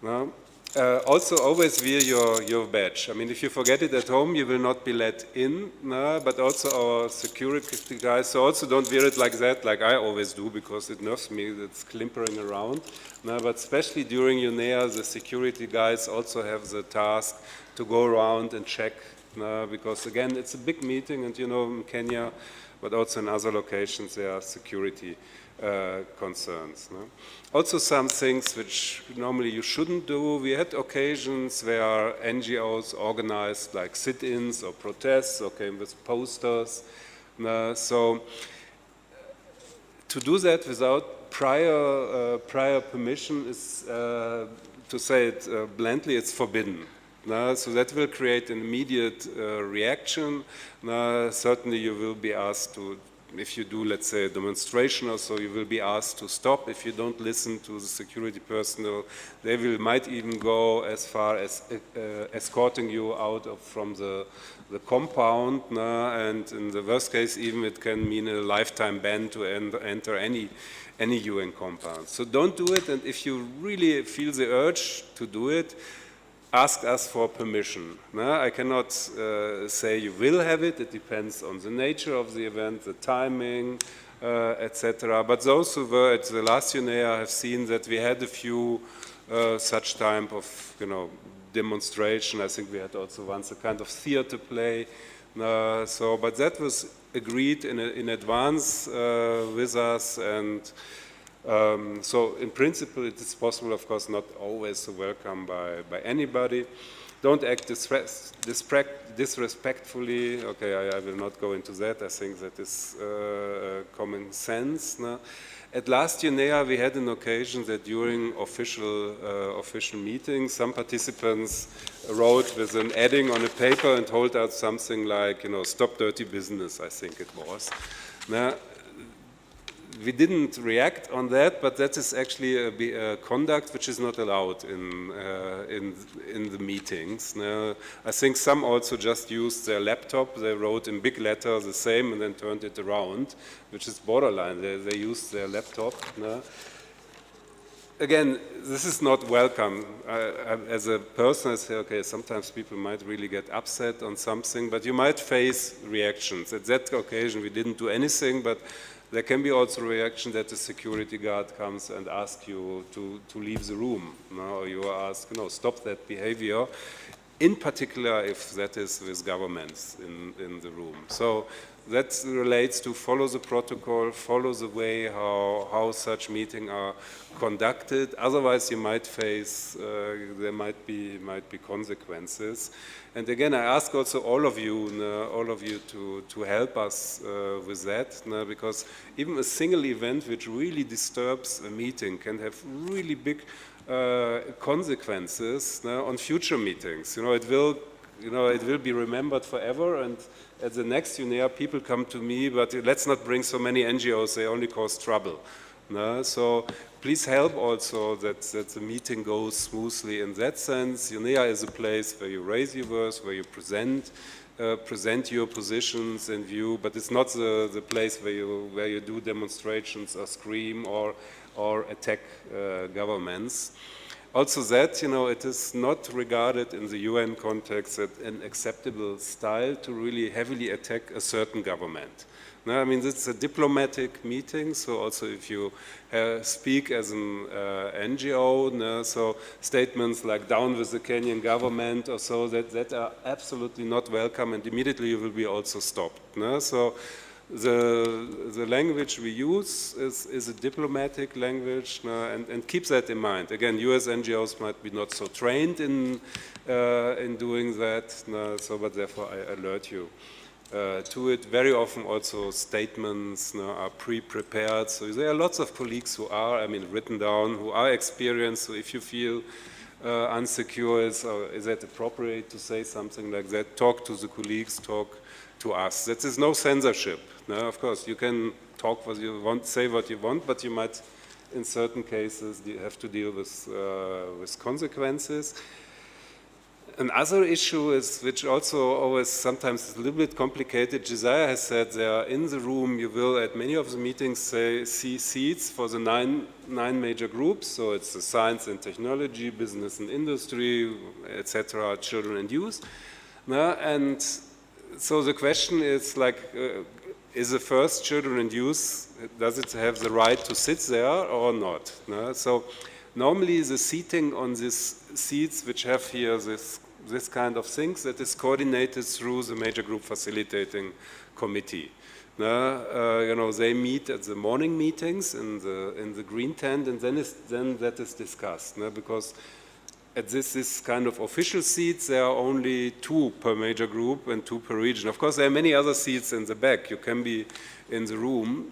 Speaker 1: No? Also, always wear your badge. I mean, if you forget it at home, you will not be let in. No? But also our security guys, so also don't wear it like that, like I always do, because it nerves me. It's climpering around. No? But especially during UNEA, the security guys also have the task to go around and check. Because again, it's a big meeting, and you know, in Kenya, but also in other locations, there are security concerns. No? Also some things which normally you shouldn't do. We had occasions where NGOs organized like sit-ins or protests or came with posters. So to do that without prior permission is, to say it bluntly, it's forbidden. So that will create an immediate reaction. Certainly you will be asked to, if you do, let's say, a demonstration or so, you will be asked to stop if you don't listen to the security personnel. They might even go as far as escorting you out from the compound, and in the worst case even it can mean a lifetime ban to enter any UN compound. So don't do it, and if you really feel the urge to do it, ask us for permission. I cannot say you will have it. It depends on the nature of the event, the timing, etc. But those who were at the last UNEA have seen that we had a few such type of, demonstration. I think we had also once a kind of theater play. But that was agreed in advance with us, and so in principle it is possible, of course, not always to welcome by anybody. Don't act disrespectfully. Okay, I will not go into that. I think that is common sense. No? At last UNEA we had an occasion that during official meetings some participants wrote with an adding on a paper and hold out something like, stop dirty business, I think it was. Now, we didn't react on that, but that is actually a conduct which is not allowed in the meetings. Now, I think some also just used their laptop. They wrote in big letter the same and then turned it around, which is borderline. They used their laptop. Now, again, this is not welcome. As a person, I say, okay, sometimes people might really get upset on something, but you might face reactions. At that occasion, we didn't do anything, but there can be also a reaction that the security guard comes and asks you to leave the room. Or you are asked, stop that behavior, in particular if that is with governments in the room. So that relates to follow the protocol, follow the way how such meetings are conducted. Otherwise, you might face, there might be consequences. And again, I ask also all of you to help us with that, because even a single event which really disturbs a meeting can have really big consequences on future meetings. It will be remembered forever, and at the next UNEA, people come to me, but let's not bring so many NGOs, they only cause trouble. So please help also that the meeting goes smoothly in that sense. UNEA is a place where you raise your voice, where you present your positions in view, but it's not the place where you do demonstrations or scream or attack governments. Also that, it is not regarded in the UN context as an acceptable style to really heavily attack a certain government. No, I mean, it's a diplomatic meeting, so also if you speak as an NGO, no, so statements like down with the Kenyan government or so, that are absolutely not welcome, and immediately you will be also stopped. No? So the language we use is a diplomatic language, no, and keep that in mind. Again, US NGOs might be not so trained in doing that, no, so, but therefore I alert you to it. Very often also statements, no, are pre-prepared, so there are lots of colleagues who are, I mean, written down, who are experienced, so if you feel unsecure, is that appropriate to say something like that, talk to the colleagues, talk to us. That is no censorship. No, of course, you can talk what you want, say what you want, but you might, in certain cases, have to deal with consequences. Another issue is, which also always sometimes is a little bit complicated, Josiah has said there in the room you will at many of the meetings see seats for the nine major groups, so it's the science and technology, business and industry, etc., children and youth. And so the question is like, is the first children and youth, does it have the right to sit there or not? So normally the seating on these seats which have here this kind of things, that is coordinated through the major group facilitating committee. You know, they meet at the morning meetings in the green tent, and then that is discussed. Because at this kind of official seats, there are only 2 per major group and 2 per region. Of course, there are many other seats in the back. You can be in the room.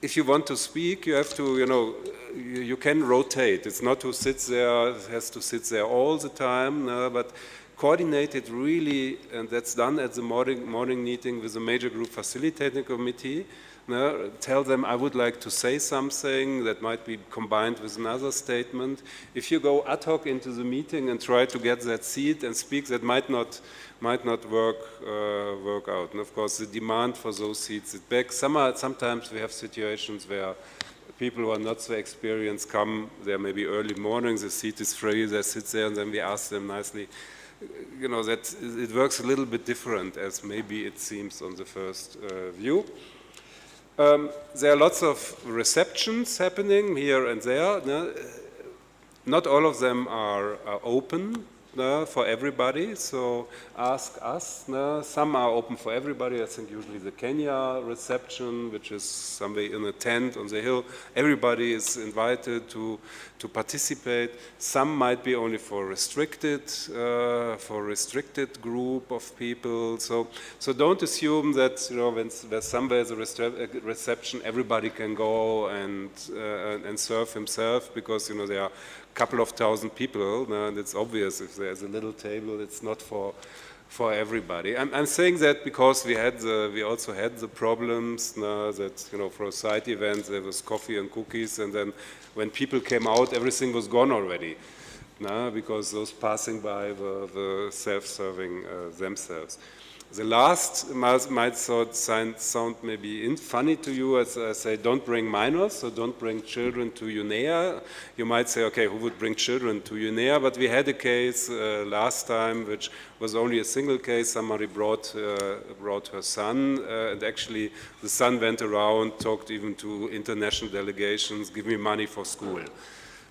Speaker 1: If you want to speak, you have to, you know, you can rotate. It's not to sit there, it has to sit there all the time, but coordinate it really, and that's done at the morning meeting with the major group facilitating committee. Tell them, I would like to say something that might be combined with another statement. If you go ad hoc into the meeting and try to get that seat and speak, that might not work out. And of course, the demand for those seats is back. Sometimes we have situations where people who are not so experienced come, there may be early morning, the seat is free, they sit there, and then we ask them nicely. You know, that it works a little bit different as maybe it seems on the first view. There are lots of receptions happening here and there. Not all of them are open for everybody, so ask us. Some are open for everybody. I think usually the Kenya reception, which is somewhere in a tent on the hill, everybody is invited to participate. Some might be only for restricted group of people. So don't assume that, you know, when somewhere is a reception, everybody can go and serve himself, because, you know, there are couple of thousand people, and it's obvious if there's a little table, it's not for everybody. I'm saying that because we also had the problems that, you know, for a side event there was coffee and cookies, and then when people came out, everything was gone already, because those passing by were self-serving themselves. The last might sound maybe funny to you, as I say, don't bring minors, so don't bring children to UNEA. You might say, okay, who would bring children to UNEA? But we had a case last time, which was only a single case. Somebody brought her son, and actually the son went around, talked even to international delegations, give me money for school.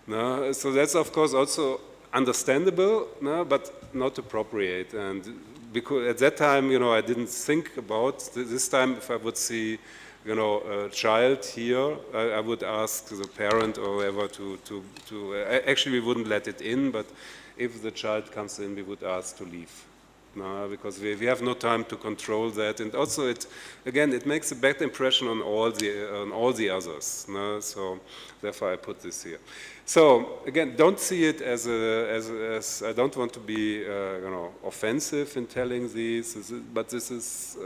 Speaker 1: So that's, of course, also understandable, but not appropriate. And because at that time, you know, I didn't think about this time. If I would see, you know, a child here, I would ask the parent or whoever actually we wouldn't let it in, but if the child comes in, we would ask to leave. Because we have no time to control that, and also it makes a bad impression on all the others. So therefore I put this here. So again, don't see it as I don't want to be you know, offensive in telling these, but this is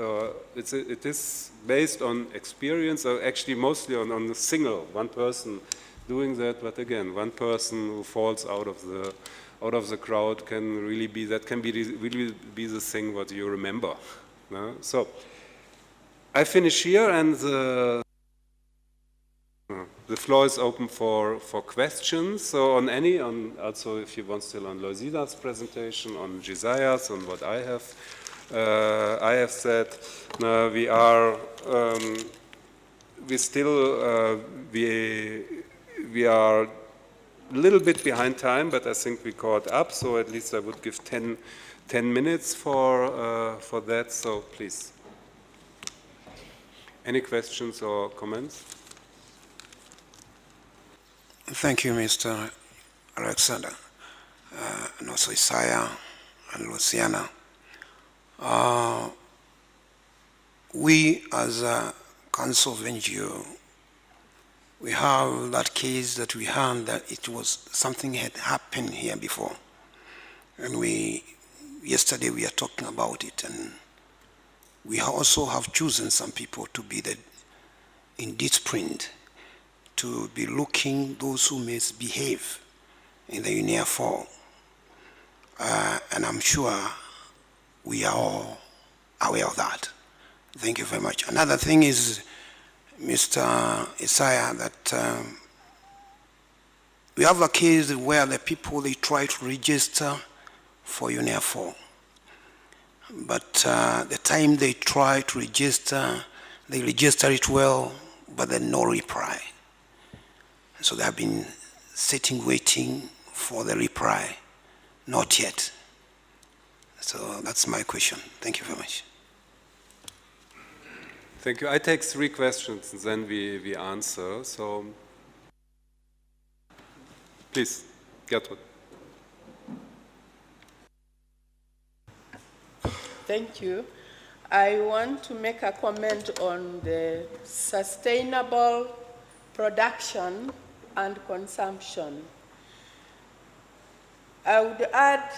Speaker 1: it is based on experience, or actually mostly on a single one person doing that. But again, one person who falls out of the crowd can really be the thing what you remember. So I finish here, and the floor is open for questions. So on any, also if you want still on Loisida's presentation, on Josiah's, on what I have said, we are a little bit behind time, but I think we caught up. So at least I would give 10 minutes for that. So please, any questions or comments?
Speaker 5: Thank you, Mr. Alexander, and also Isaiah and Luciana. We, as a Council of NGO, we have that case that we heard that it was something had happened here before. And yesterday we are talking about it, and we also have chosen some people to be in this sprint, to be looking those who misbehave in the UNEA fall. And I'm sure we are all aware of that. Thank you very much. Another thing is, Mr. Isaiah, that we have a case where the people, they try to register for UNEA 4. But the time they try to register, they register it well, but then no reply. So they have been sitting, waiting for the reply. Not yet. So that's my question. Thank you very much.
Speaker 1: Thank you. I take 3 questions and then we answer. So please, Gertrud.
Speaker 11: Thank you. I want to make a comment on the sustainable production and consumption. I would add,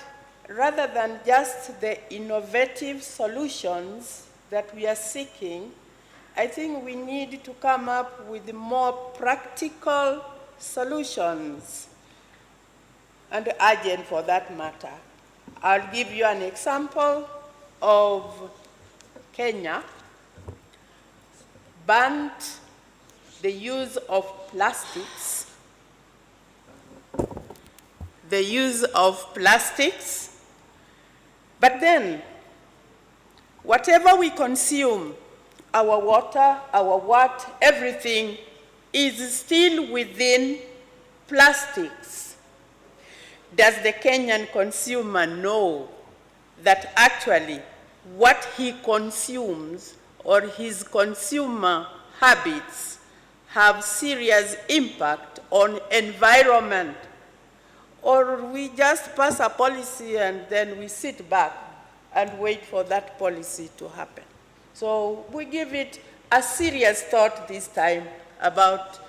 Speaker 11: rather than just the innovative solutions that we are seeking, I think we need to come up with more practical solutions, and urgent for that matter. I'll give you an example of Kenya banned the use of plastics. But then, whatever we consume, our water, our what, everything is still within plastics. Does the Kenyan consumer know that actually what he consumes or his consumer habits have serious impact on environment? Or we just pass a policy and then we sit back and wait for that policy to happen? So we give it a serious thought this time about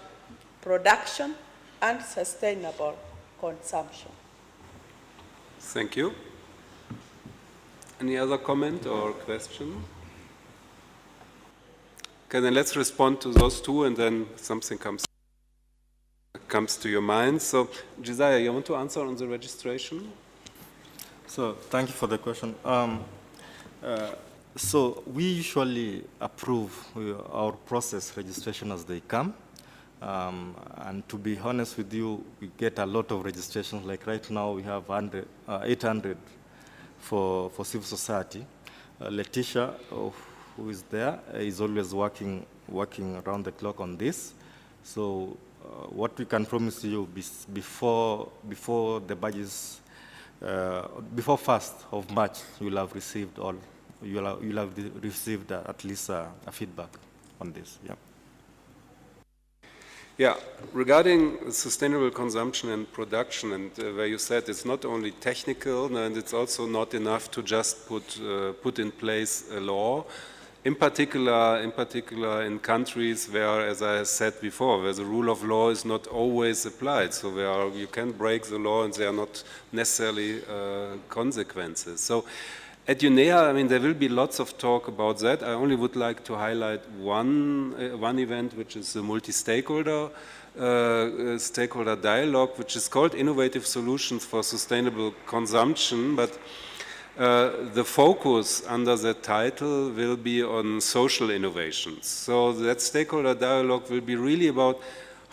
Speaker 11: production and sustainable consumption.
Speaker 1: Thank you. Any other comment or question? Okay, then let's respond to those 2 and then something comes to your mind. So, Josiah, you want to answer on the registration?
Speaker 10: So, thank you for the question. So, we usually approve our process registration as they come. And to be honest with you, we get a lot of registrations. Like right now, we have 800 for civil society. Letitia, who is there, is always working around the clock on this. So what we can promise you before the budgets, before 1st of March, you'll have received at least a feedback on this. Yeah.
Speaker 1: Yeah, regarding sustainable consumption and production, and where you said it's not only technical, and it's also not enough to just put in place a law. In particular in countries where, as I said before, where the rule of law is not always applied, so where you can break the law and there are not necessarily consequences. So at UNEA, I mean, there will be lots of talk about that. I only would like to highlight one event, which is the multi-stakeholder stakeholder dialogue, which is called Innovative Solutions for Sustainable Consumption, but the focus under that title will be on social innovations. So that stakeholder dialogue will be really about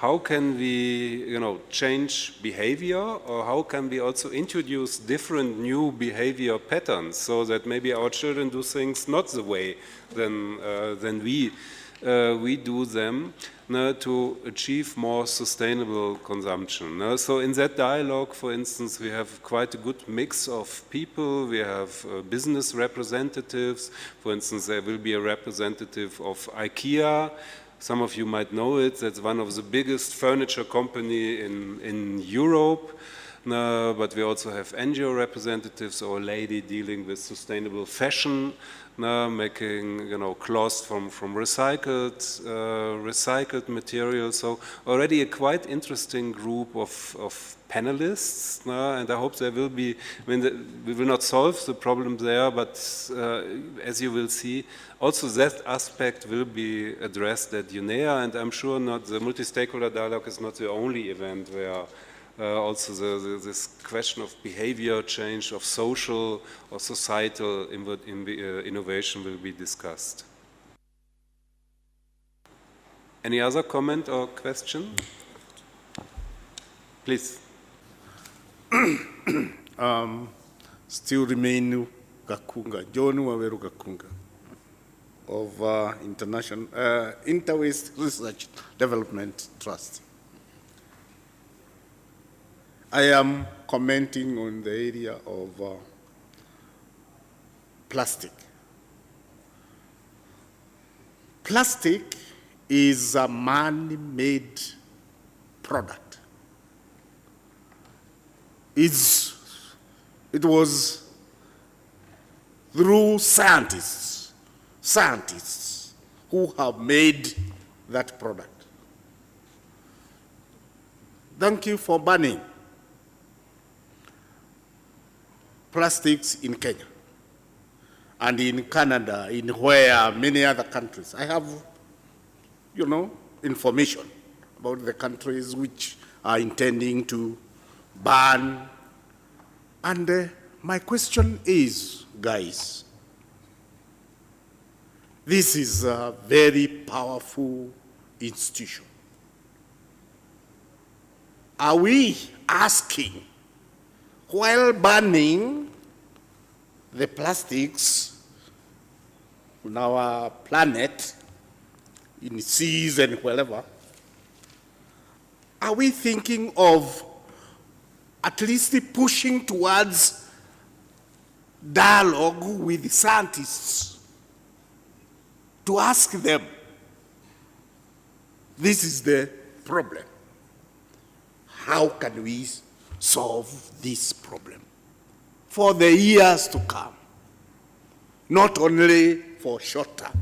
Speaker 1: how can we, change behavior, or how can we also introduce different new behavior patterns so that maybe our children do things not the way than we do them, to achieve more sustainable consumption. So in that dialogue, for instance, we have quite a good mix of people. We have business representatives. For instance, there will be a representative of IKEA. Some of you might know it. That's one of the biggest furniture company in Europe. But we also have NGO representatives, or a lady dealing with sustainable fashion, making cloths from recycled materials. So already a quite interesting group of panelists, and I hope there will be. We will not solve the problem there, but as you will see, also that aspect will be addressed at UNEA, and I'm sure the multi-stakeholder dialogue is not the only event where also this question of behavior change, of social or societal innovation will be discussed. Any other comment or question? Please.
Speaker 8: Still remain Gakunga, John Waweru Gakunga of International Interwaste Research Development Trust. I am commenting on the area of plastic. Plastic is a man-made product. It was through scientists who have made that product. Thank you for banning plastics in Kenya and in Canada, in where many other countries. I have, information about the countries which are intending to ban. And my question is, guys, this is a very powerful institution. Are we asking, while banning the plastics on our planet, in seas and wherever, are we thinking of at least pushing towards dialogue with scientists to ask them, this is the problem, how can we solve this problem for the years to come, not only for short term?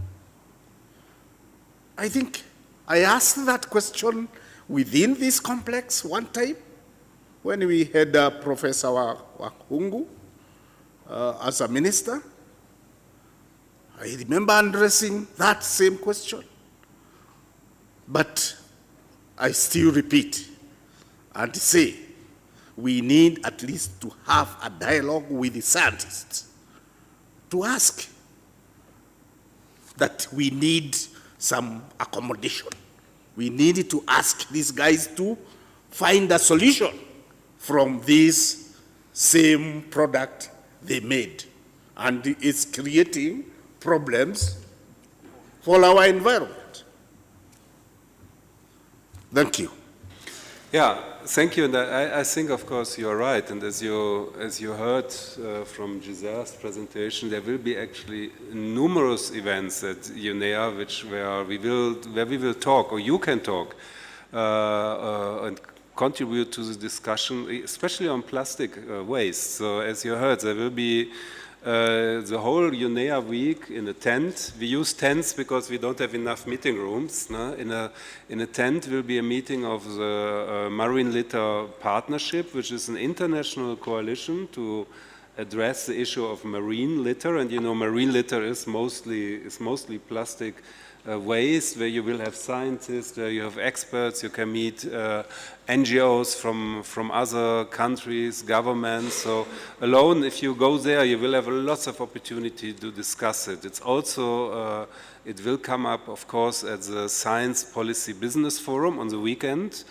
Speaker 8: I think I asked that question within this complex one time when we had Professor Wakungu as a minister. I remember addressing that same question. But I still repeat and say, we need at least to have a dialogue with the scientists to ask that we need some accommodation. We need to ask these guys to find a solution from this same product they made. And it's creating problems for our environment. Thank you.
Speaker 1: Yeah, thank you. And I think, of course, you're right. And as you heard from Giselle's presentation, there will be actually numerous events at UNEA where we will talk, or you can talk, and contribute to the discussion, especially on plastic waste. So as you heard, there will be the whole UNEA week in a tent. We use tents because we don't have enough meeting rooms. No? In a tent will be a meeting of the Marine Litter Partnership, which is an international coalition to address the issue of marine litter. And marine litter is mostly plastic waste, where you will have scientists, where you have experts, you can meet NGOs from other countries, governments. So alone, if you go there, you will have lots of opportunity to discuss it. It's also, it will come up, of course, at the Science Policy Business Forum on the weekend,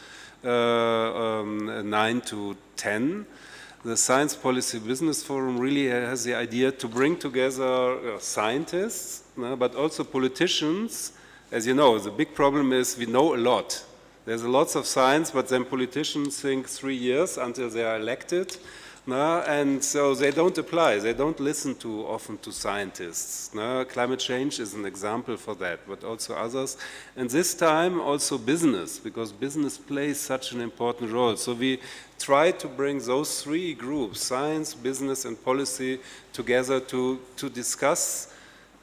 Speaker 1: 9 to 10. The Science Policy Business Forum really has the idea to bring together scientists, but also politicians. As you know, the big problem is we know a lot. There's lots of science, but then politicians think 3 years until they are elected, and so they don't apply. They don't listen too often to scientists. Climate change is an example for that, but also others. And this time also business, because business plays such an important role. So we try to bring those three groups, science, business, and policy, together to discuss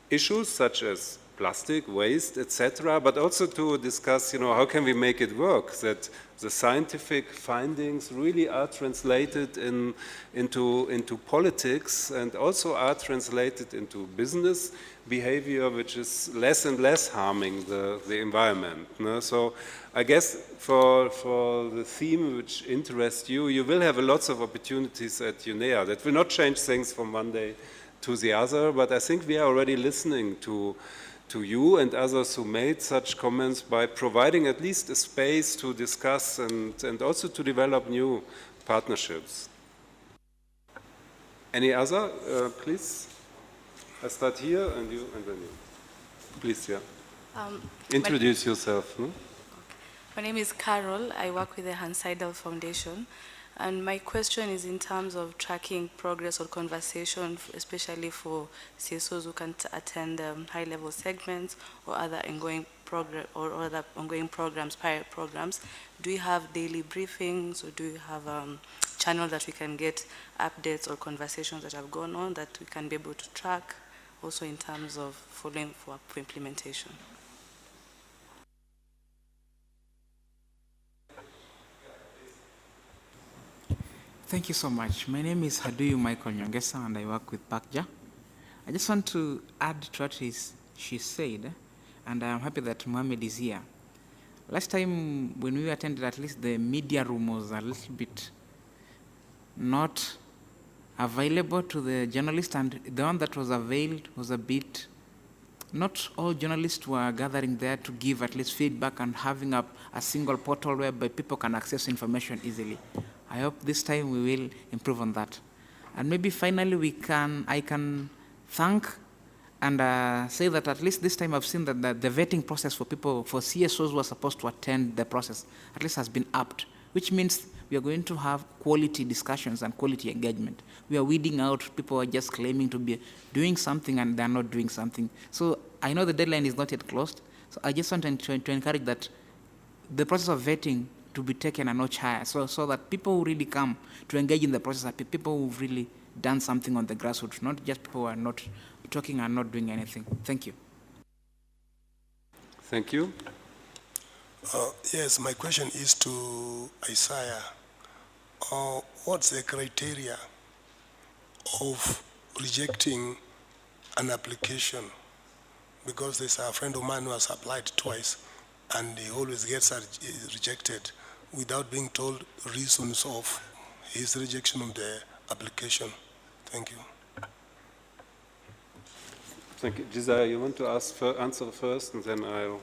Speaker 1: issues such as plastic, waste, etc., but also to discuss, how can we make it work, that the scientific findings really are translated into politics and also are translated into business behavior, which is less and less harming the environment. So I guess for the theme which interests you, you will have lots of opportunities at UNEA. That will not change things from one day to the other, but I think we are already listening to you and others who made such comments by providing at least a space to discuss and also to develop new partnerships. Any other, please? I start here and you and then you. Please, yeah. Introduce yourself.
Speaker 12: My name is Carol. I work with the Hans Seidel Foundation. And my question is in terms of tracking progress or conversation, especially for CSOs who can attend high-level segments or other ongoing programs, pilot programs. Do you have daily briefings, or do you have a channel that we can get updates or conversations that have gone on that we can be able to track, also in terms of following for implementation?
Speaker 13: Thank you so much. My name is Haduyu Michael Nyongesa, and I work with PACJA. I just want to add to what she said, and I'm happy that Mohammed is here. Last time when we attended, at least the media room was a little bit not available to the journalists, and the one that was availed was a bit, not all journalists were gathering there to give at least feedback and having a single portal whereby people can access information easily. I hope this time we will improve on that. And maybe finally I can thank and say that at least this time I've seen that the vetting process for CSOs who are supposed to attend the process, at least has been upped, which means we are going to have quality discussions and quality engagement. We are weeding out people who are just claiming to be doing something and they're not doing something. So I know the deadline is not yet closed, so I just want to encourage that the process of vetting to be taken a notch higher, so that people who really come to engage in the process are people who've really done something on the grassroots, not just people who are not talking and not doing anything. Thank you.
Speaker 1: Thank you.
Speaker 5: Yes, my question is to Isaiah. What's the criteria of rejecting an application? Because there's a friend of mine who has applied twice, and he always gets rejected without being told reasons of his rejection of the application. Thank you.
Speaker 1: Thank you. Josiah, you want to answer first, and then I'll...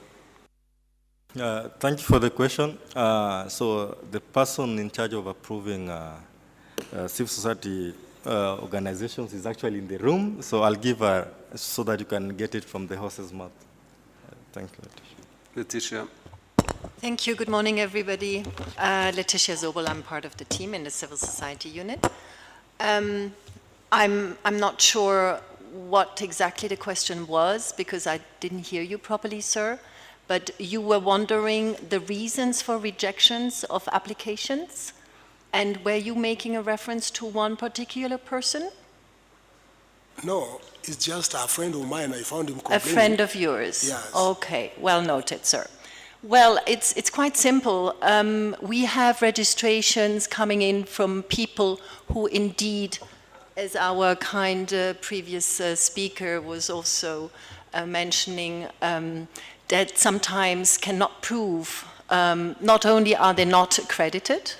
Speaker 10: Thank you for the question. So the person in charge of approving civil society organizations is actually in the room, so I'll give her so that you can get it from the horse's mouth. Thank you,
Speaker 1: Letitia.
Speaker 14: Thank you. Good morning, everybody. Letitia Zobel. I'm part of the team in the civil society unit. I'm not sure what exactly the question was because I didn't hear you properly, sir. But you were wondering the reasons for rejections of applications, and were you making a reference to one particular person?
Speaker 5: No, it's just a friend of mine. I found him complaining.
Speaker 14: A friend of yours?
Speaker 5: Yes.
Speaker 14: Okay, well noted, sir. Well, it's quite simple. We have registrations coming in from people who indeed, as our kind previous speaker was also mentioning that sometimes cannot prove, not only are they not accredited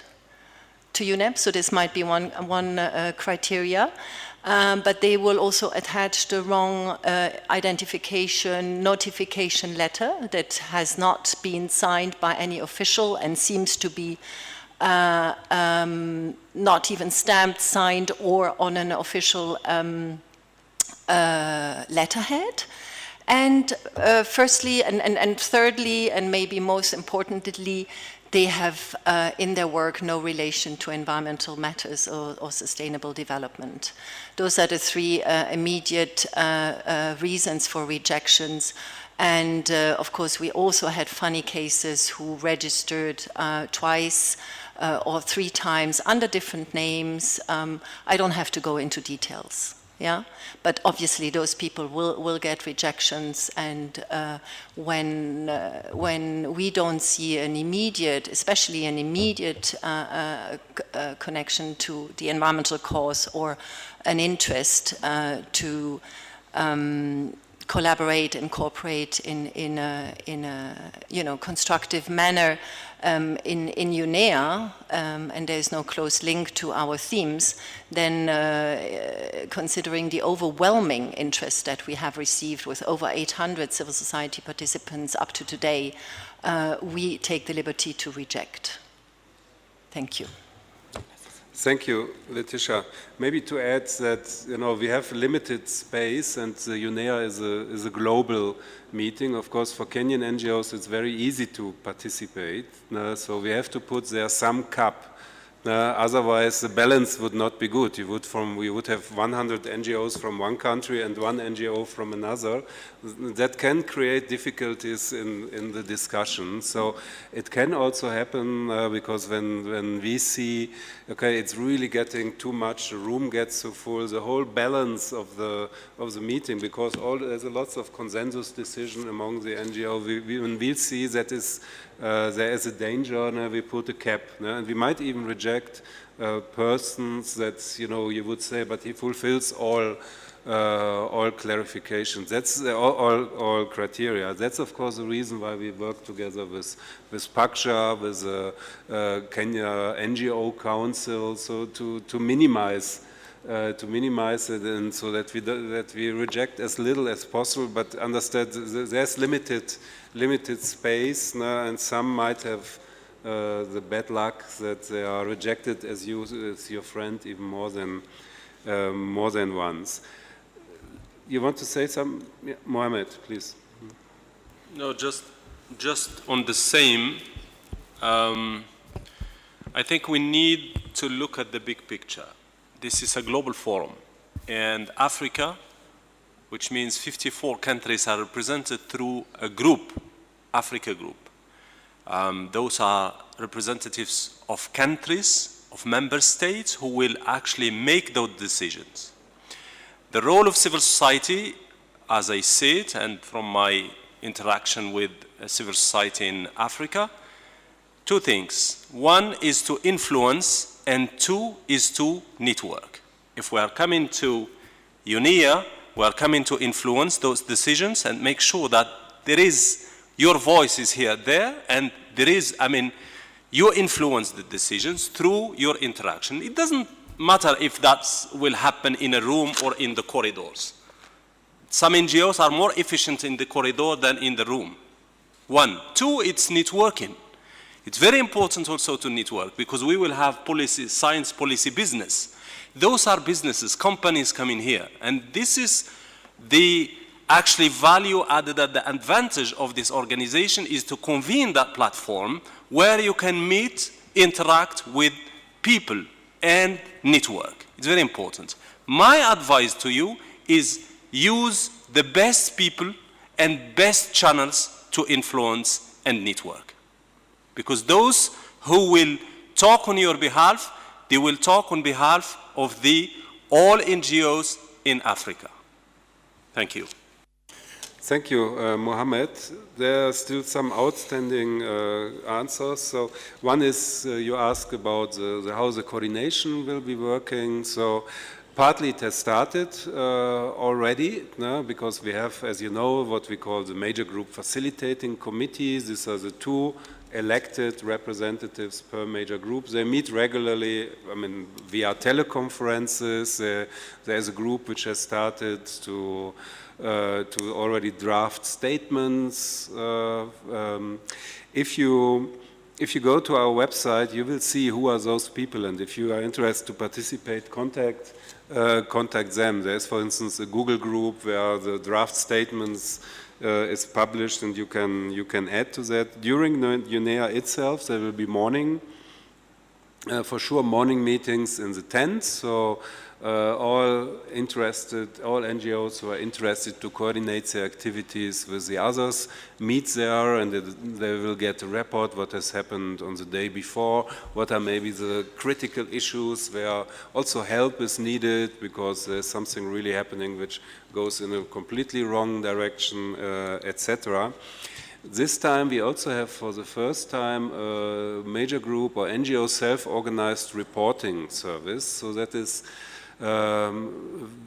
Speaker 14: to UNEP, so this might be one criteria, but they will also attach the wrong identification notification letter that has not been signed by any official and seems to be not even stamped, signed, or on an official letterhead. And firstly, and thirdly, and maybe most importantly, they have in their work no relation to environmental matters or sustainable development. Those are the three immediate reasons for rejections. And of course, we also had funny cases who registered twice or 3 times under different names. I don't have to go into details. Yeah, but obviously those people will get rejections, and when we don't see an immediate, especially an immediate connection to the environmental cause or an interest to collaborate and cooperate in a constructive manner in UNEA, and there is no close link to our themes, then considering the overwhelming interest that we have received with over 800 civil society participants up to today, we take the liberty to reject. Thank you.
Speaker 1: Thank you, Letitia. Maybe to add that, we have limited space, and the UNEA is a global meeting. Of course, for Kenyan NGOs, it's very easy to participate. So we have to put there some cap. Otherwise, the balance would not be good. We would have 100 NGOs from one country and 1 NGO from another. That can create difficulties in the discussion. So it can also happen because when we see, okay, it's really getting too much, the room gets so full, the whole balance of the meeting, because there's a lots of consensus decision among the NGO. When we see that there is a danger, we put a cap, and we might even reject persons that you would say, but he fulfills all clarifications. That's all criteria. That's of course the reason why we work together with PACJA, with Kenya NGO Council, so to minimize it, and so that we reject as little as possible, but understand there's limited space, and some might have the bad luck that they are rejected as your friend even more than once. You want to say something, yeah, Mohammed, please?
Speaker 6: No, just on the same. I think we need to look at the big picture. This is a global forum, and Africa, which means 54 countries, are represented through a group, Africa Group. Those are representatives of countries, of member states, who will actually make those decisions. The role of civil society, as I said, and from my interaction with civil society in Africa, 2 things. 1 is to influence, and 2 is to network. If we are coming to UNEA, we are coming to influence those decisions and make sure that your voice is here, there, and you influence the decisions through your interaction. It doesn't matter if that will happen in a room or in the corridors. Some NGOs are more efficient in the corridor than in the room. 1. 2, it's networking. It's very important also to network, because we will have policy, science policy business. Those are businesses, companies coming here. And this is the actually value added, that the advantage of this organization is to convene that platform where you can meet, interact with people and network. It's very important. My advice to you is use the best people and best channels to influence and network. Because those who will talk on your behalf, they will talk on behalf of all NGOs in Africa. Thank you.
Speaker 1: Thank you, Mohammed. There are still some outstanding answers. So one is you ask about how the coordination will be working. So Partly it has started already, no, because we have, as you know, what we call the major group facilitating committees. These are the 2 elected representatives per major group. They meet regularly, I mean, via teleconferences. There's a group which has started to already draft statements. If you go to our website, you will see who are those people, and if you are interested to participate, contact them. There's, for instance, a Google group where the draft statements is published, and you can add to that. During the UNEA itself, there will be morning, for sure, morning meetings in the tent. So all NGOs who are interested to coordinate their activities with the others meet there, and they will get a report what has happened on the day before, what are maybe the critical issues where also help is needed because there's something really happening which goes in a completely wrong direction, etc. This time we also have, for the first time, a major group or NGO self-organized reporting service. So that is,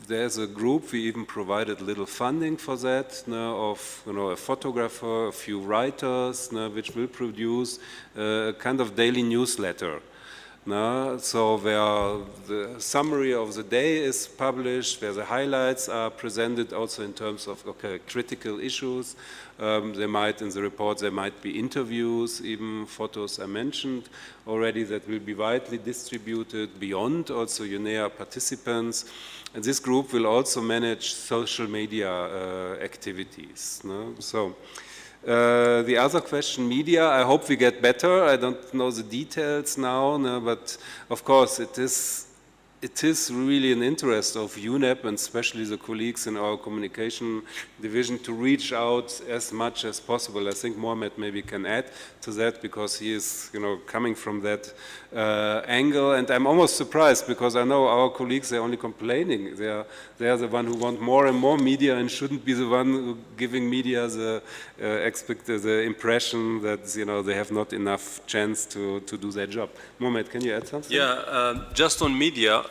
Speaker 1: there's a group, we even provided little funding for that, of a photographer, a few writers, which will produce a kind of daily newsletter. So where the summary of the day is published, where the highlights are presented also in terms of critical issues. There might, in the report, there might be interviews, even photos are mentioned already that will be widely distributed beyond also UNEA participants. And this group will also manage social media activities. So. The other question, media, I hope we get better. I don't know the details now, but of course it is really an interest of UNEP and especially the colleagues in our communication division to reach out as much as possible. I think Mohamed maybe can add to that because he is, coming from that angle. And I'm almost surprised because I know our colleagues, they're only complaining. They are the one who want more and more media and shouldn't be the one who giving media the impression that they have not enough chance to do their job. Mohamed, can you add something?
Speaker 6: Yeah, just on media.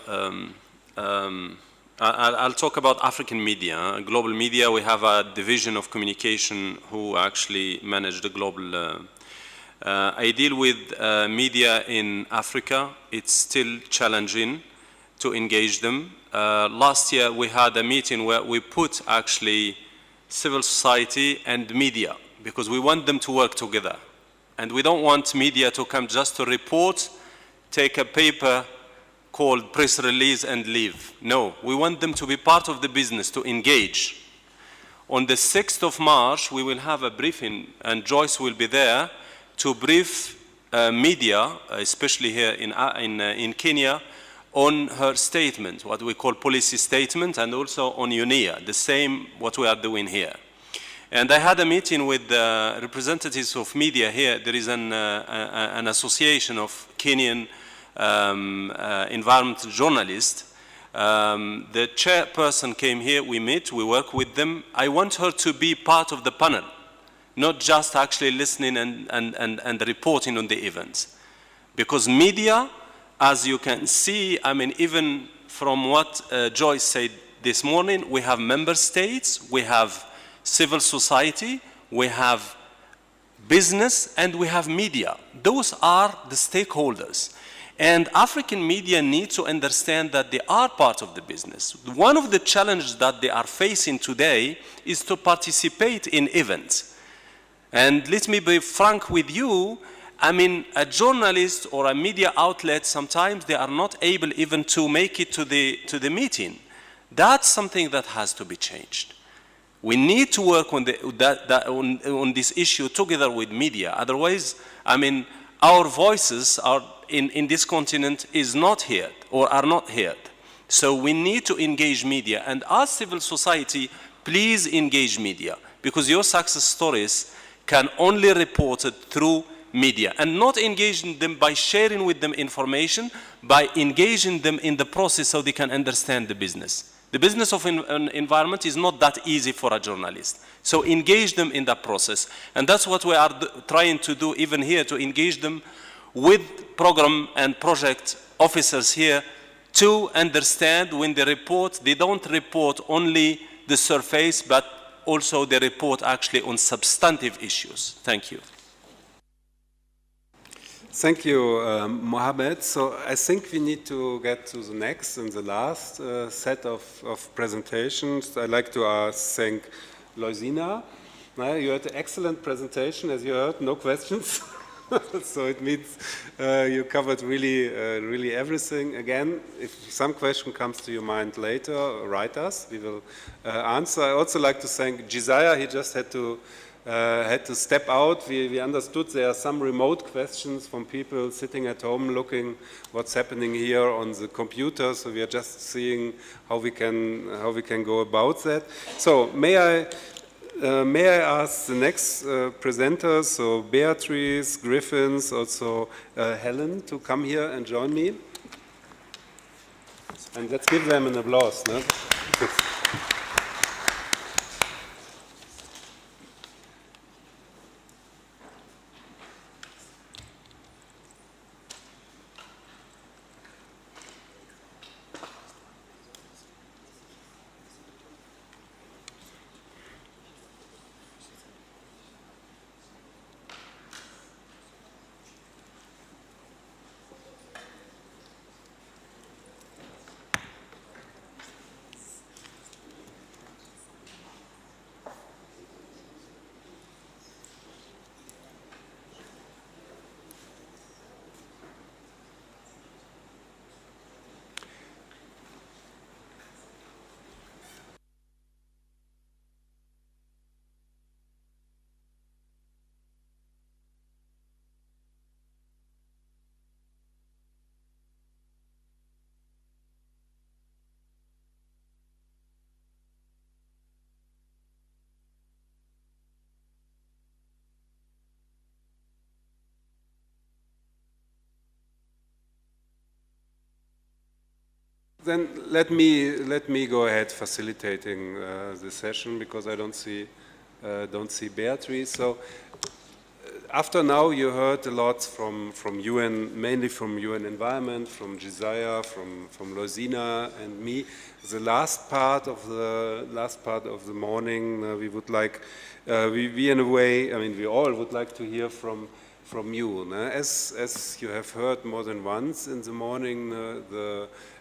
Speaker 6: I'll talk about African media. Global media, we have a division of communication who actually manage the global. I deal with media in Africa. It's still challenging to engage them. Last year we had a meeting where we put actually civil society and media because we want them to work together. And we don't want media to come just to report, take a paper, called press release and leave. No, we want them to be part of the business, to engage. On the 6th of March, we will have a briefing, and Joyce will be there to brief media, especially here in Kenya, on her statement, what we call policy statement, and also on UNEA, the same what we are doing here. And I had a meeting with the representatives of media here. There is an association of Kenyan environmental journalists. The chairperson came here, we meet, we work with them. I want her to be part of the panel, not just actually listening and reporting on the events. Because media, as you can see, I mean, even from what Joyce said this morning, we have member states, we have civil society, we have business, and we have media. Those are the stakeholders. And African media need to understand that they are part of the business. One of the challenges that they are facing today is to participate in events. And let me be frank with you, I mean, a journalist or a media outlet, sometimes they are not able even to make it to the meeting. That's something that has to be changed. We need to work on, on this issue together with media. Otherwise, I mean, our voices are in this continent is not heard or are not heard. So we need to engage media. And as civil society, please engage media because your success stories can only report it through media and not engaging them by sharing with them information, by engaging them in the process so they can understand the business. The business of environment is not that easy for a journalist. So engage them in that process. And that's what we are trying to do even here, to engage them with program and project officers here to understand when they report, they don't report only the surface, but also they report actually on substantive issues. Thank you.
Speaker 1: Thank you, Mohammed. So I think we need to get to the next and the last set of presentations. I'd like to thank Loisina. You had an excellent presentation, as you heard, no questions. So it means you covered really everything. Again, if some question comes to your mind later, write us. We will answer. I also like to thank Josiah. He just had to step out. We understood there are some remote questions from people sitting at home looking what's happening here on the computer. So we are just seeing how we can go about that. So may I ask the next presenters, so Beatrice, Griffins, also Helen, to come here and join me? And let's give them an applause. No? Then let me go ahead facilitating the session because I don't see Beatrice. So after now you heard a lot from UN, mainly from UN Environment, from Josiah, from Loisina and me. The last part of the morning, we would like, we in a way, I mean, we all would like to hear from you. As you have heard more than once in the morning,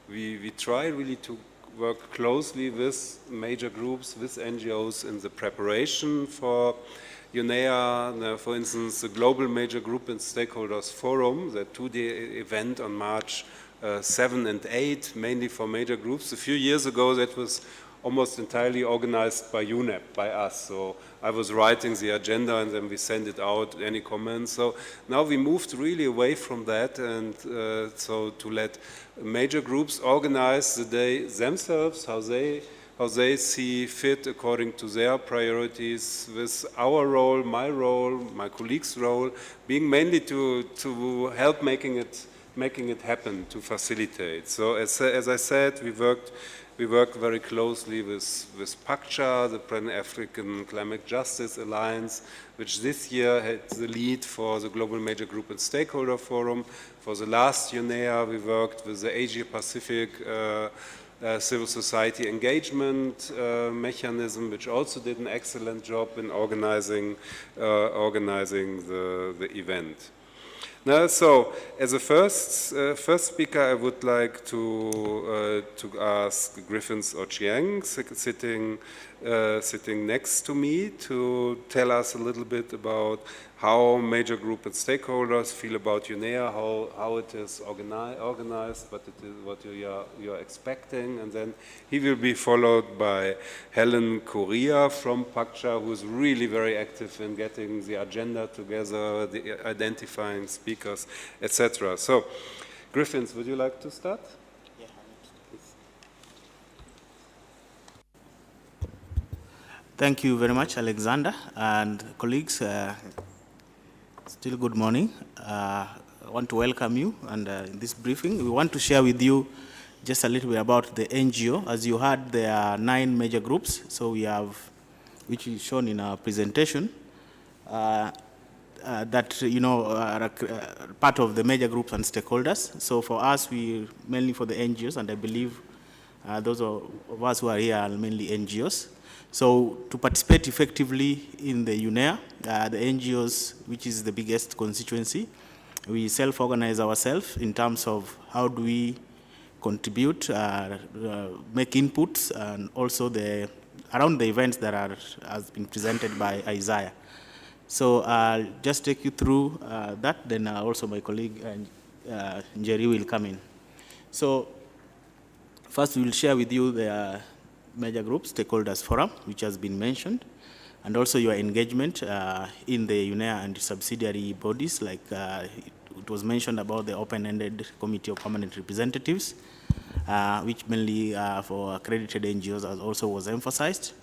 Speaker 1: we try really to work closely with major groups, with NGOs in the preparation for UNEA, for instance, the Global Major Group and Stakeholders Forum, the two-day event on March 7 and 8, mainly for major groups. A few years ago, that was almost entirely organized by UNEP, by us. So I was writing the agenda and then we send it out, any comments. So now we moved really away from that and so to let major groups organize the day themselves, how they see fit according to their priorities, with our role, my colleagues' role, being mainly to help making it happen, to facilitate. So as I said, we work very closely with PACCHA, the Pan-African Climate Justice Alliance, which this year had the lead for the Global Major Group and Stakeholder Forum. For the last UNEA, we worked with the Asia-Pacific Civil Society Engagement Mechanism, which also did an excellent job in organizing the event. Now, so as a first speaker, I would like to ask Griffins Ochieng, sitting next to me, to tell us a little bit about how major group and stakeholders feel about UNEA, how it is organized, what you're expecting, and then he will be followed by Helen Correa from PACCHA, who is really very active in getting the agenda together, identifying speakers, etc. So, Griffins, would you like to start?
Speaker 7: Yeah. Thank you very much, Alexander, and colleagues. Still good morning. I want to welcome you, and in this briefing, we want to share with you just a little bit about the NGO. As you heard, there are 9 major groups, so we have, which is shown in our presentation. that are part of the major groups and stakeholders. So for us, we mainly for the NGOs, and I believe those of us who are here are mainly NGOs. So to participate effectively in the UNEA, the NGOs, which is the biggest constituency, we self-organize ourselves in terms of how do we contribute, make inputs, and also around the events that has been presented by Isaiah. So I'll just take you through that, then also my colleague Njeri will come in. So first we will share with you the major group stakeholders forum, which has been mentioned, and also your engagement in the UNEA and subsidiary bodies, like it was mentioned about the open-ended committee of permanent representatives, which mainly for accredited NGOs as also was emphasized.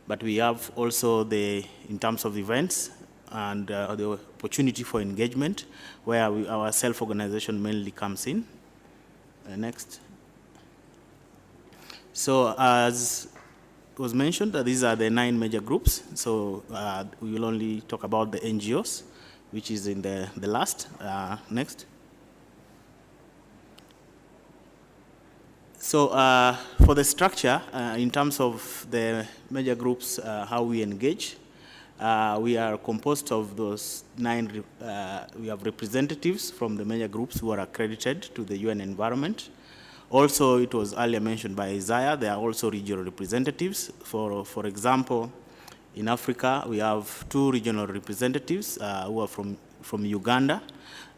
Speaker 7: But we have also in terms of events and the opportunity for engagement, where our self-organization mainly comes in. Next. So as was mentioned, these are the 9 major groups. So we will only talk about the NGOs, which is in the last. Next. So for the structure, in terms of the major groups, how we engage, we are composed of those 9, we have representatives from the major groups who are accredited to the UN environment. Also, it was earlier mentioned by Isaiah, there are also regional representatives. For example, in Africa, we have 2 regional representatives who are from Uganda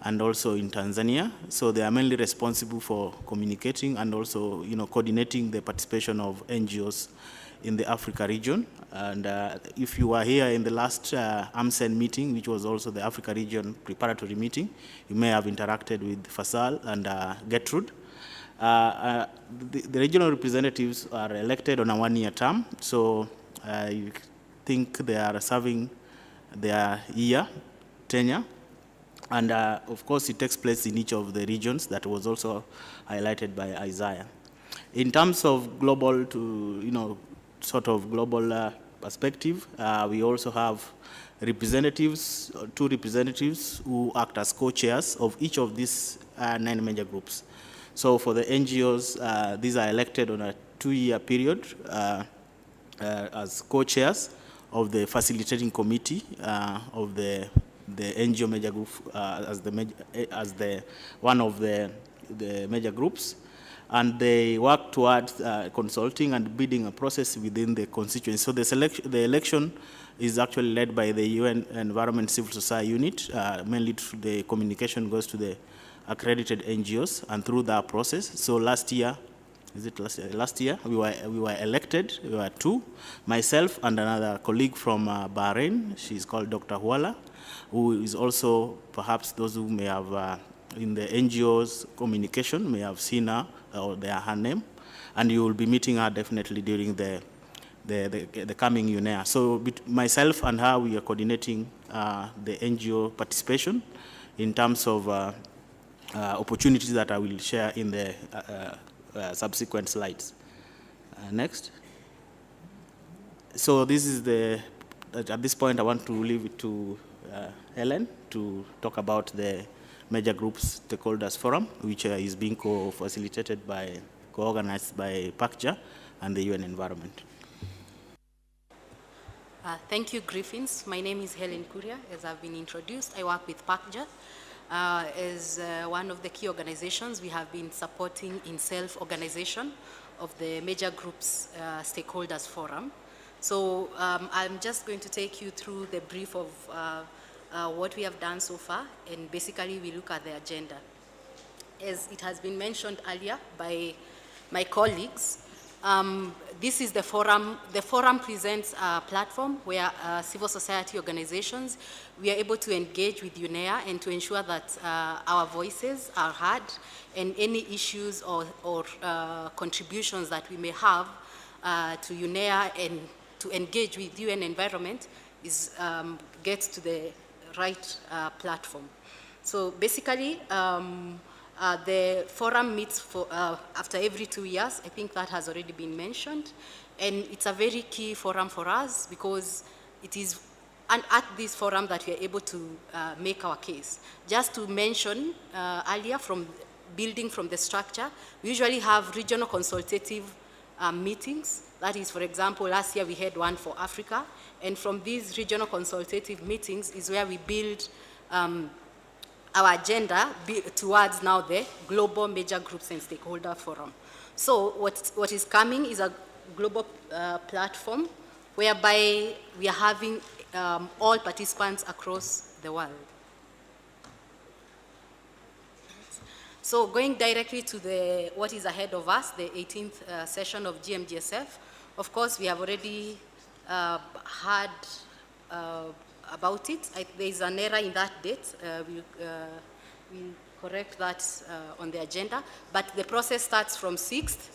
Speaker 7: and also in Tanzania. So they are mainly responsible for communicating and also coordinating the participation of NGOs in the Africa region. And if you were here in the last AMSEN meeting, which was also the Africa region preparatory meeting, you may have interacted with Fasal and Gertrude. The regional representatives are elected on a 1-year term, so I think they are serving their year tenure, and of course it takes place in each of the regions that was also highlighted by Isaiah. In terms of global sort of global perspective, we also have representatives, 2 representatives who act as co-chairs of each of these 9 major groups. So for the NGOs, these are elected on a 2-year period as co-chairs of the facilitating committee of the NGO major group as one of the major groups. And they work towards consulting and building a process within the constituency. So the election is actually led by the UN Environment Civil Society Unit. Mainly the communication goes to the accredited NGOs, and through that process. So last year, last year we were elected. We were 2, myself and another colleague from Bahrain. She's called Dr. Huala, who is also perhaps those who may have in the NGOs communication may have seen her or her name, and you will be meeting her definitely during the coming UNEA. So myself and her, we are coordinating the NGO participation in terms of opportunities that I will share in the subsequent slides. Next. So this is at this point I want to leave it to Helen to talk about the major groups stakeholders forum, which is being co-organized by PACJA and the UN Environment.
Speaker 15: Thank you, Griffins. My name is Helen Kuria. As I've been introduced, I work with PACJA. As one of the key organizations, we have been supporting in self-organization of the major groups stakeholders forum. So I'm just going to take you through the brief of what we have done so far, and basically we look at the agenda. As it has been mentioned earlier by my colleagues, this is the forum. The forum presents a platform where civil society organizations, we are able to engage with UNEA and to ensure that our voices are heard, and any issues or contributions that we may have to UNEA and to engage with UN Environment gets to the right platform. So basically, the forum meets after every 2 years. I think that has already been mentioned. And it's a very key forum for us because it is and at this forum that we are able to make our case. Just to mention earlier, from building from the structure, we usually have regional consultative meetings. That is, for example, last year we had one for Africa, and from these regional consultative meetings is where we build our agenda towards now the global major groups and stakeholder forum. So what is coming is a global platform whereby we are having all participants across the world. So going directly to what is ahead of us, the 18th session of GMGSF, of course, we have already heard about it. There is an error in that date. We'll correct that on the agenda. But the process starts from 6th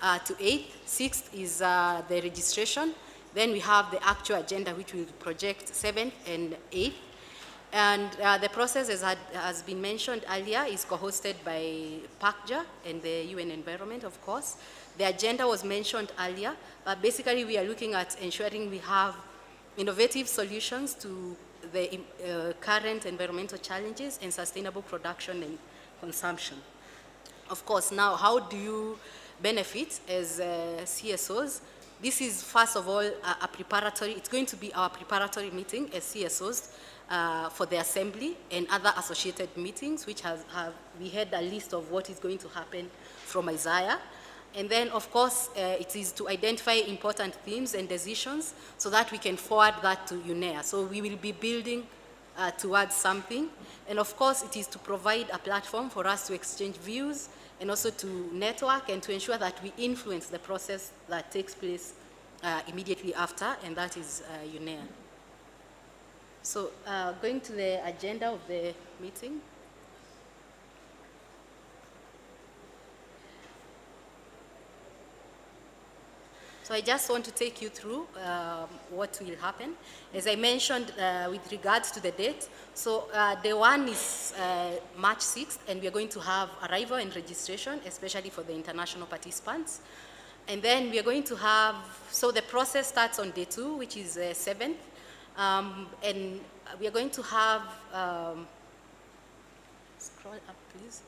Speaker 15: to 8th. 6th is the registration. Then we have the actual agenda, which will project 7th and 8th. And the process, as has been mentioned earlier, is co-hosted by PACJA and the UN Environment, of course. The agenda was mentioned earlier, but basically we are looking at ensuring we have innovative solutions to the current environmental challenges and sustainable production and consumption. Of course, now how do you benefit as CSOs? This is, first of all, a preparatory, it's going to be our preparatory meeting as CSOs for the assembly and other associated meetings, which we had a list of what is going to happen from Isaiah. And then, of course, it is to identify important themes and decisions so that we can forward that to UNEA. So we will be building towards something. And of course, it is to provide a platform for us to exchange views and also to network and to ensure that we influence the process that takes place immediately after, and that is UNEA. So going to the agenda of the meeting. So I just want to take you through what will happen. As I mentioned with regards to the date, so day one is March 6th, and we are going to have arrival and registration, especially for the international participants. And then we are going to have, so the process starts on day 2, which is 7th. And we are going to have, scroll up please.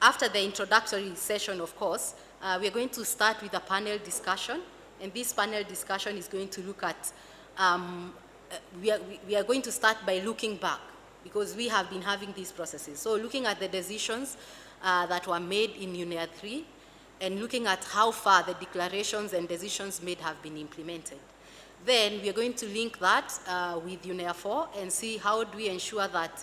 Speaker 15: After the introductory session, of course, we are going to start with a panel discussion, and this panel discussion is going to look at, we are going to start by looking back, because we have been having these processes. So looking at the decisions that were made in UNEA 3, and looking at how far the declarations and decisions made have been implemented. Then we are going to link that with UNEA 4 and see how do we ensure that,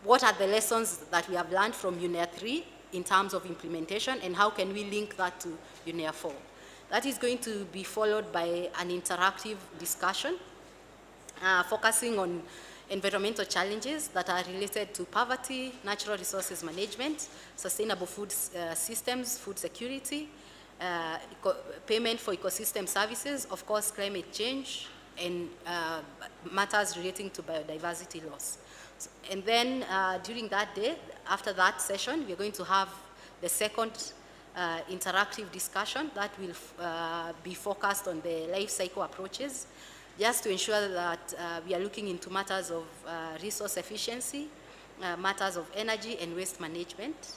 Speaker 15: what are the lessons that we have learned from UNEA 3 in terms of implementation, and how can we link that to UNEA 4. That is going to be followed by an interactive discussion focusing on environmental challenges that are related to poverty, natural resources management, sustainable food systems, food security, payment for ecosystem services, of course, climate change, and matters relating to biodiversity loss. So, and then during that day, after that session, we're going to have the second interactive discussion that will be focused on the life cycle approaches, just to ensure that we are looking into matters of resource efficiency, matters of energy and waste management.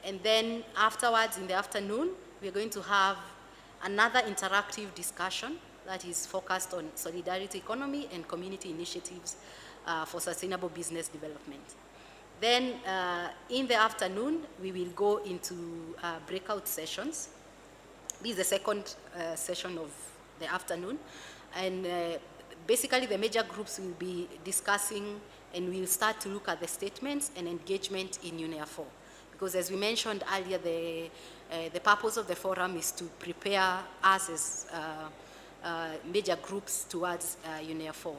Speaker 15: And then afterwards, in the afternoon, we're going to have another interactive discussion that is focused on solidarity economy and community initiatives for sustainable business development. Then in the afternoon, we will go into breakout sessions. This is the second session of the afternoon. And basically the major groups will be discussing, and we'll start to look at the statements and engagement in UNEA 4. Because as we mentioned earlier, the purpose of the forum is to prepare us as major groups towards UNEA 4.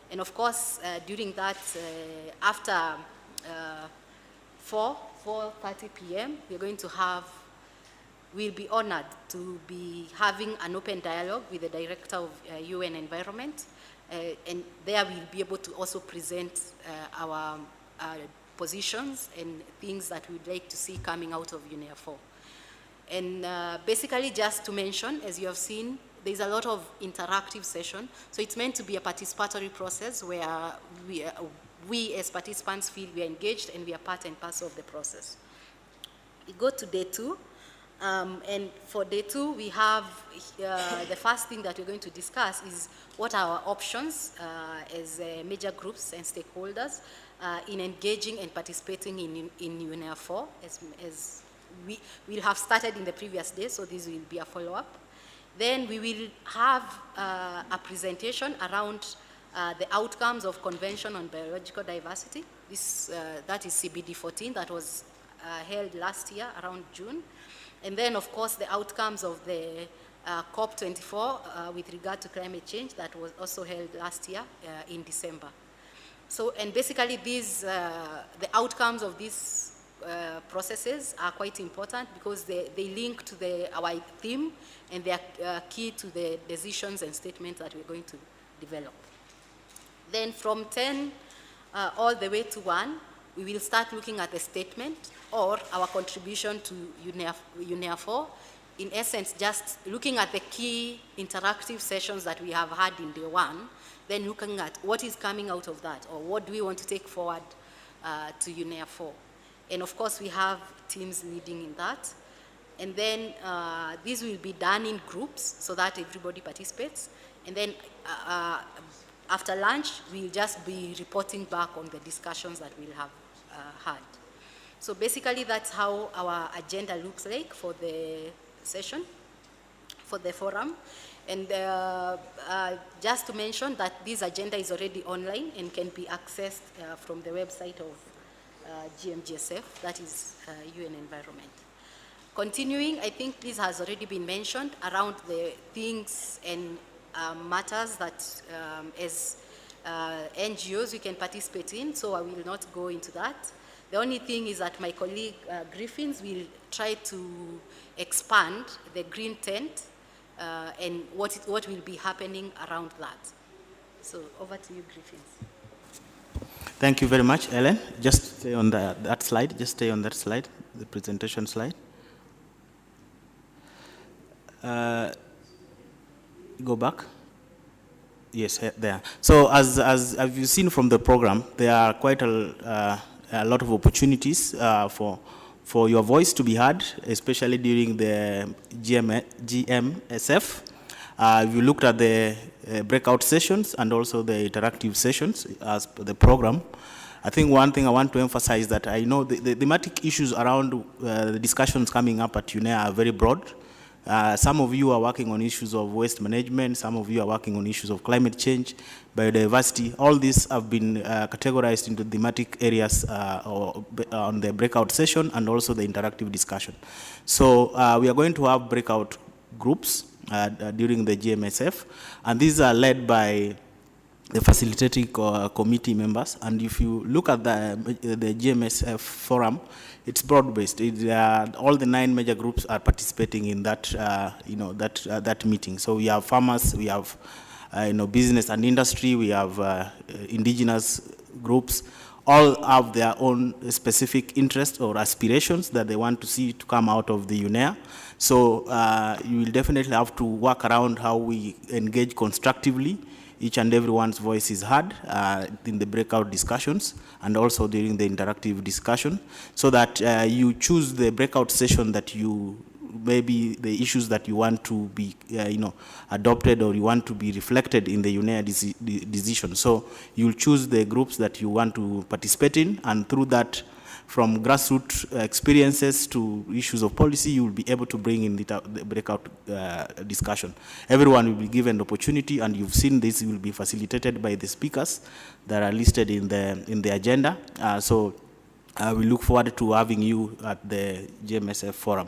Speaker 15: And of course, during that, after 4:30 p.m., we're going to have, we'll be honored to be having an open dialogue with the Director of UN Environment, and there we'll be able to also present our positions and things that we'd like to see coming out of UNEA 4. And basically, just to mention, as you have seen, there's a lot of interactive session. So it's meant to be a participatory process where we as participants feel we are engaged and we are part and parcel of the process. We go to day 2. And for day 2, we have the first thing that we're going to discuss is what are our options as major groups and stakeholders in engaging and participating in UNEA 4, as we will have started in the previous day, so this will be a follow-up. Then we will have a presentation around the outcomes of Convention on Biological Diversity. That is CBD 14, that was held last year around June. And then, of course, the outcomes of the COP24 with regard to climate change that was also held last year in December. So, and basically these, the outcomes of these processes are quite important because they link to our theme and they are key to the decisions and statements that we're going to develop. Then from 10 all the way to 1, we will start looking at the statement or our contribution to UNEA 4. In essence, just looking at the key interactive sessions that we have had in day 1, then looking at what is coming out of that or what do we want to take forward to UNEA 4. And of course, we have teams leading in that. And then this will be done in groups so that everybody participates. And then after lunch, we'll just be reporting back on the discussions that we'll have had. So basically, that's how our agenda looks like for the session, for the forum. And just to mention that this agenda is already online and can be accessed from the website of GMGSF, that is UN Environment. Continuing, I think this has already been mentioned around the things and matters that as NGOs we can participate in, so I will not go into that. The only thing is that my colleague Griffins will try to expand the green tent and what will be happening around that. So over to you, Griffins.
Speaker 7: Thank you very much, Ellen. Just stay on that slide. Just stay on that slide, the presentation slide. Go back. Yes, there. So as you've seen from the program, there are quite a lot of opportunities for your voice to be heard, especially during the GMSF. If you looked at the breakout sessions and also the interactive sessions as per the program, I think one thing I want to emphasize that I know the thematic issues around the discussions coming up at UNEA are very broad. Some of you are working on issues of waste management, some of you are working on issues of climate change, biodiversity. All these have been categorized into thematic areas on the breakout session and also the interactive discussion. So we are going to have breakout groups during the GMSF, and these are led by the facilitating committee members. And if you look at the GMSF forum, it's broad-based. All the 9 major groups are participating in that, that meeting. So we have farmers, we have, business and industry, we have indigenous groups. All have their own specific interests or aspirations that they want to see to come out of the UNEA. So you will definitely have to work around how we engage constructively. Each and everyone's voice is heard in the breakout discussions and also during the interactive discussion, so that you choose the breakout session that you, maybe the issues that you want to be, adopted or you want to be reflected in the UNEA decision. So you'll choose the groups that you want to participate in, and through that, from grassroots experiences to issues of policy, you will be able to bring in the breakout discussion. Everyone will be given the opportunity, and you've seen this will be facilitated by the speakers that are listed in the agenda. So we look forward to having you at the GMSF forum.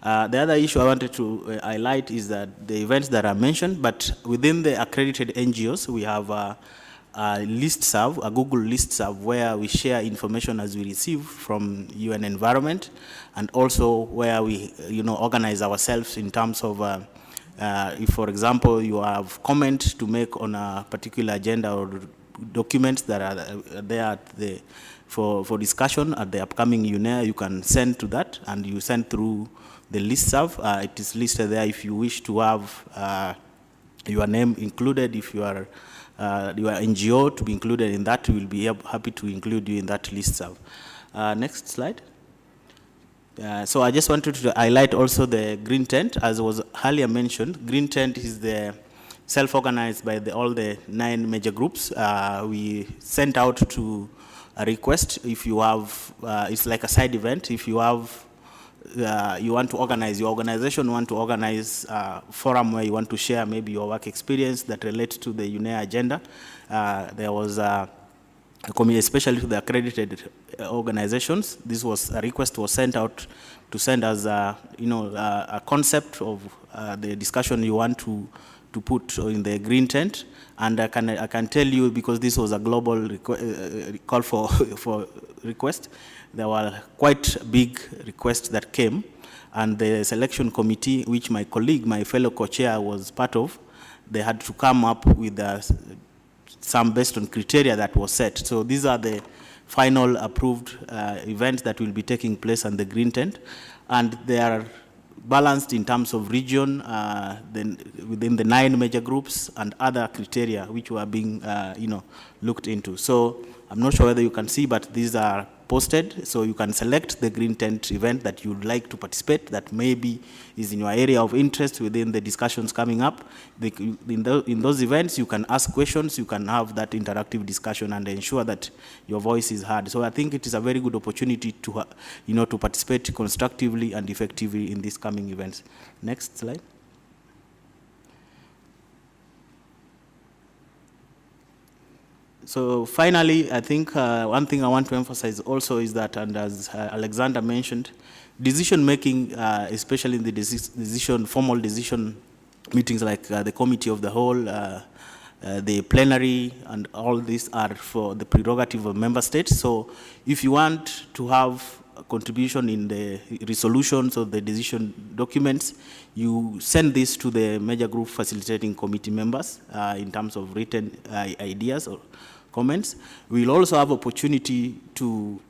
Speaker 7: The other issue I wanted to highlight is that the events that are mentioned, but within the accredited NGOs, we have a listserv, a Google listserv, where we share information as we receive from UN Environment, and also where we, organize ourselves in terms of, if, for example, you have comment to make on a particular agenda or documents that are there for discussion at the upcoming UNEA, you can send to that, and you send through the listserv. It is listed there if you wish to have your name included. If you are your NGO to be included in that, we will be happy to include you in that list. Next slide. So I just wanted to highlight also the Green Tent. As was earlier mentioned, Green Tent is the self-organized by all the 9 major groups. We sent out to a request if you have, it's like a side event, if you have, you want to organize, your organization want to organize a forum where you want to share maybe your work experience that relates to the UNEA agenda. There was a committee, especially to the accredited organizations. This was a request was sent out to send us, a concept of the discussion you want to put in the Green Tent. And I can tell you, because this was a global call for request, there were quite big requests that came, and the selection committee, which my colleague, my fellow co-chair was part of, they had to come up with some based on criteria that was set. So these are the final approved events that will be taking place on the Green Tent, and they are balanced in terms of region, within the 9 major groups and other criteria which were being looked into. So I'm not sure whether you can see, but these are posted, so you can select the Green Tent event that you'd like to participate, that maybe is in your area of interest within the discussions coming up. In those events, you can ask questions, you can have that interactive discussion and ensure that your voice is heard. So I think it is a very good opportunity to, to participate constructively and effectively in these coming events. Next slide. So finally, I think one thing I want to emphasize also is that, and as Alexander mentioned, decision-making, especially in the formal decision meetings like the Committee of the Whole, the plenary, and all these are for the prerogative of member states. So if you want to have a contribution in the resolutions or the decision documents, you send this to the major group facilitating committee members in terms of written ideas or comments. We'll also have opportunity to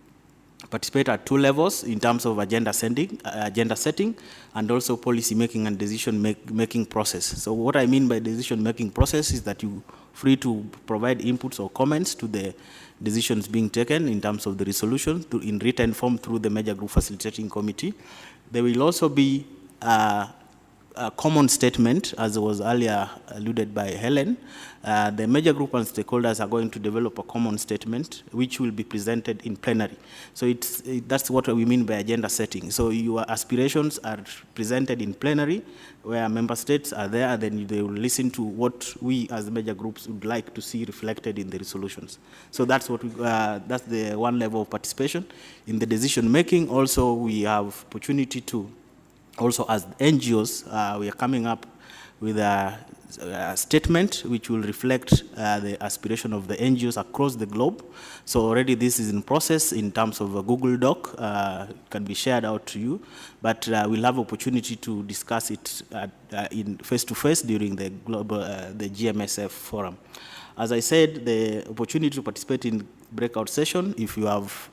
Speaker 7: participate at 2 levels in terms of agenda setting, and also policy making and decision making process. So what I mean by decision making process is that you're free to provide inputs or comments to the decisions being taken in terms of the resolution in written form through the major group facilitating committee. There will also be a common statement, as was earlier alluded by Helen. The major group and stakeholders are going to develop a common statement which will be presented in plenary. So that's what we mean by agenda setting. So your aspirations are presented in plenary, where member states are there, then they will listen to what we as the major groups would like to see reflected in the resolutions. So that's what that's the one level of participation. In the decision making also, we have opportunity to also, as NGOs, we are coming up with a statement which will reflect the aspiration of the NGOs across the globe. So already this is in process in terms of a Google Doc, can be shared out to you, but we'll have opportunity to discuss it in face-to-face during the global, the GMSF forum. As I said, the opportunity to participate in breakout session, if you have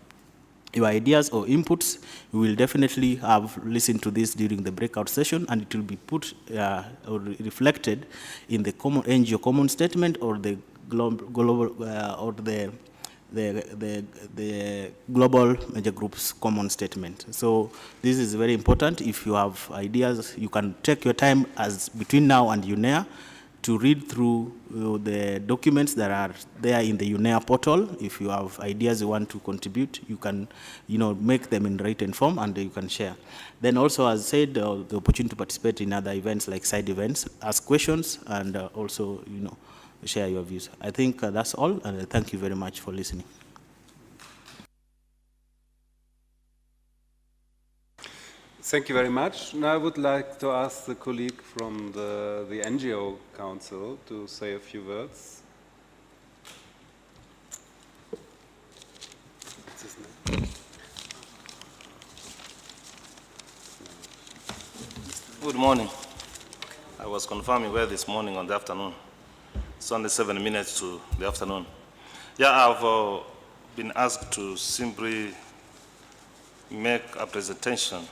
Speaker 7: your ideas or inputs, we will definitely have listened to this during the breakout session, and it will be put or reflected in the common NGO common statement or the global or the global major groups common statement. So this is very important. If you have ideas, you can take your time as between now and UNEA to read through the documents that are there in the UNEA portal. If you have ideas you want to contribute, you can, make them in written form and you can share. Then also, as I said, the opportunity to participate in other events like side events, ask questions, and also, share your views. I think that's all, and thank you very much for listening.
Speaker 1: Thank you very much. Now I would like to ask the colleague from the NGO Council to say a few words.
Speaker 16: Good morning. I was confirming where this morning on the afternoon. It's only 7 minutes to the afternoon. Yeah, I've been asked to simply make a presentation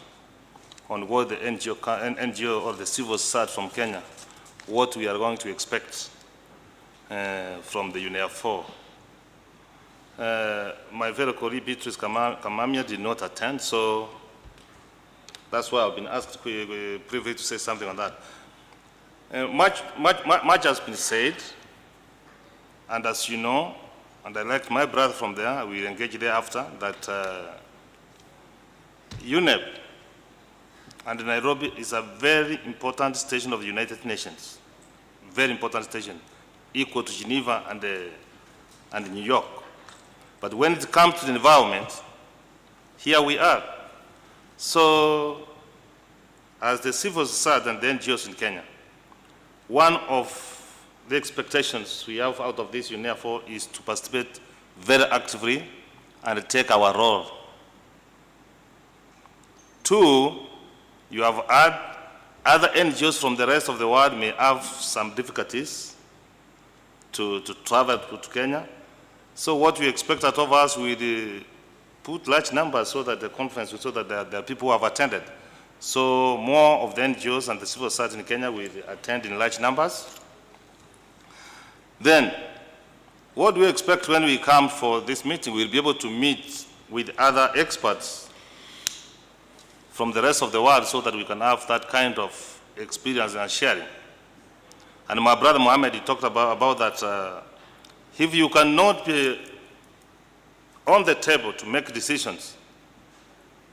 Speaker 16: on what the NGO or the civil society from Kenya what we are going to expect from the UNEA 4. My very colleague Beatrice Kamamia did not attend, so that's why I've been asked briefly to say something on that. Much has been said, and as you know, and I like my brother from there, we engage thereafter, that UNEP and Nairobi is a very important station of the United Nations, very important station, equal to Geneva and New York. But when it comes to the environment, here we are. So, as the civil society and the NGOs in Kenya, one of the expectations we have out of this UNEA 4 is to participate very actively and take our role. Two, you have had other NGOs from the rest of the world may have some difficulties to travel to Kenya. So what we expect out of us, we put large numbers so that the conference, so that there are people who have attended. So more of the NGOs and the civil society in Kenya will attend in large numbers. Then, what do we expect when we come for this meeting? We'll be able to meet with other experts from the rest of the world so that we can have that kind of experience and sharing. And my brother Mohammed, he talked about that if you cannot be on the table to make decisions,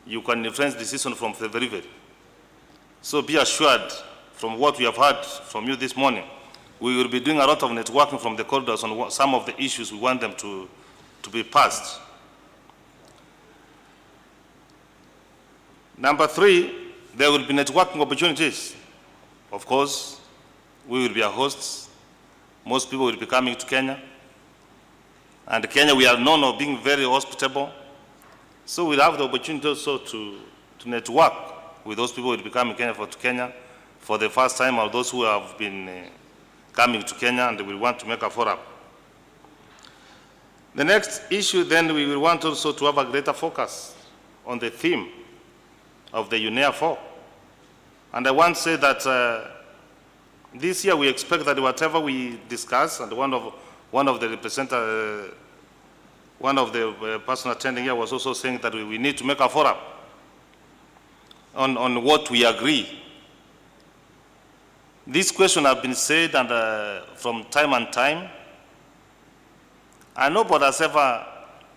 Speaker 16: you can influence decisions from the very. So be assured from what we have heard from you this morning, we will be doing a lot of networking from the corridors on some of the issues we want them to be passed. Number three, there will be networking opportunities. Of course, we will be our hosts. Most people will be coming to Kenya. And Kenya, we are known of being very hospitable. So we'll have the opportunity also to network with those people who will be coming to Kenya for the first time, or those who have been coming to Kenya and we want to make a forum. The next issue then, we will want also to have a greater focus on the theme of the UNEA 4. And I want to say that this year we expect that whatever we discuss, and one of the representatives, one of the person attending here was also saying that we need to make a forum on what we agree. This question has been said and from time and time, and nobody has ever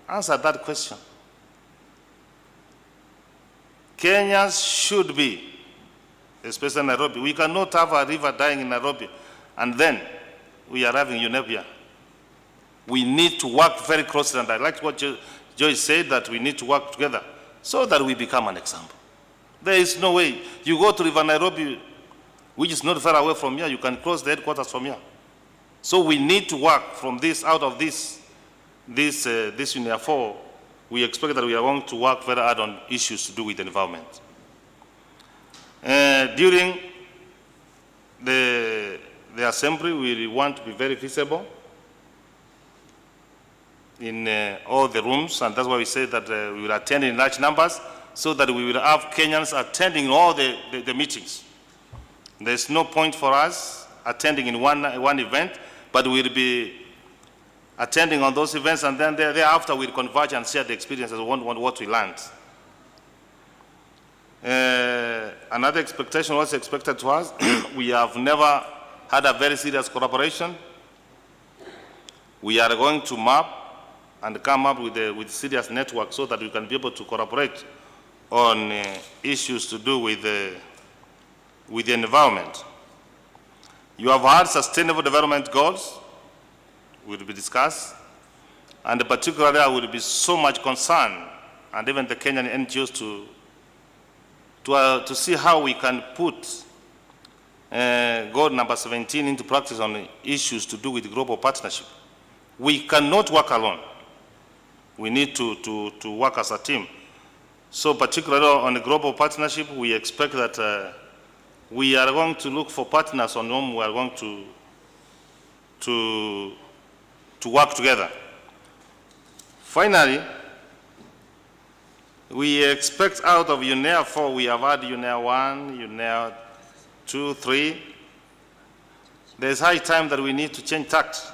Speaker 16: answered that question. Kenyans should be, especially Nairobi. We cannot have a river dying in Nairobi and then we are having UNEA. We need to work very closely, and I like what Joyce said, that we need to work together so that we become an example. There is no way. You go to River Nairobi, which is not far away from here, you can cross the headquarters from here. So we need to work from this, out of this UNEA 4. We expect that we are going to work very hard on issues to do with the environment. During the assembly, we want to be very visible in all the rooms, and that's why we say that we will attend in large numbers so that we will have Kenyans attending all the meetings. There's no point for us attending in one event, but we'll be attending on those events, and then thereafter we'll converge and share the experiences of what we learned. Another expectation was expected to us. We have never had a very serious collaboration. We are going to map and come up with serious network so that we can be able to collaborate on issues to do with the environment. You have had sustainable development goals will be discussed, and particularly I will be so much concerned, and even the Kenyan NGOs to see how we can put goal number 17 into practice on issues to do with global partnership. We cannot work alone. We need to work as a team. So particularly on the global partnership, we expect that we are going to look for partners on whom we are going to work together. Finally, we expect out of UNEA 4, we have had UNEA 1, UNEA 2, 3. there's high time that we need to change tact.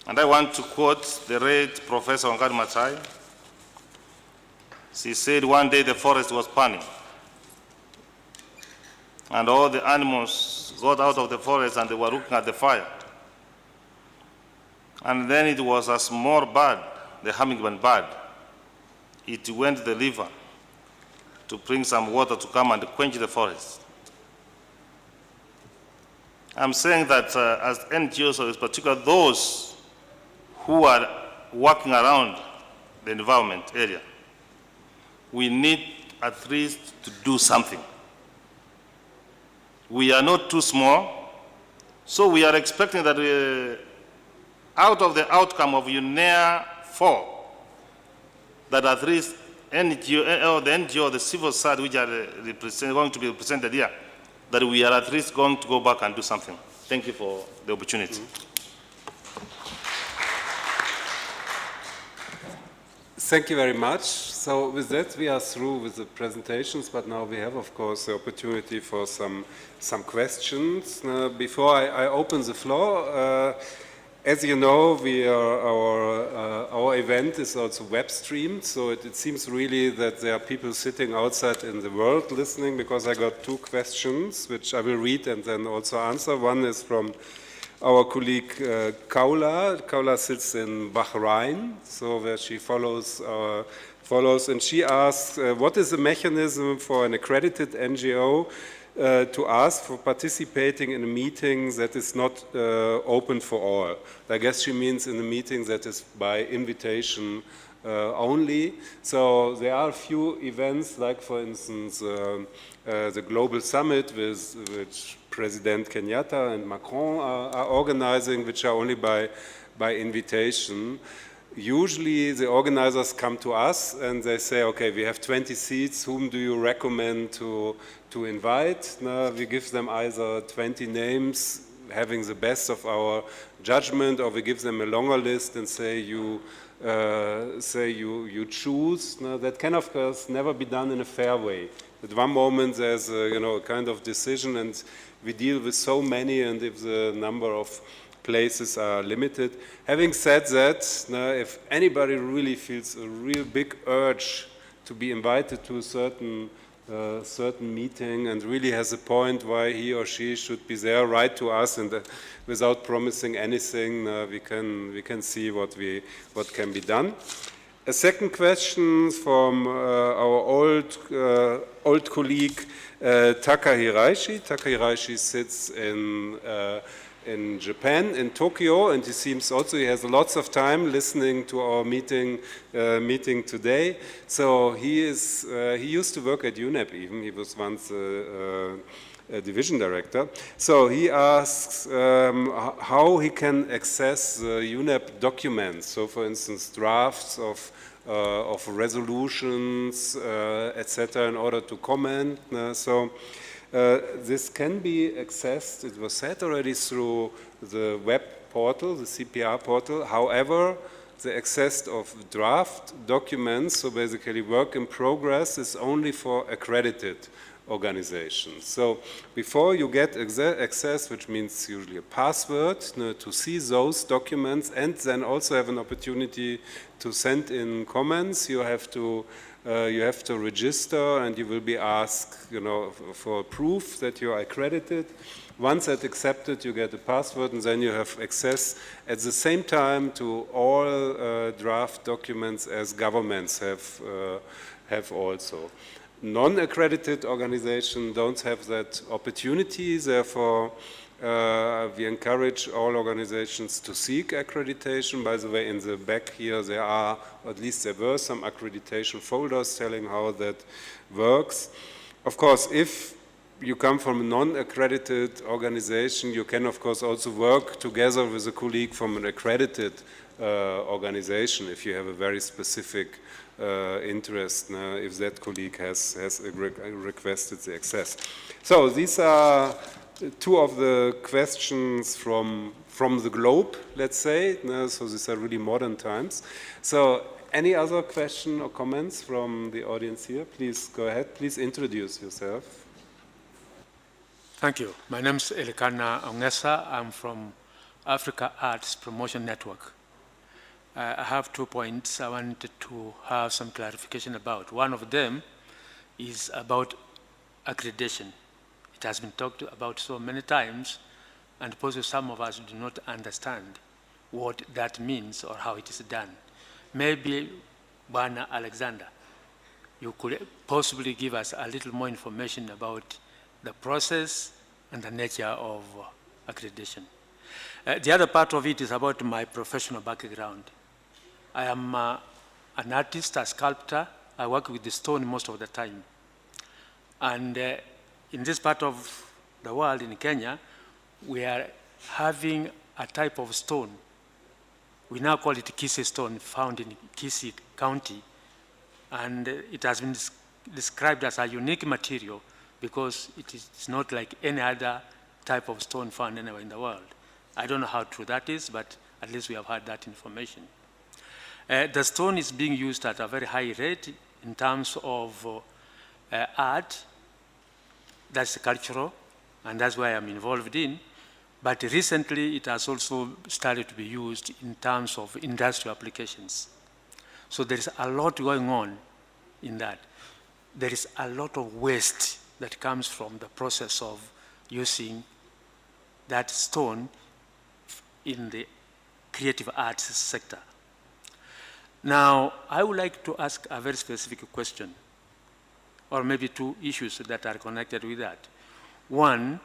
Speaker 16: And I want to quote the late Professor Wangari Maathai. She said one day the forest was burning, and all the animals got out of the forest and they were looking at the fire. And then it was a small bird, the hummingbird bird. It went to the river to bring some water to come and quench the forest. I'm saying that as NGOs, or particularly those who are working around the environment area, we need at least to do something. We are not too small, so we are expecting that out of the outcome of UNEA 4, that at least NGO, or the NGO, the civil side, which are going to be represented here, that we are at least going to go back and do something. Thank you for the opportunity.
Speaker 1: Thank you very much. So with that, we are through with the presentations, but now we have, of course, the opportunity for some questions. Before I open the floor, as you know, our event is also web streamed, so it seems really that there are people sitting outside in the world listening, because I got 2 questions, which I will read and then also answer. One is from our colleague Kaula. Kaula sits in Bahrain, so where she follows, and she asks, what is the mechanism for an accredited NGO to ask for participating in a meeting that is not open for all? I guess she means in a meeting that is by invitation only. So there are a few events, like for instance the Global Summit, which President Kenyatta and Macron are organizing, which are only by invitation. Usually the organizers come to us and they say, okay, we have 20 seats, whom do you recommend to invite? We give them either 20 names, having the best of our judgment, or we give them a longer list and say you choose. That can, of course, never be done in a fair way. At one moment there's a kind of decision, and we deal with so many, and if the number of places are limited. Having said that, if anybody really feels a real big urge to be invited to a certain meeting and really has a point why he or she should be there, write to us, and without promising anything, we can see what can be done. A second question from our old colleague Taka Hiraishi. Taka Hiraishi sits in Japan, in Tokyo, and he seems also he has lots of time listening to our meeting today. So he used to work at UNEP even. He was once a division director. So he asks how he can access the UNEP documents. So for instance, drafts of resolutions, etc., in order to comment. This can be accessed, it was said already, through the web portal, the CPR portal. However, the access of draft documents, so basically work in progress, is only for accredited organizations. So before you get access, which means usually a password, to see those documents and then also have an opportunity to send in comments, you have to register, and you will be asked, for proof that you are accredited. Once that's accepted, you get a password, and then you have access at the same time to all draft documents as governments have also. Non-accredited organizations don't have that opportunity. Therefore, we encourage all organizations to seek accreditation. By the way, in the back here, there are, or at least there were, some accreditation folders telling how that works. Of course, if you come from a non-accredited organization, you can, of course, also work together with a colleague from an accredited organization if you have a very specific interest, if that colleague has requested the access. So these are 2 of the questions from the globe, let's say. So these are really modern times. So any other question or comments from the audience here? Please go ahead. Please introduce yourself.
Speaker 17: Thank you. My name is Elikana Ongesa. I'm from Africa Arts Promotion Network. I have 2 points I wanted to have some clarification about. One of them is about accreditation. It has been talked about so many times, and possibly some of us do not understand what that means or how it is done. Maybe, Bwana Alexander, you could possibly give us a little more information about the process and the nature of accreditation. The other part of it is about my professional background. I am an artist, a sculptor. I work with the stone most of the time. And in this part of the world, in Kenya, we are having a type of stone. We now call it Kisii stone, found in Kisii County. And it has been described as a unique material because it is not like any other type of stone found anywhere in the world. I don't know how true that is, but at least we have had that information. The stone is being used at a very high rate in terms of art, that's cultural, and that's why I'm involved in. But recently, it has also started to be used in terms of industrial applications. So there is a lot going on in that. There is a lot of waste that comes from the process of using that stone in the creative arts sector. Now, I would like to ask a very specific question, or maybe two issues that are connected with that. One,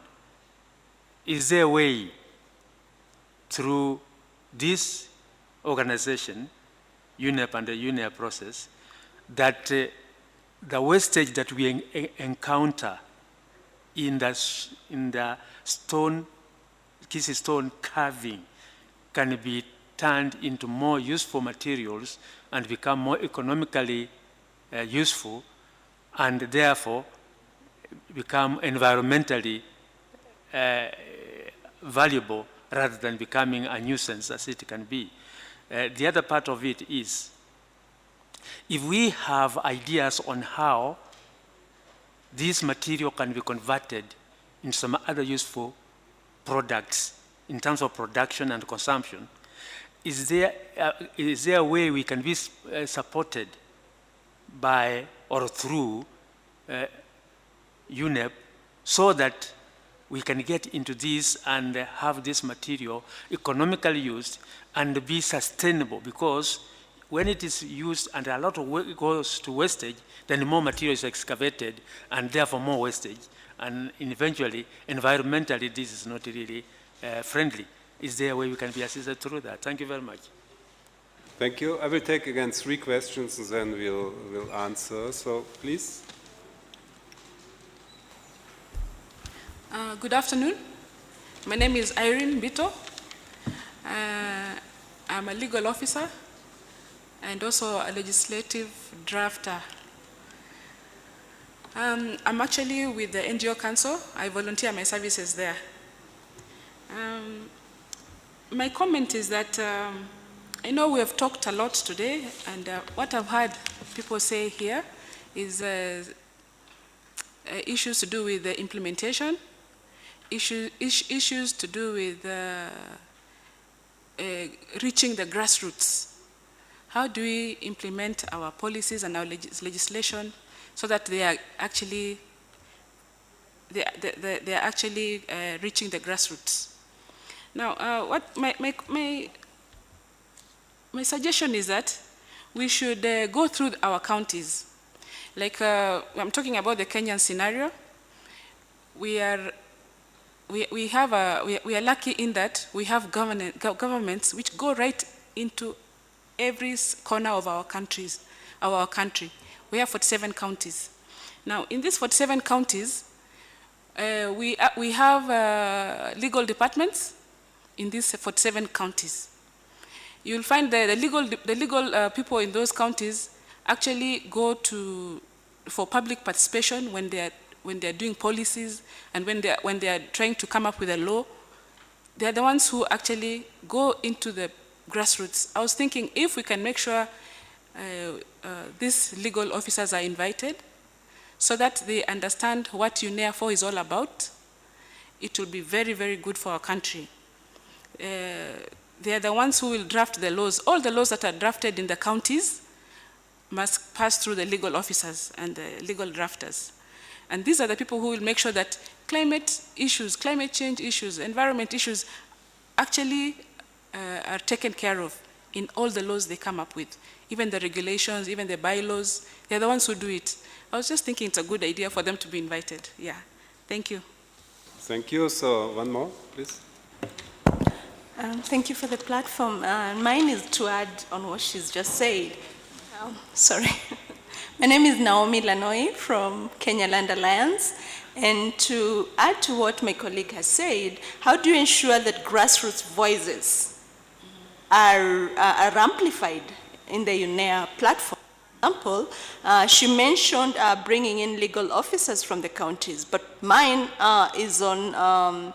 Speaker 17: is there a way through this organization, UNEP and the UNEA process, that the wastage that we encounter in the stone, Kisii stone carving can be turned into more useful materials and become more economically useful, and therefore become environmentally valuable rather than becoming a nuisance as it can be. The other part of it is, if we have ideas on how this material can be converted into some other useful products in terms of production and consumption, is there a way we can be supported by or through UNEP so that we can get into this and have this material economically used and be sustainable? Because when it is used and a lot of goes to wastage, then more material is excavated and therefore more wastage. And eventually, environmentally, this is not really friendly. Is there a way we can be assisted through that? Thank you very much.
Speaker 1: Thank you. I will take again 3 questions and then we'll answer. So please.
Speaker 18: Good afternoon. My name is Irene Bito. I'm a legal officer and also a legislative drafter. I'm actually with the NGO Council. I volunteer my services there. My comment is that I know we have talked a lot today, and what I've heard people say here is issues to do with the implementation, issues to do with reaching the grassroots. How do we implement our policies and our legislation so that they are actually reaching the grassroots? Now, what my suggestion is that we should go through our counties. Like I'm talking about the Kenyan scenario. We are lucky in that we have governments which go right into every corner of our country. We have 47 counties. Now, in these 47 counties, we have legal departments in these 47 counties. You'll find the legal people in those counties actually go for public participation when they're doing policies and when they are trying to come up with a law. They're the ones who actually go into the grassroots. I was thinking if we can make sure these legal officers are invited so that they understand what UNEA 4 is all about, it will be very, very good for our country. They are the ones who will draft the laws. All the laws that are drafted in the counties must pass through the legal officers and the legal drafters. And these are the people who will make sure that climate issues, climate change issues, environment issues actually are taken care of in all the laws they come up with. Even the regulations, even the bylaws, they're the ones who do it. I was just thinking it's a good idea for them to be invited. Yeah, thank you.
Speaker 1: Thank you. So one more, please.
Speaker 11: Thank you for the platform. Mine is to add on what she's just said. Sorry. My name is Naomi Lanoi from Kenya Land Alliance. And to add to what my colleague has said, how do you ensure that grassroots voices are amplified in the UNEA platform? For example, she mentioned bringing in legal officers from the counties, but mine is on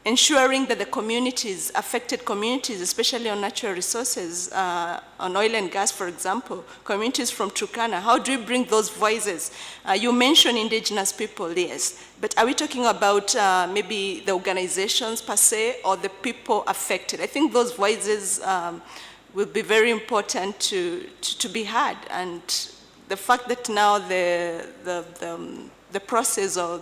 Speaker 11: ensuring that the communities, affected communities, especially on natural resources, on oil and gas, for example, communities from Turkana, how do we bring those voices? You mentioned indigenous people, yes, but are we talking about maybe the organizations per se or the people affected? I think those voices will be very important to be heard, and the fact that now the process of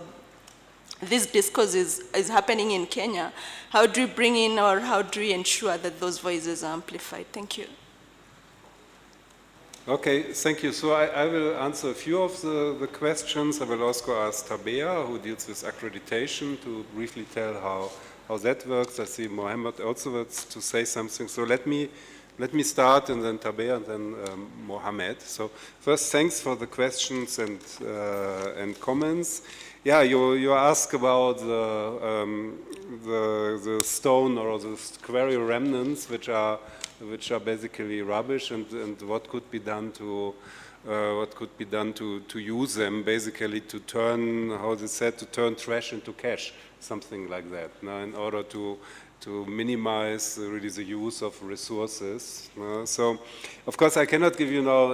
Speaker 11: this discourse is happening in Kenya, how do we bring in or how do we ensure that those voices are amplified? Thank you.
Speaker 1: Okay, thank you. So I will answer a few of the questions. I will also ask Tabea, who deals with accreditation, to briefly tell how that works. I see Mohammed also wants to say something. So let me start, and then Tabea, and then Mohammed. So first, thanks for the questions and comments. Yeah, you ask about the stone or the quarry remnants, which are basically rubbish, and what could be done to use them, basically to turn, how they said, to turn trash into cash, something like that, in order to minimize really the use of resources. So, of course, I cannot give you now,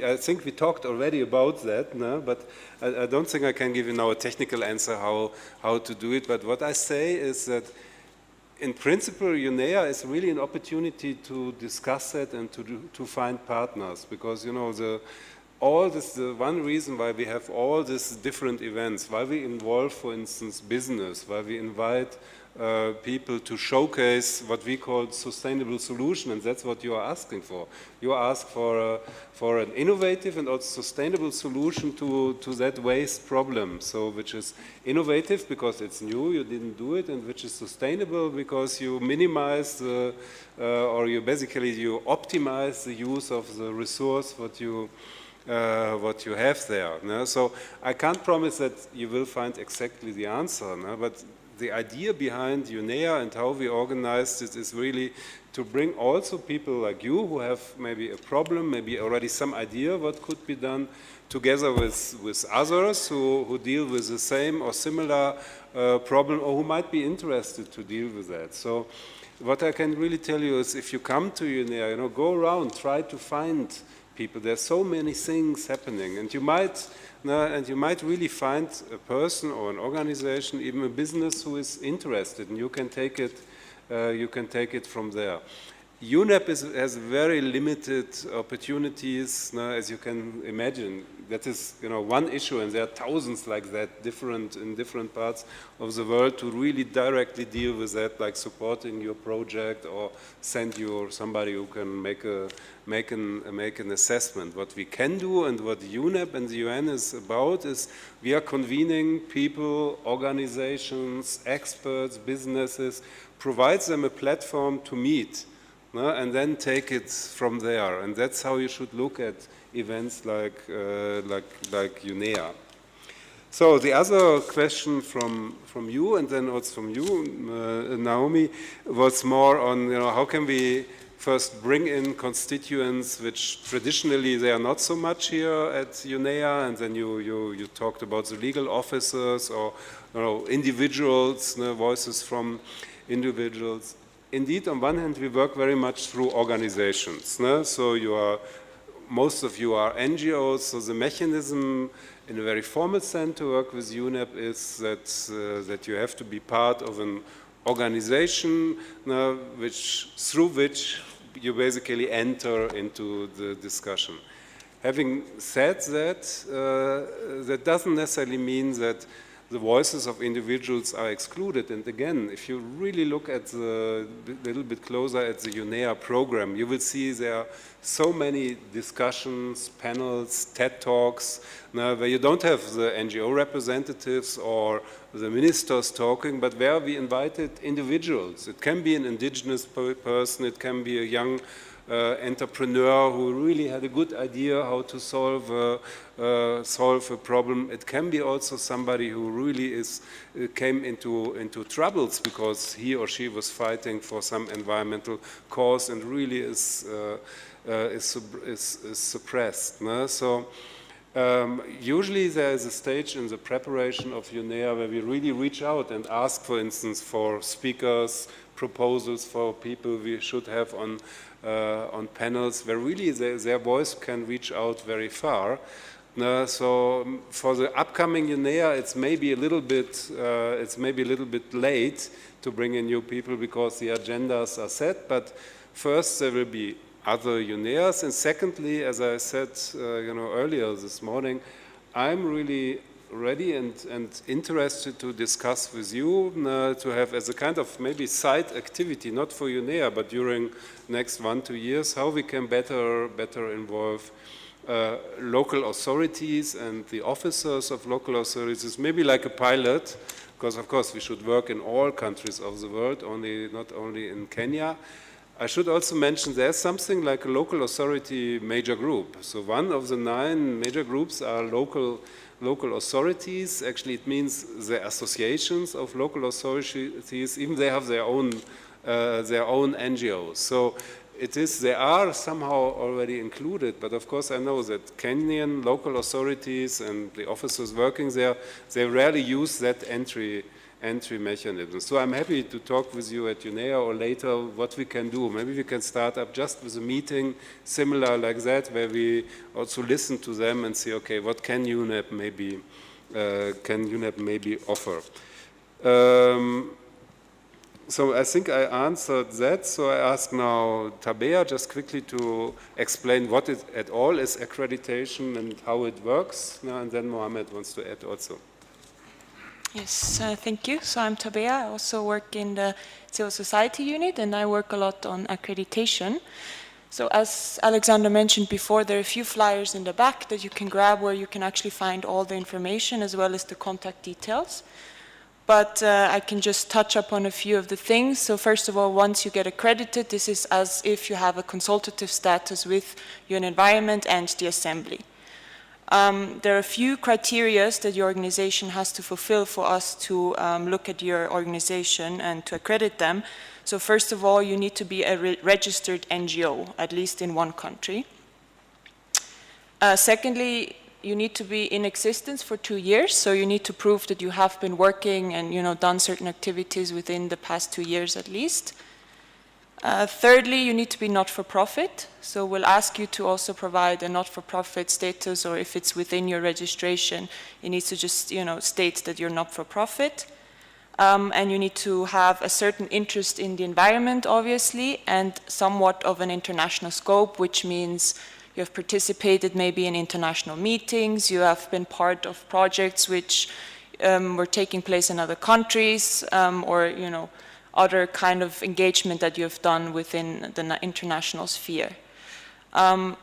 Speaker 1: I think we talked already about that, but I don't think I can give you now a technical answer how to do it. But what I say is that, in principle, UNEA is really an opportunity to discuss it and to find partners, because, you know, the one reason why we have all these different events, why we involve, for instance, business, why we invite people to showcase what we call sustainable solution, and that's what you are asking for. You ask for an innovative and also sustainable solution to that waste problem. So, which is innovative because it's new, you didn't do it, and which is sustainable because you minimize or you optimize the use of the resource what you have there. No? So I can't promise that you will find exactly the answer, no? But the idea behind UNEA and how we organize this is really to bring also people like you who have maybe a problem, maybe already some idea what could be done, together with others who deal with the same or similar problem, or who might be interested to deal with that. So what I can really tell you is, if you come to UNEA, go around, try to find people. There's so many things happening, and you might really find a person or an organization, even a business, who is interested, and you can take it from there. UNEP has very limited opportunities, as you can imagine. That is, one issue, and there are thousands like that, in different parts of the world, to really directly deal with that, like supporting your project or send you somebody who can make an assessment. What we can do, and what UNEP and the UN is about, is we are convening people, organizations, experts, businesses, provides them a platform to meet. And then take it from there, and that's how you should look at events like UNEA. So the other question from you, and then also from you, Naomi, was more on how can we first bring in constituents which traditionally they are not so much here at UNEA, and then you talked about the legal officers or individuals, voices from individuals. Indeed, on one hand, we work very much through organizations. So you are most of you are NGOs, so the mechanism in a very formal sense to work with UNEP is that you have to be part of an organization through which you basically enter into the discussion. Having said that, that doesn't necessarily mean that the voices of individuals are excluded. And again, if you really look at a little bit closer at the UNEA program, you will see there are so many discussions, panels, TED Talks, where you don't have the NGO representatives or the ministers talking, but where we invited individuals. It can be an indigenous person, it can be a young entrepreneur who really had a good idea how to solve a problem. It can be also somebody who really came into troubles because he or she was fighting for some environmental cause and really is suppressed. No? So usually there is a stage in the preparation of UNEA where we really reach out and ask, for instance, for speakers, proposals for people we should have on panels where really their voice can reach out very far. So for the upcoming UNEA, it's maybe a little bit late to bring in new people because the agendas are set. But first, there will be other UNEAs, and secondly, as I said, earlier this morning, I'm really ready and interested to discuss with you to have as a kind of maybe side activity, not for UNEA, but during next 1-2 years, how we can better involve local authorities and the officers of local authorities, maybe like a pilot, because of course we should work in all countries of the world, not only in Kenya. I should also mention there's something like a local authority major group. So one of the 9 major groups are local authorities. Actually, it means the associations of local authorities, even they have their own NGOs. So they are somehow already included, but of course I know that Kenyan local authorities and the officers working there, they rarely use that entry mechanism. So I'm happy to talk with you at UNEA or later what we can do. Maybe we can start up just with a meeting similar like that, where we also listen to them and see, okay, what can UNEP maybe offer? So I think I answered that. So I ask now Tabea just quickly to explain what it at all is accreditation and how it works. And then Mohammed wants to add also.
Speaker 19: Yes, thank you. So I'm Tabea. I also work in the civil society unit, and I work a lot on accreditation. So as Alexander mentioned before, there are a few flyers in the back that you can grab where you can actually find all the information as well as the contact details. But I can just touch upon a few of the things. So first of all, once you get accredited, this is as if you have a consultative status with UN Environment and the Assembly. There are a few criteria that your organization has to fulfill for us to look at your organization and to accredit them. So first of all, you need to be a registered NGO, at least in one country. Secondly, you need to be in existence for 2 years, so you need to prove that you have been working and done certain activities within the past 2 years at least. Thirdly, you need to be not-for-profit, so we'll ask you to also provide a not-for-profit status, or if it's within your registration, it needs to just state that you're not-for-profit. And you need to have a certain interest in the environment, obviously, and somewhat of an international scope, which means you have participated maybe in international meetings, you have been part of projects which were taking place in other countries, or other kind of engagement that you have done within the international sphere.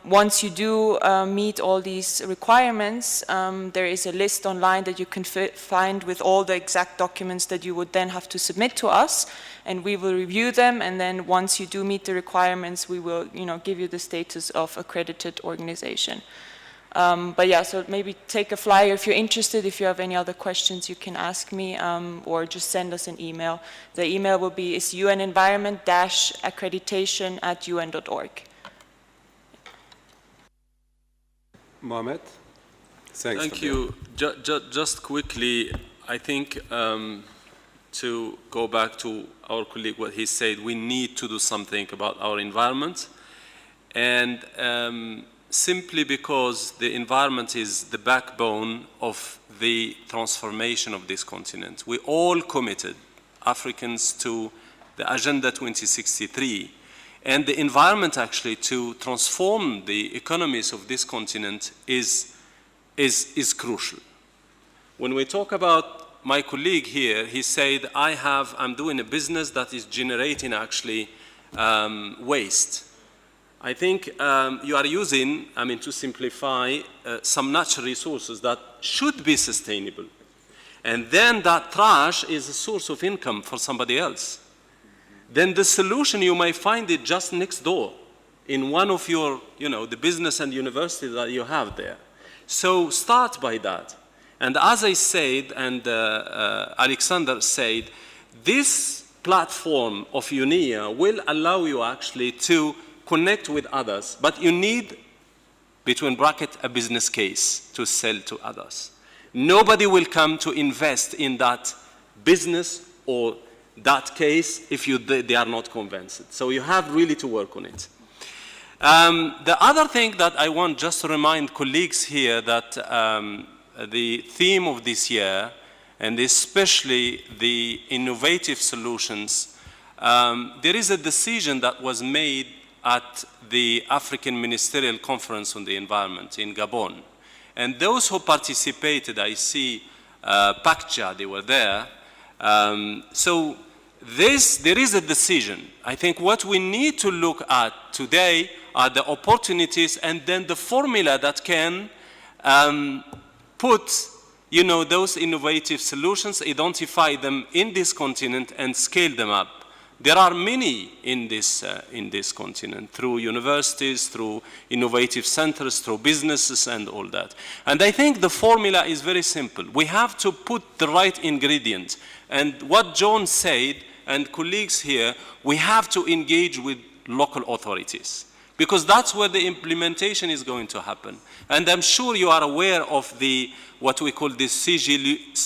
Speaker 19: Once you do meet all these requirements, there is a list online that you can find with all the exact documents that you would then have to submit to us, and we will review them, and then once you do meet the requirements, we will give you the status of accredited organization. But yeah, so maybe take a flyer if you're interested. If you have any other questions, you can ask me or just send us an email. The email will be unenvironment-accreditation@un.org.
Speaker 1: Mohammed? Thanks.
Speaker 6: Thank you. Just quickly, I think to go back to our colleague, what he said, we need to do something about our environment. And simply because the environment is the backbone of the transformation of this continent. We all committed, Africans, to the Agenda 2063, and the environment actually to transform the economies of this continent is crucial. When we talk about my colleague here, he said, I'm doing a business that is generating actually waste. I think you are using, to simplify, some natural resources that should be sustainable. And then that trash is a source of income for somebody else. Then the solution, you may find it just next door in one of your, the business and university that you have there. So start by that. And as I said, and Alexander said, this platform of UNEA will allow you actually to connect with others, but you need, between brackets, a business case to sell to others. Nobody will come to invest in that business or that case if they are not convinced. So you have really to work on it. The other thing that I want just to remind colleagues here that the theme of this year, and especially the innovative solutions, there is a decision that was made at the African Ministerial Conference on the Environment in Gabon. And those who participated, I see Pakja, they were there. So there is a decision. I think what we need to look at today are the opportunities and then the formula that can put those innovative solutions, identify them in this continent and scale them up. There are many in this continent, through universities, through innovative centers, through businesses and all that. And I think the formula is very simple. We have to put the right ingredient. And what John said, and colleagues here, we have to engage with local authorities, because that's where the implementation is going to happen. And I'm sure you are aware of what we call the CGLU,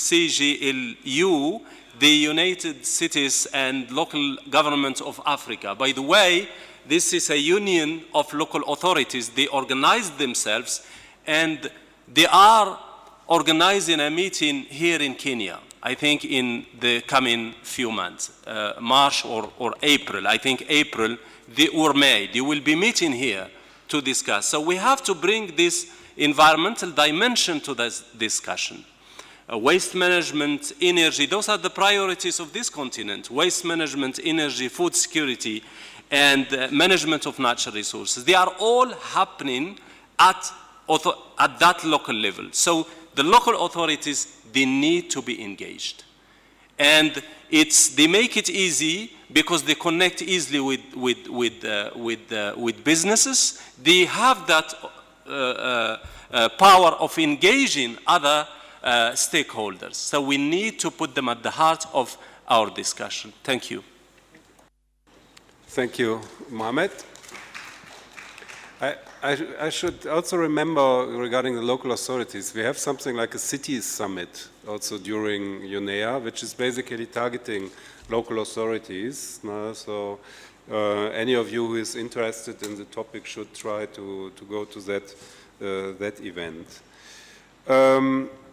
Speaker 6: the United Cities and Local Governments of Africa. By the way, this is a union of local authorities. They organize themselves, and they are organizing a meeting here in Kenya, I think in the coming few months, March or April. I think April, or May. They will be meeting here to discuss. So we have to bring this environmental dimension to this discussion. Waste management, energy, those are the priorities of this continent. Waste management, energy, food security, and management of natural resources. They are all happening at that local level. So the local authorities, they need to be engaged. And they make it easy because they connect easily with businesses. They have that power of engaging other stakeholders. So we need to put them at the heart of our discussion. Thank you.
Speaker 1: Thank you, Mohamed. I should also remember, regarding the local authorities, we have something like a cities summit also during UNEA, which is basically targeting local authorities. So any of you who is interested in the topic should try to go to that event.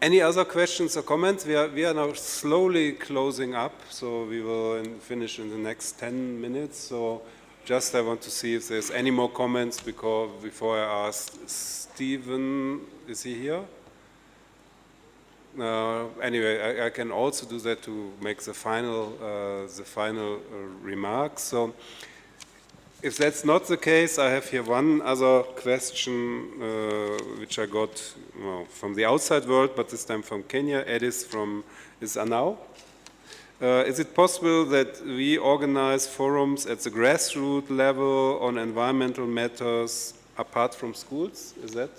Speaker 1: Any other questions or comments? We are now slowly closing up, so we will finish in the next 10 minutes. So just I want to see if there's any more comments before I ask Stephen. Is he here? Anyway, I can also do that to make the final remarks. So if that's not the case, I have here one other question which I got from the outside world, but this time from Kenya. Edis is Anau. Is it possible that we organize forums at the grassroots level on environmental matters apart from schools? Is that?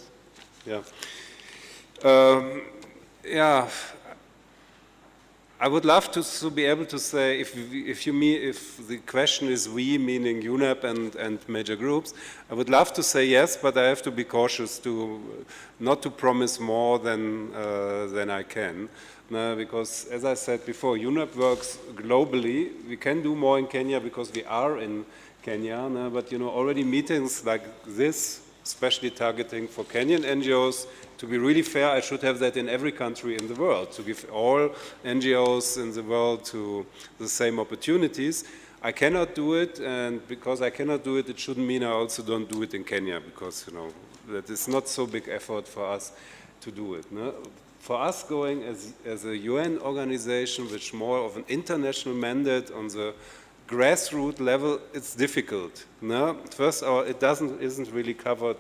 Speaker 1: Yeah. Yeah. I would love to be able to say, if the question is we, meaning UNEP and major groups, I would love to say yes, but I have to be cautious not to promise more than I can. Because, as I said before, UNEP works globally. We can do more in Kenya because we are in Kenya, but already meetings like this especially targeting for Kenyan NGOs. To be really fair, I should have that in every country in the world, to give all NGOs in the world to the same opportunities. I cannot do it, and because I cannot do it, it shouldn't mean I also don't do it in Kenya, because, you know, that is not so big effort for us to do it. No? For us, going as a UN organization, which more of an international mandate on the grassroots level, it's difficult. No? First, it isn't really covered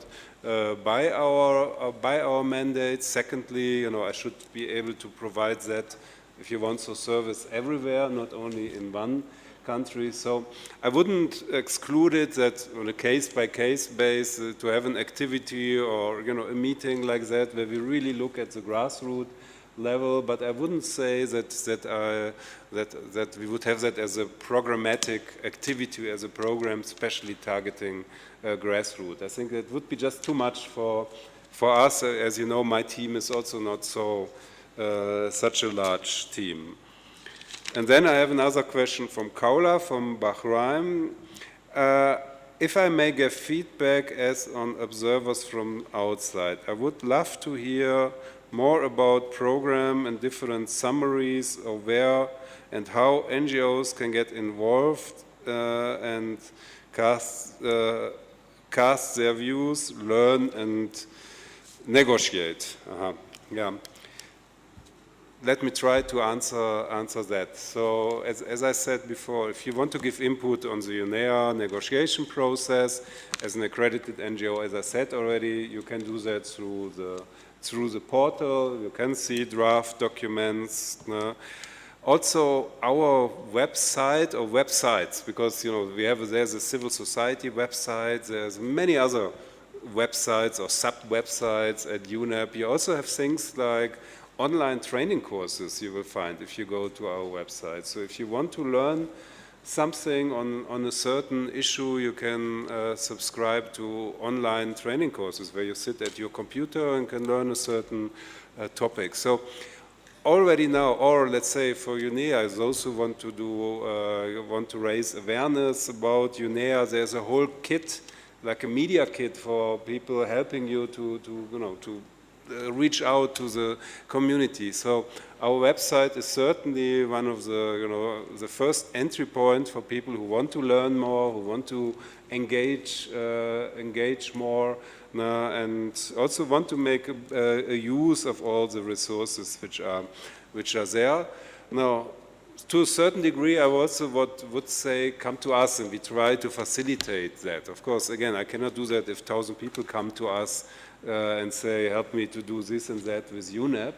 Speaker 1: by our mandate. Secondly, you know, I should be able to provide that, if you want, so service everywhere, not only in one country. So I wouldn't exclude it that on a case-by-case basis to have an activity or, you know, a meeting like that where we really look at the grassroots level, but I wouldn't say that we would have that as a programmatic activity, as a program specially targeting grassroots. I think it would be just too much for us. As you know, my team is also not so such a large team. And then I have another question from Kaula from Bahrain. If I may give feedback as on observers from outside, I would love to hear more about program and different summaries of where and how NGOs can get involved and cast their views, learn and negotiate. Yeah. Let me try to answer that. So, as I said before, if you want to give input on the UNEA negotiation process as an accredited NGO, as I said already, you can do that through the portal. You can see draft documents. Also, our website or websites, because, you know, there's a civil society website. There's many other websites or sub-websites at UNEP. You also have things like online training courses you will find if you go to our website. So if you want to learn something on a certain issue, you can subscribe to online training courses where you sit at your computer and can learn a certain topic. So already now, or let's say for UNEA, those who want to raise awareness about UNEA, there's a whole kit, like a media kit for people helping you to reach out to the community. So our website is certainly one of the first entry point for people who want to learn more, who want to engage more, and also want to make a use of all the resources which are there. Now, to a certain degree, I also would say, come to us, and we try to facilitate that. Of course, again, I cannot do that if 1,000 people come to us and say, help me to do this and that with UNEP.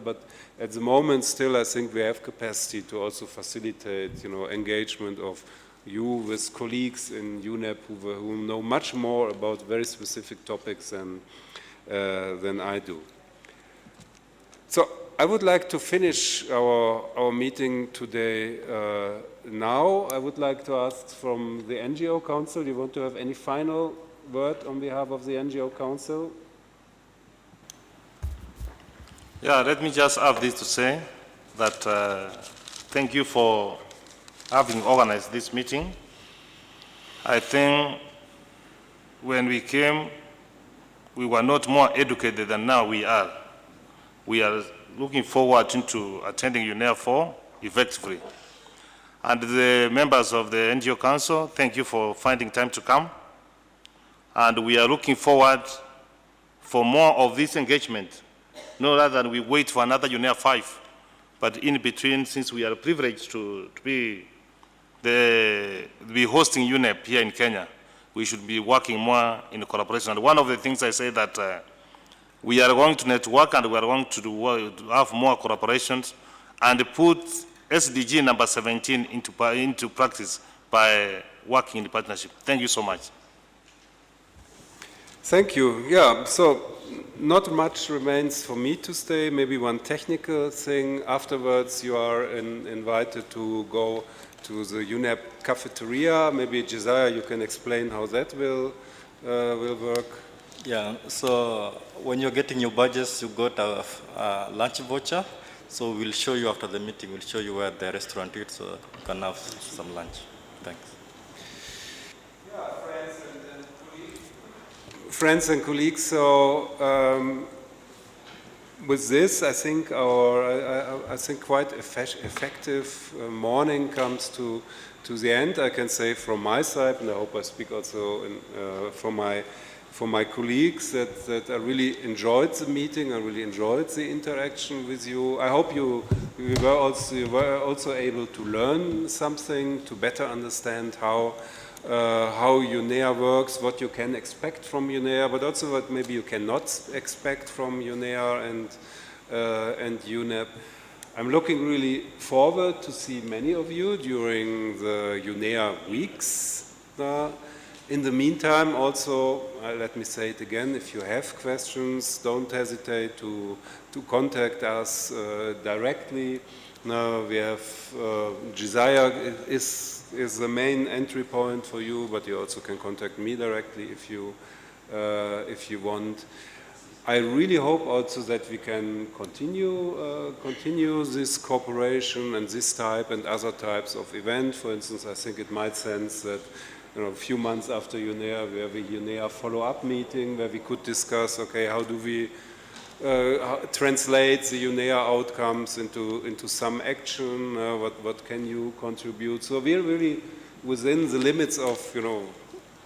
Speaker 1: But at the moment, still, I think we have capacity to also facilitate, engagement of you with colleagues in UNEP who know much more about very specific topics than I do. So I would like to finish our meeting today now. I would like to ask from the NGO Council, do you want to have any final word on behalf of the NGO Council?
Speaker 16: Yeah, let me just have this to say, that thank you for having organized this meeting. I think when we came, we were not more educated than now we are. We are looking forward to attending UNEA 4 effectively. And the members of the NGO Council, thank you for finding time to come. And we are looking forward for more of this engagement, no rather than we wait for another UNEA 5. But in between, since we are privileged to be hosting UNEP here in Kenya, we should be working more in collaboration. And one of the things I say that we are going to network and we are going to have more collaborations and put SDG number 17 into practice by working in partnership. Thank you so much.
Speaker 1: Thank you. Yeah, so not much remains for me to say. Maybe one technical thing. Afterwards, you are invited to go to the UNEP cafeteria. Maybe, Josiah, you can explain how that will work.
Speaker 10: Yeah, so when you're getting your badges, you got a lunch voucher. So we'll show you after the meeting, we'll show you where the restaurant is so you can have some lunch. Thanks.
Speaker 1: friends and colleagues, so with this, I think I think quite effective morning comes to the end. I can say from my side, and I hope I speak also for my colleagues, that I really enjoyed the meeting. I really enjoyed the interaction with you. I hope you were also able to learn something, to better understand how UNEA works, what you can expect from UNEA, but also what maybe you cannot expect from UNEA and UNEP. I'm looking really forward to see many of you during the UNEA weeks. In the meantime, also, let me say it again, if you have questions, don't hesitate to contact us directly. Now we have Josiah is the main entry point for you, but you also can contact me directly if you want. I really hope also that we can continue this cooperation and this type and other types of event. For instance, I think it might sense that a few months after UNEA, we have a UNEA follow-up meeting where we could discuss, okay, how do we translate the UNEA outcomes into some action, what can you contribute. So we're really within the limits of,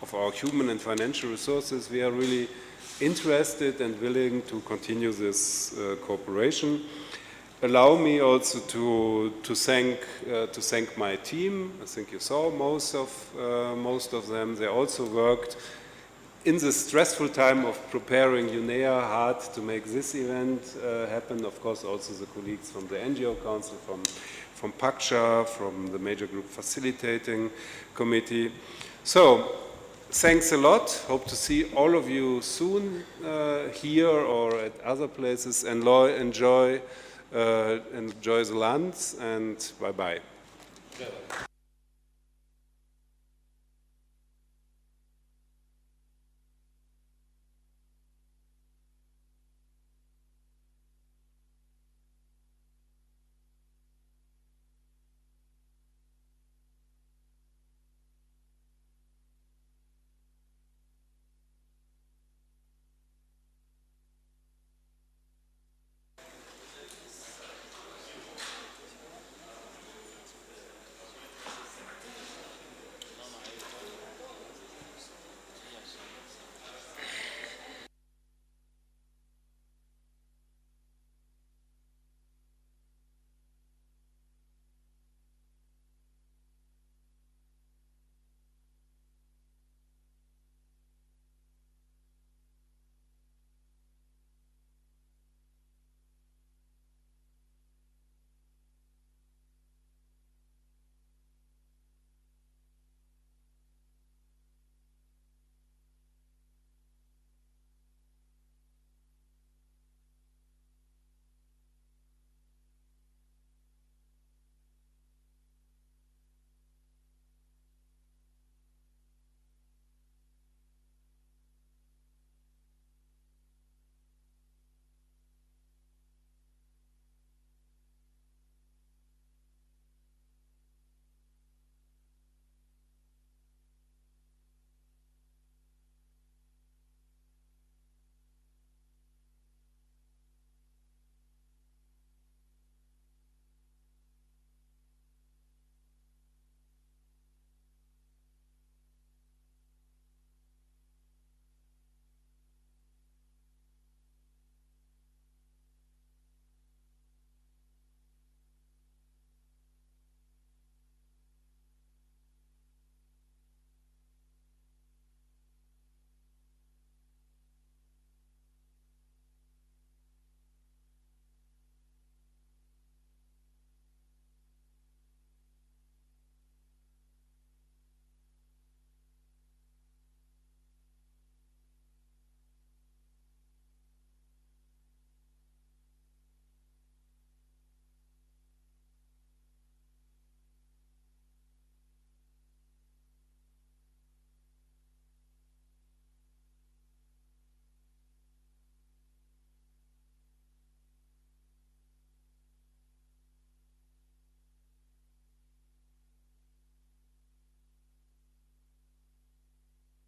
Speaker 1: of our human and financial resources, we are really interested and willing to continue this cooperation. Allow me also to thank my team. I think you saw most of them. They also worked in the stressful time of preparing UNEA hard to make this event happen. Of course, also the colleagues from the NGO Council, from PACJA, from the Major Group Facilitating Committee. So, thanks a lot. Hope to see all of you soon here or at other places. And enjoy the lunch, and bye-bye.